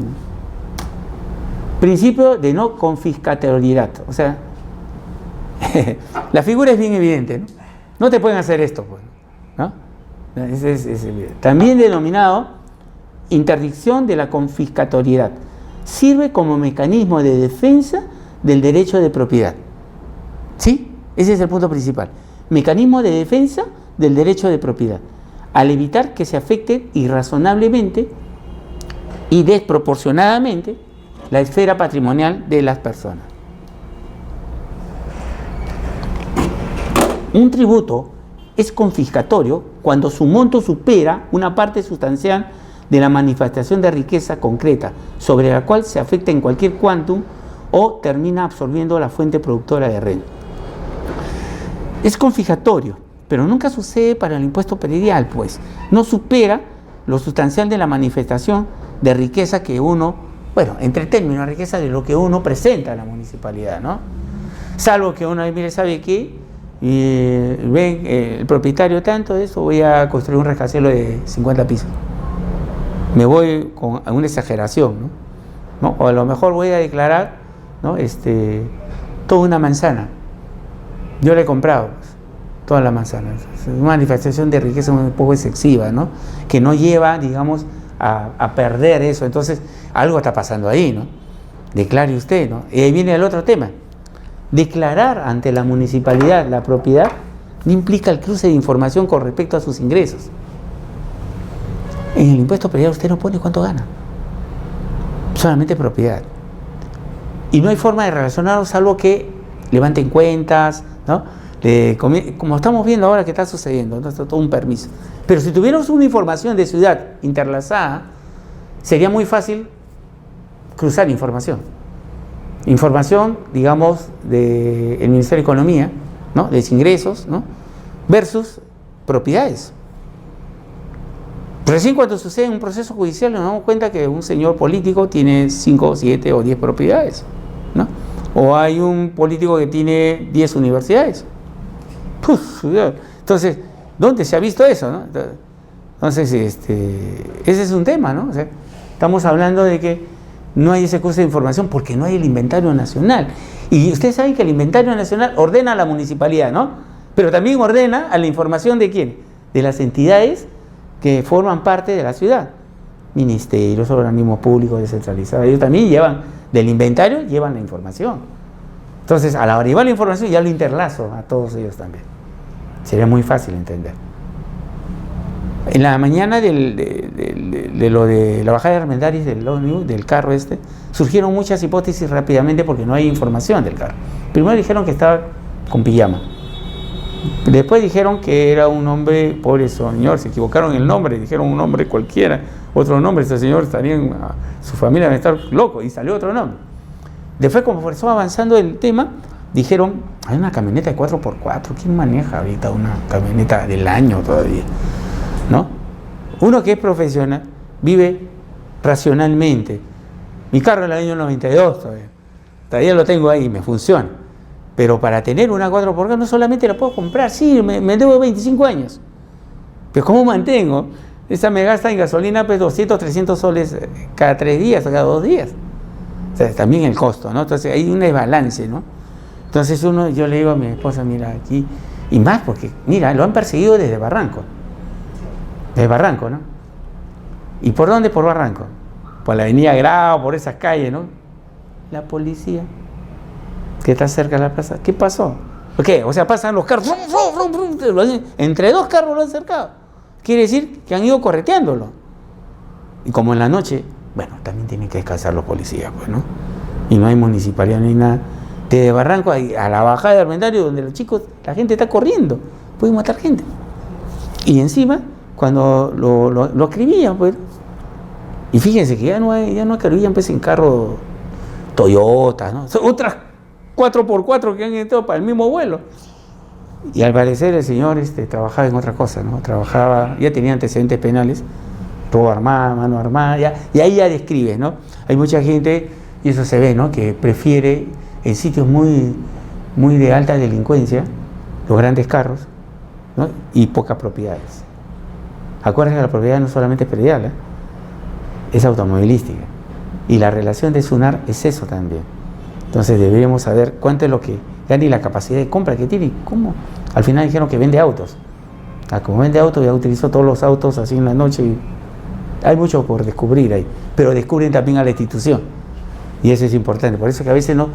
Principio de no confiscatoriedad. O sea, la figura es bien evidente, ¿no? No te pueden hacer esto, pues, ¿no? También denominado interdicción de la confiscatoriedad. Sirve como mecanismo de defensa del derecho de propiedad. ¿Sí? Ese es el punto principal. Mecanismo de defensa del derecho de propiedad, al evitar que se afecte irrazonablemente y desproporcionadamente la esfera patrimonial de las personas. Un tributo es confiscatorio cuando su monto supera una parte sustancial de la manifestación de riqueza concreta sobre la cual se afecta en cualquier quantum o termina absorbiendo la fuente productora de renta. Es confiscatorio, pero nunca sucede para el impuesto predial, pues no supera lo sustancial de la manifestación de riqueza que uno, bueno, entre términos, riqueza de lo que uno presenta a la municipalidad, ¿no? Salvo que uno, mire, ¿sabe qué? Ven, el propietario tanto de eso, voy a construir un rascacielos de 50 pisos. Me voy con una exageración, ¿no? O a lo mejor voy a declarar, ¿no? Toda una manzana. Yo le he comprado toda la manzana. Es una manifestación de riqueza un poco excesiva, ¿no? Que no lleva, digamos, a perder eso. Entonces, algo está pasando ahí, ¿no? Declare usted, ¿no? Y ahí viene el otro tema. Declarar ante la municipalidad la propiedad no implica el cruce de información con respecto a sus ingresos. En el impuesto predial usted no pone cuánto gana, solamente propiedad. Y no hay forma de relacionarlo salvo que levanten cuentas, ¿no? Como estamos viendo ahora que está sucediendo, entonces todo un permiso. Pero si tuviéramos una información de ciudad interlazada, sería muy fácil cruzar información. Información, digamos, del Ministerio de Economía, ¿no? De ingresos, ¿no? Versus propiedades. Recién cuando sucede un proceso judicial nos damos cuenta que un señor político tiene 5, 7 o 10 propiedades, ¿no? O hay un político que tiene 10 universidades. Entonces, ¿Dónde se ha visto eso, no? Entonces, ese es un tema, ¿no? O sea, estamos hablando de que no hay ese curso de información porque no hay el inventario nacional. Y ustedes saben que el inventario nacional ordena a la municipalidad, ¿no? Pero también ordena a la información de quién, de las entidades que forman parte de la ciudad. Ministerios, organismos públicos descentralizados, ellos también llevan, del inventario llevan la información. Entonces, a la hora de llevar la información, ya lo interlazo a todos ellos también. Sería muy fácil entender. En la mañana de lo de la bajada de Armendáriz del ómnibus, del carro surgieron muchas hipótesis rápidamente porque no hay información del carro. Primero dijeron que estaba con pijama. Después dijeron que era un hombre, pobre señor, se equivocaron en el nombre, dijeron un nombre cualquiera, otro nombre, ese señor estaría, su familia debe estar loco, y salió otro nombre. Después, como fue avanzando el tema, dijeron, hay una camioneta de 4x4, ¿quién maneja ahorita una camioneta del año todavía? ¿No? Uno que es profesional, vive racionalmente. Mi carro es del año 92 todavía lo tengo ahí, me funciona. Pero para tener una 4x4 no solamente la puedo comprar, sí, me debo 25 años. Pero ¿cómo mantengo? Esa me gasta en gasolina pues 200, 300 soles cada 3 días, cada 2 días. O sea, también el costo, ¿no? Entonces hay un desbalance, ¿no? Entonces yo le digo a mi esposa, mira, aquí, y más porque, mira, lo han perseguido desde Barranco. Desde Barranco, ¿no? ¿Y por dónde? Por Barranco. Por la avenida Grau, por esas calles, ¿no? La policía, que está cerca de la plaza, ¿qué pasó? ¿Qué? O sea, pasan los carros, entre 2 carros lo han cercado. Quiere decir que han ido correteándolo. Y como en la noche, bueno, también tienen que descansar los policías, pues, ¿no? Y no hay municipalidad, no hay nada. Desde Barranco a la bajada de Armendáriz, donde los chicos, la gente está corriendo, pueden matar gente. Y encima, cuando lo acribillan, pues, y fíjense que ya no acribillan pues en carro Toyota, ¿no? Son otras 4x4 que han entrado para el mismo vuelo. Y al parecer el señor trabajaba en otra cosa, ¿no? Ya tenía antecedentes penales, robo armado, mano armada, y ahí ya describe, ¿no? Hay mucha gente, y eso se ve, ¿no? Que prefiere en sitios muy, muy de alta delincuencia los grandes carros, ¿no? Y pocas propiedades. Acuérdense que la propiedad no solamente es predial, es automovilística. Y la relación de SUNAR es eso también. Entonces deberíamos saber cuánto es lo que gana y la capacidad de compra que tiene. ¿Cómo? Al final dijeron que vende autos. Como vende autos, ya utilizó todos los autos así en la noche. Y hay mucho por descubrir ahí. Pero descubren también a la institución. Y eso es importante. Por eso que a veces no,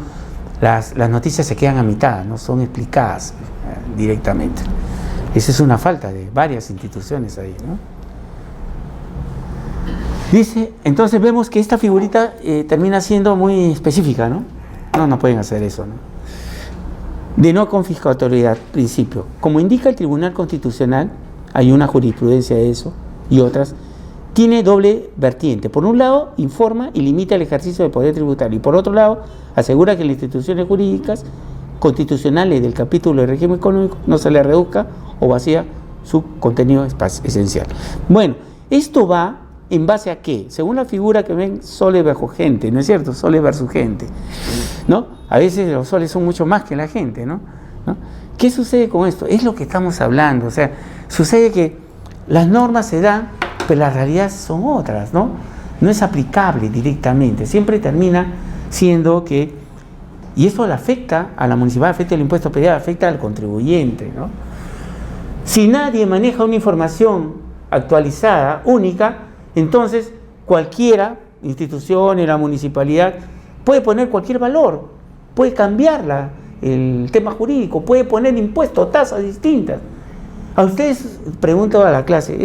las noticias se quedan a mitad, no son explicadas directamente. Esa es una falta de varias instituciones ahí, ¿no? Dice, entonces vemos que esta figurita termina siendo muy específica, ¿no? No pueden hacer eso, ¿no? De no confiscatoriedad, principio. Como indica el Tribunal Constitucional, hay una jurisprudencia de eso y otras, tiene doble vertiente. Por un lado, informa y limita el ejercicio del poder tributario. Y por otro lado, asegura que las instituciones jurídicas constitucionales del capítulo de régimen económico no se le reduzca o vacía su contenido esencial. Bueno, esto va en base a qué? Según la figura que ven, soles versus gente, ¿no es cierto? Soles versus gente, ¿no? A veces los soles son mucho más que la gente, ¿no? ¿Qué sucede con esto? Es lo que estamos hablando, o sea, sucede que las normas se dan, pero las realidades son otras, ¿no? No es aplicable directamente, siempre termina siendo que, y eso le afecta a la municipalidad, afecta al impuesto predial, afecta al contribuyente, ¿no? Si nadie maneja una información actualizada, única, entonces cualquiera, institución, la municipalidad, puede poner cualquier valor, puede cambiar el tema jurídico, puede poner impuestos, tasas distintas. A ustedes, pregunto a la clase,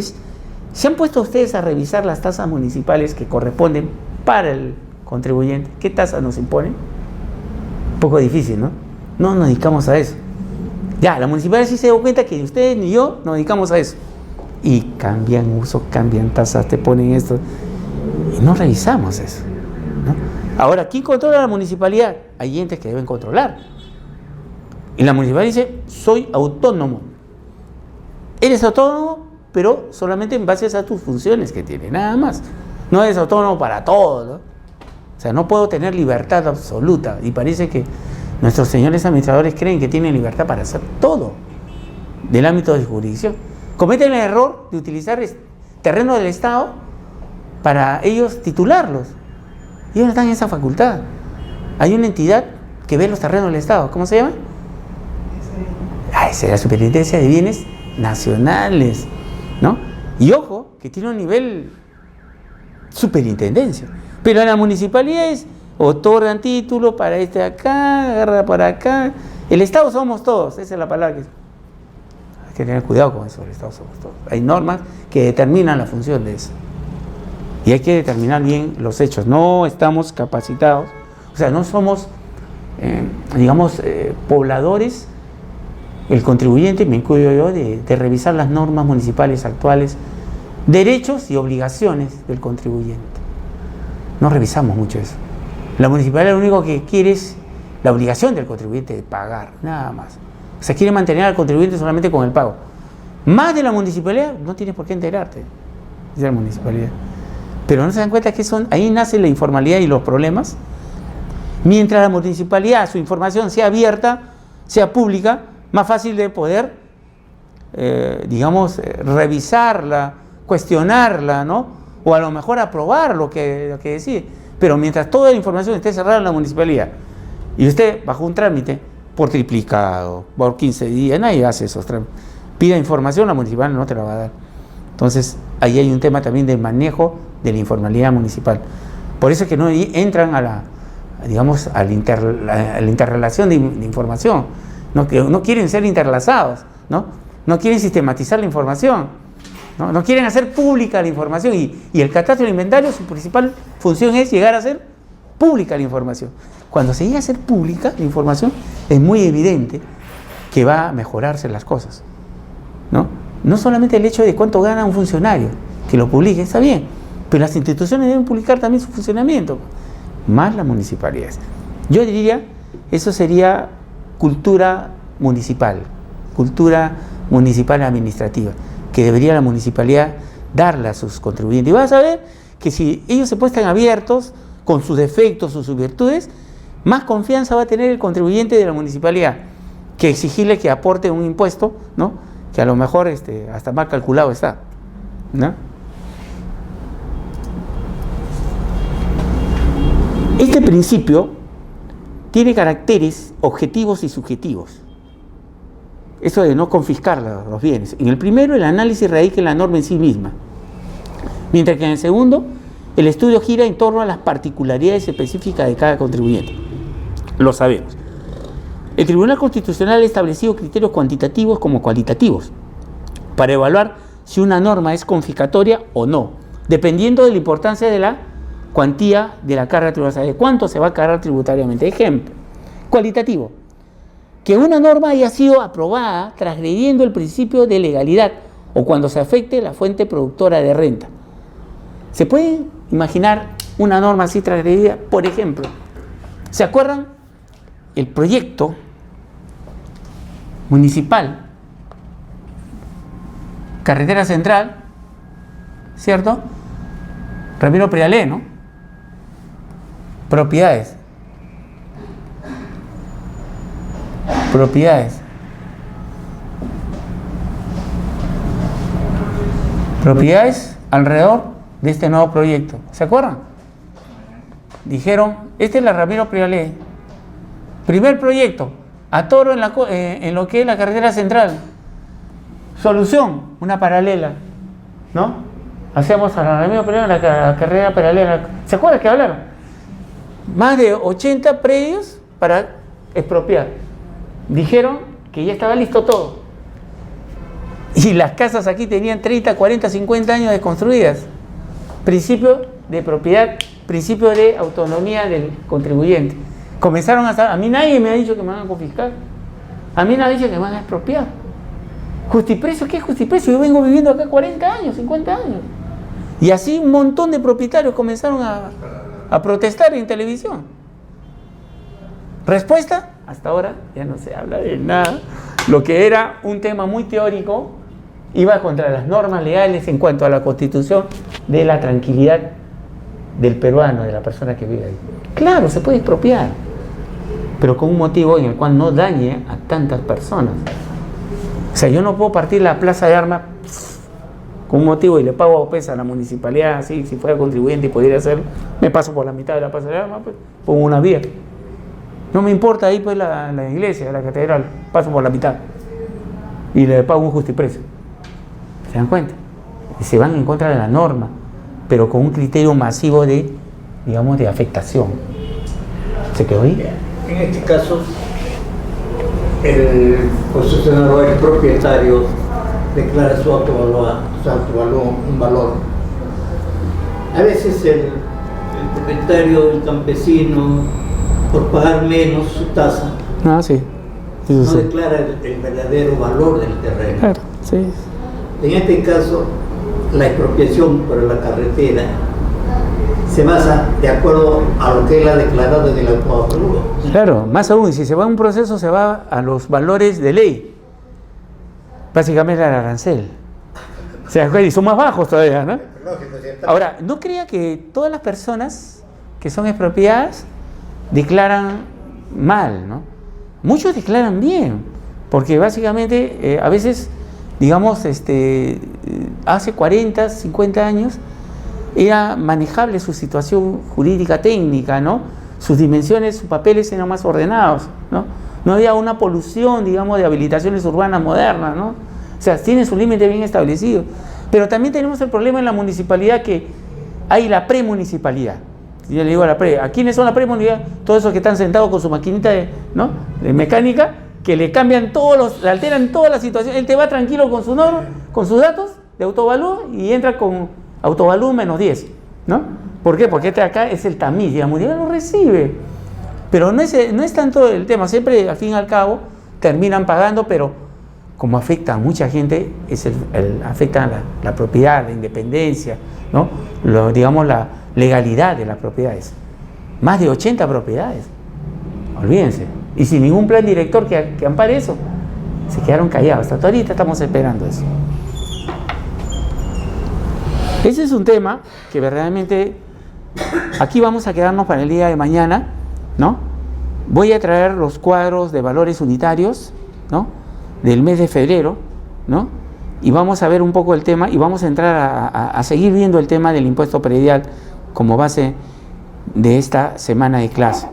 ¿se han puesto ustedes a revisar las tasas municipales que corresponden para el contribuyente? ¿Qué tasas nos imponen? Un poco difícil, ¿no? No nos dedicamos a eso. Ya, la municipalidad sí se dio cuenta que ni ustedes ni yo nos dedicamos a eso. Y cambian uso, cambian tasas, te ponen esto. Y no revisamos eso, ¿no? Ahora, ¿quién controla la municipalidad? Hay entes que deben controlar. Y la municipalidad dice, soy autónomo. Eres autónomo, pero solamente en base a tus funciones que tiene, nada más. No eres autónomo para todo, ¿no? O sea, no puedo tener libertad absoluta. Y parece que nuestros señores administradores creen que tienen libertad para hacer todo del ámbito de jurisdicción. cometen el error de utilizar terreno del Estado para ellos titularlos. Ellos no están en esa facultad. Hay una entidad que ve los terrenos del Estado. ¿Cómo se llama? Esa es la Superintendencia de Bienes Nacionales, ¿no? Y ojo, que tiene un nivel superintendencia. Pero en la municipalidad es otorgan título para este de acá, agarra para acá. El Estado somos todos, esa es la palabra que hay que tener cuidado con eso, el Estado somos todos. Hay normas que determinan la función de eso. Y hay que determinar bien los hechos. No estamos capacitados, o sea, no somos, pobladores, el contribuyente, me incluyo yo, de revisar las normas municipales actuales, derechos y obligaciones del contribuyente. No revisamos mucho eso. La municipalidad lo único que quiere es la obligación del contribuyente de pagar, nada más. O sea, quiere mantener al contribuyente solamente con el pago. Más de la municipalidad, no tienes por qué enterarte de la municipalidad. Pero no se dan cuenta que ahí nace la informalidad y los problemas. Mientras la municipalidad, su información sea abierta, sea pública, más fácil de poder, revisarla, cuestionarla, ¿no? O a lo mejor aprobar lo que decide. Pero mientras toda la información esté cerrada en la municipalidad y usted bajo un trámite por triplicado, por 15 días, nadie hace esos trámites. Pida información, la municipalidad no te la va a dar. Entonces, ahí hay un tema también de manejo de la informalidad municipal. Por eso es que no entran a la interrelación de información. No quieren ser interlazados, ¿no? No quieren sistematizar la información, no quieren hacer pública la información. Y el catastro del inventario, su principal función es llegar a ser pública la información. Cuando se llega a ser pública la información, es muy evidente que va a mejorarse las cosas, ¿no? No solamente el hecho de cuánto gana un funcionario, que lo publique, está bien, pero las instituciones deben publicar también su funcionamiento, más las municipalidades. Yo diría, eso sería cultura municipal administrativa, que debería la municipalidad darle a sus contribuyentes. Y vas a ver que si ellos se muestran abiertos con sus defectos o sus virtudes, más confianza va a tener el contribuyente de la municipalidad que exigirle que aporte un impuesto, ¿no? Que a lo mejor hasta mal calculado está, ¿no? Este principio tiene caracteres objetivos y subjetivos. Eso de no confiscar los bienes. En el primero, el análisis radica en la norma en sí misma, mientras que en el segundo, el estudio gira en torno a las particularidades específicas de cada contribuyente. Lo sabemos. El Tribunal Constitucional ha establecido criterios cuantitativos como cualitativos para evaluar si una norma es confiscatoria o no, dependiendo de la importancia de la cuantía de la carga tributaria, de cuánto se va a cargar tributariamente. Ejemplo, cualitativo, que una norma haya sido aprobada transgrediendo el principio de legalidad o cuando se afecte la fuente productora de renta. ¿Se puede imaginar una norma así transgredida? Por ejemplo, ¿se acuerdan el proyecto municipal, carretera central, ¿cierto? Ramiro Prialé, ¿no? Propiedades. Propiedades alrededor de este nuevo proyecto. ¿Se acuerdan? Dijeron, esta es la Ramiro Prialé. Primer proyecto, atoro en lo que es la carretera central. Solución, una paralela, ¿no? Hacemos a la Ramiro Prialé la carretera paralela. ¿Se acuerdan que hablaron? Más de 80 predios para expropiar. Dijeron que ya estaba listo todo. Y las casas aquí tenían 30, 40, 50 años de construidas. Principio de propiedad, principio de autonomía del contribuyente. Comenzaron a mí nadie me ha dicho que me van a confiscar. A mí nadie ha dicho que me van a expropiar. ¿Justiprecio? ¿Qué es justiprecio? Yo vengo viviendo acá 40 años, 50 años. Y así un montón de propietarios comenzaron a protestar en televisión. Respuesta, hasta ahora ya no se habla de nada. Lo que era un tema muy teórico iba contra las normas legales en cuanto a la constitución de la tranquilidad del peruano, de la persona que vive ahí. Claro, se puede expropiar, pero con un motivo en el cual no dañe a tantas personas. O sea, yo no puedo partir la plaza de armas con un motivo y le pago pues, a la municipalidad, así, si fuera contribuyente y pudiera hacerlo, me paso por la mitad de la pasarela, pues, pongo una vía. No me importa ahí pues la iglesia, la catedral, paso por la mitad y le pago un justiprecio. ¿Se dan cuenta? Y se van en contra de la norma, pero con un criterio masivo de, digamos, de afectación. ¿Se quedó ahí? En este caso, el concesionario, el propietario, declara su autovalor, un valor. A veces el propietario, el campesino, por pagar menos su tasa, Ah, sí. Eso no sí. declara el verdadero valor del terreno. Claro, sí. En este caso, la expropiación por la carretera se basa de acuerdo a lo que él ha declarado en el autoavalúo. Claro, más aún, si se va a un proceso, se va a los valores de ley. Básicamente al arancel. O sea, y son más bajos todavía, ¿no? Ahora, no crea que todas las personas que son expropiadas declaran mal, ¿no? Muchos declaran bien, porque básicamente a veces, digamos, hace 40, 50 años era manejable su situación jurídica técnica, ¿no? Sus dimensiones, sus papeles eran más ordenados, ¿no? No había una polución, digamos, de habilitaciones urbanas modernas, ¿no? O sea, tiene su límite bien establecido. Pero también tenemos el problema en la municipalidad que hay la premunicipalidad. Yo le digo a la ¿a quiénes son la premunicipalidad? Todos esos que están sentados con su maquinita ¿no? de mecánica, que le cambian le alteran toda la situación. Él te va tranquilo con su norma, con sus datos de autovalúo y entra con autovalúo menos 10, ¿no? ¿Por qué? Porque acá es el tamiz y la municipalidad lo recibe. Pero no es tanto el tema, siempre al fin y al cabo terminan pagando, pero como afecta a mucha gente, afecta a la propiedad, la independencia, ¿no? Digamos la legalidad de las propiedades. Más de 80 propiedades, olvídense, y sin ningún plan director que ampare eso, se quedaron callados. Hasta ahorita estamos esperando eso. Ese es un tema que verdaderamente aquí vamos a quedarnos para el día de mañana, ¿no? Voy a traer los cuadros de valores unitarios, ¿no? Del mes de febrero, ¿no? Y vamos a ver un poco el tema y vamos a entrar a seguir viendo el tema del impuesto predial como base de esta semana de clase.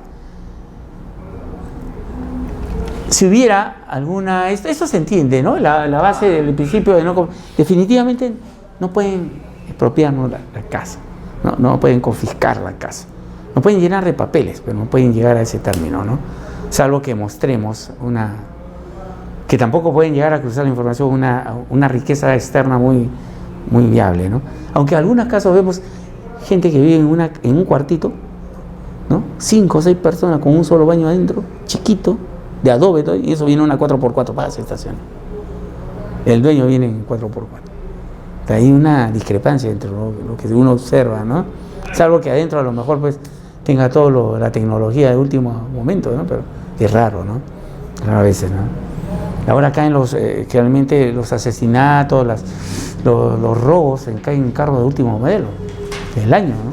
Si hubiera alguna... Esto se entiende, ¿no? La base del principio de no... Definitivamente no pueden expropiarnos la casa, no pueden confiscar la casa, no pueden llenar de papeles, pero no pueden llegar a ese término, ¿no? Salvo que mostremos que tampoco pueden llegar a cruzar la información una riqueza externa muy viable, ¿no? Aunque en algunos casos vemos gente que vive en un cuartito, ¿no? 5 o 6 personas con un solo baño adentro, chiquito, de adobe, todo, y eso viene una 4x4 para esa estación. El dueño viene en 4x4. Hay una discrepancia entre lo que uno observa, ¿no? Salvo que adentro a lo mejor pues tenga toda la tecnología de último momento, ¿no? Pero es raro, ¿no? Raro a veces, ¿no? Ahora caen realmente los asesinatos, los robos, caen en carros de último modelo del año, ¿no?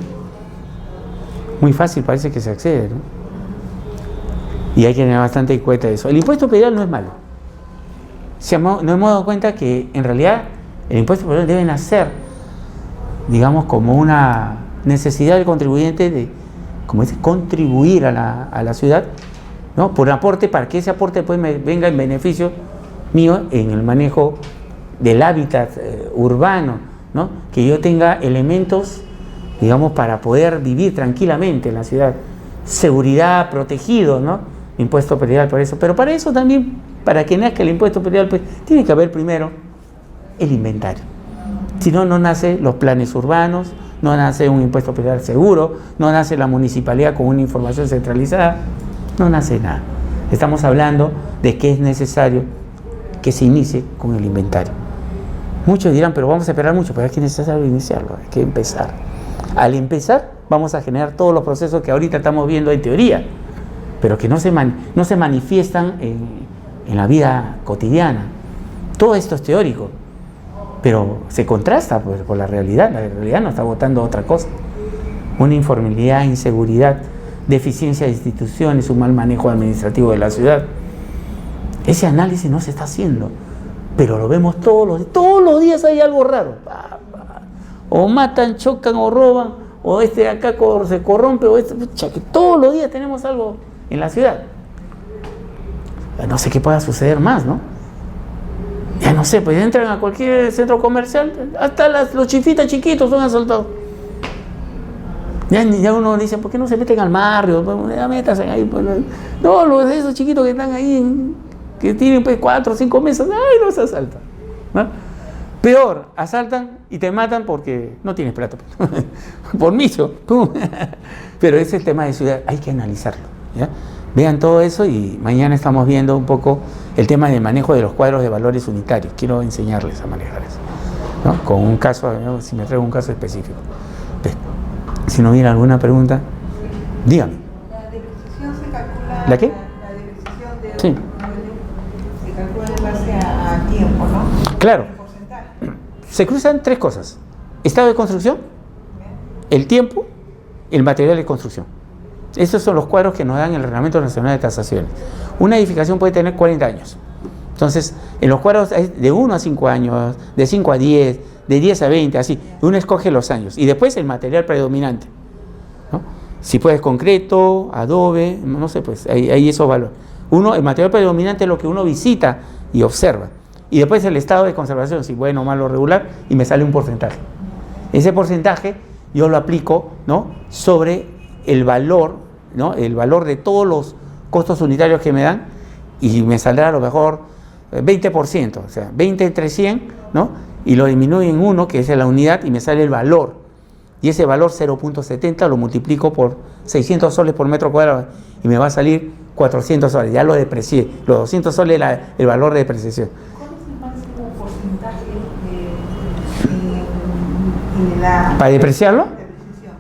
Muy fácil parece que se accede, ¿no? Y hay que tener bastante en cuenta de eso. El impuesto predial no es malo. Nos hemos dado cuenta que en realidad el impuesto predial debe nacer, digamos, como una necesidad del contribuyente de, como dice, contribuir a la ciudad, ¿no? Por aporte, para que ese aporte pues venga en beneficio mío en el manejo del hábitat urbano, ¿no? Que yo tenga elementos, digamos, para poder vivir tranquilamente en la ciudad. Seguridad, protegido, ¿no? Impuesto predial por eso. Pero para eso también, para que nazca el impuesto predial, pues tiene que haber primero el inventario. Si no, no nacen los planes urbanos, no nace un impuesto predial seguro, no nace la municipalidad con una información centralizada, no nace nada. Estamos hablando de que es necesario que se inicie con el inventario. Muchos dirán, pero vamos a esperar mucho, pero es que es necesario iniciarlo, hay que empezar. Al empezar, vamos a generar todos los procesos que ahorita estamos viendo en teoría, pero que no se manifiestan en la vida cotidiana. Todo esto es teórico, pero se contrasta por la realidad. La realidad nos está votando otra cosa. Una informalidad, inseguridad, deficiencia de instituciones, un mal manejo administrativo de la ciudad. Ese análisis no se está haciendo. pero lo vemos todos los días hay algo raro. O matan, chocan o roban, o este de acá se corrompe, o este, pucha, que todos los días tenemos algo en la ciudad. No sé qué pueda suceder más, ¿no? Ya no sé, pues entran a cualquier centro comercial, hasta los chifitas chiquitos son asaltados. Ya uno dice, ¿por qué no se meten al barrio? Pues, ya métanse ahí. Pues, no, esos chiquitos que están ahí, que tienen pues 4 o 5 meses, ¡ay, los asaltan! ¿No? Peor, asaltan y te matan porque no tienes plata. Por miso. Pero ese es el tema de ciudad, hay que analizarlo, ¿ya? Vean todo eso y mañana estamos viendo un poco el tema del manejo de los cuadros de valores unitarios. Quiero enseñarles a manejar eso, ¿no? Con un caso, si me traigo un caso específico. Si no hubiera alguna pregunta, dígame. La depreciación se calcula. ¿La qué? La depreciación de Sí. un inmueble se calcula en base a tiempo, ¿no? Claro. El porcentaje. Se cruzan 3 cosas: estado de construcción, el tiempo, el material de construcción. Esos son los cuadros que nos dan el Reglamento Nacional de Tasaciones. Una edificación puede tener 40 años. Entonces, en los cuadros hay de 1 a 5 años, de 5 a 10, de 10 a 20, así. Uno escoge los años. Y después el material predominante, ¿no? Si puedes concreto, adobe, no sé, pues hay esos valores. El material predominante es lo que uno visita y observa. Y después el estado de conservación, si bueno, malo, regular, y me sale un porcentaje. Ese porcentaje yo lo aplico, ¿no?, sobre el valor, ¿no?, el valor de todos los costos unitarios que me dan, y me saldrá a lo mejor 20%, o sea, 20 entre 100, ¿no?, y lo disminuyo en 1, que es la unidad, y me sale el valor. Y ese valor 0.70 lo multiplico por 600 soles por metro cuadrado, y me va a salir 400 soles, ya lo deprecié. Los 200 soles es el valor de depreciación. ¿Cuál es el máximo porcentaje de la ¿Para depreciarlo? depreciación?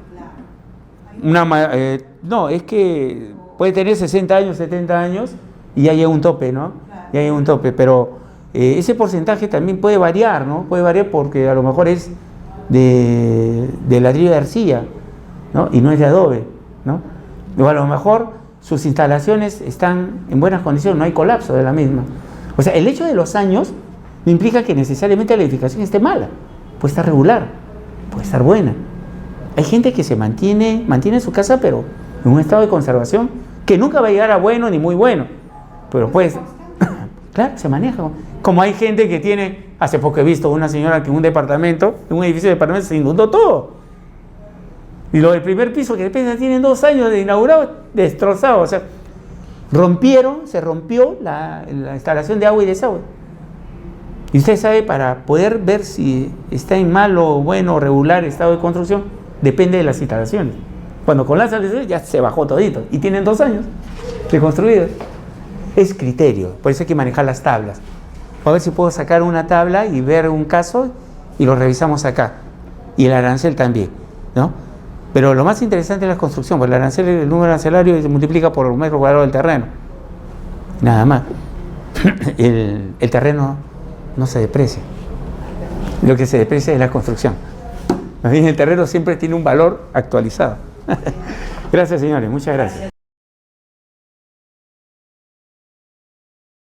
Claro. No, es que puede tener 60 años, 70 años y ya llega un tope, ¿no? Claro. Ya llega un tope, pero ese porcentaje también puede variar, ¿no? Puede variar porque a lo mejor es de ladrillo de arcilla, ¿no?, y no es de adobe, ¿no? O a lo mejor sus instalaciones están en buenas condiciones, no hay colapso de la misma. O sea, el hecho de los años no implica que necesariamente la edificación esté mala. Puede estar regular, puede estar buena. Hay gente que se mantiene su casa, pero en un estado de conservación que nunca va a llegar a bueno ni muy bueno. Pero pues, claro, se maneja. Como hay gente que tiene, hace poco he visto una señora que en un edificio de departamentos se inundó todo. Y lo del primer piso, que después tienen 2 años de inaugurado, destrozado. O sea, se rompió la instalación de agua y desagüe. Y usted sabe, para poder ver si está en malo, bueno, regular estado de construcción, depende de las instalaciones. Cuando colapsan ya se bajó todito. Y tienen 2 años reconstruidos. Es criterio, por eso hay que manejar las tablas. A ver si puedo sacar una tabla y ver un caso y lo revisamos acá. Y el arancel también, ¿no? Pero lo más interesante es la construcción, porque el arancel, el número arancelario se multiplica por el metro cuadrado del terreno. Nada más. El terreno no se deprecia. Lo que se deprecia es la construcción. Más bien el terreno siempre tiene un valor actualizado. Gracias, señores. Muchas gracias.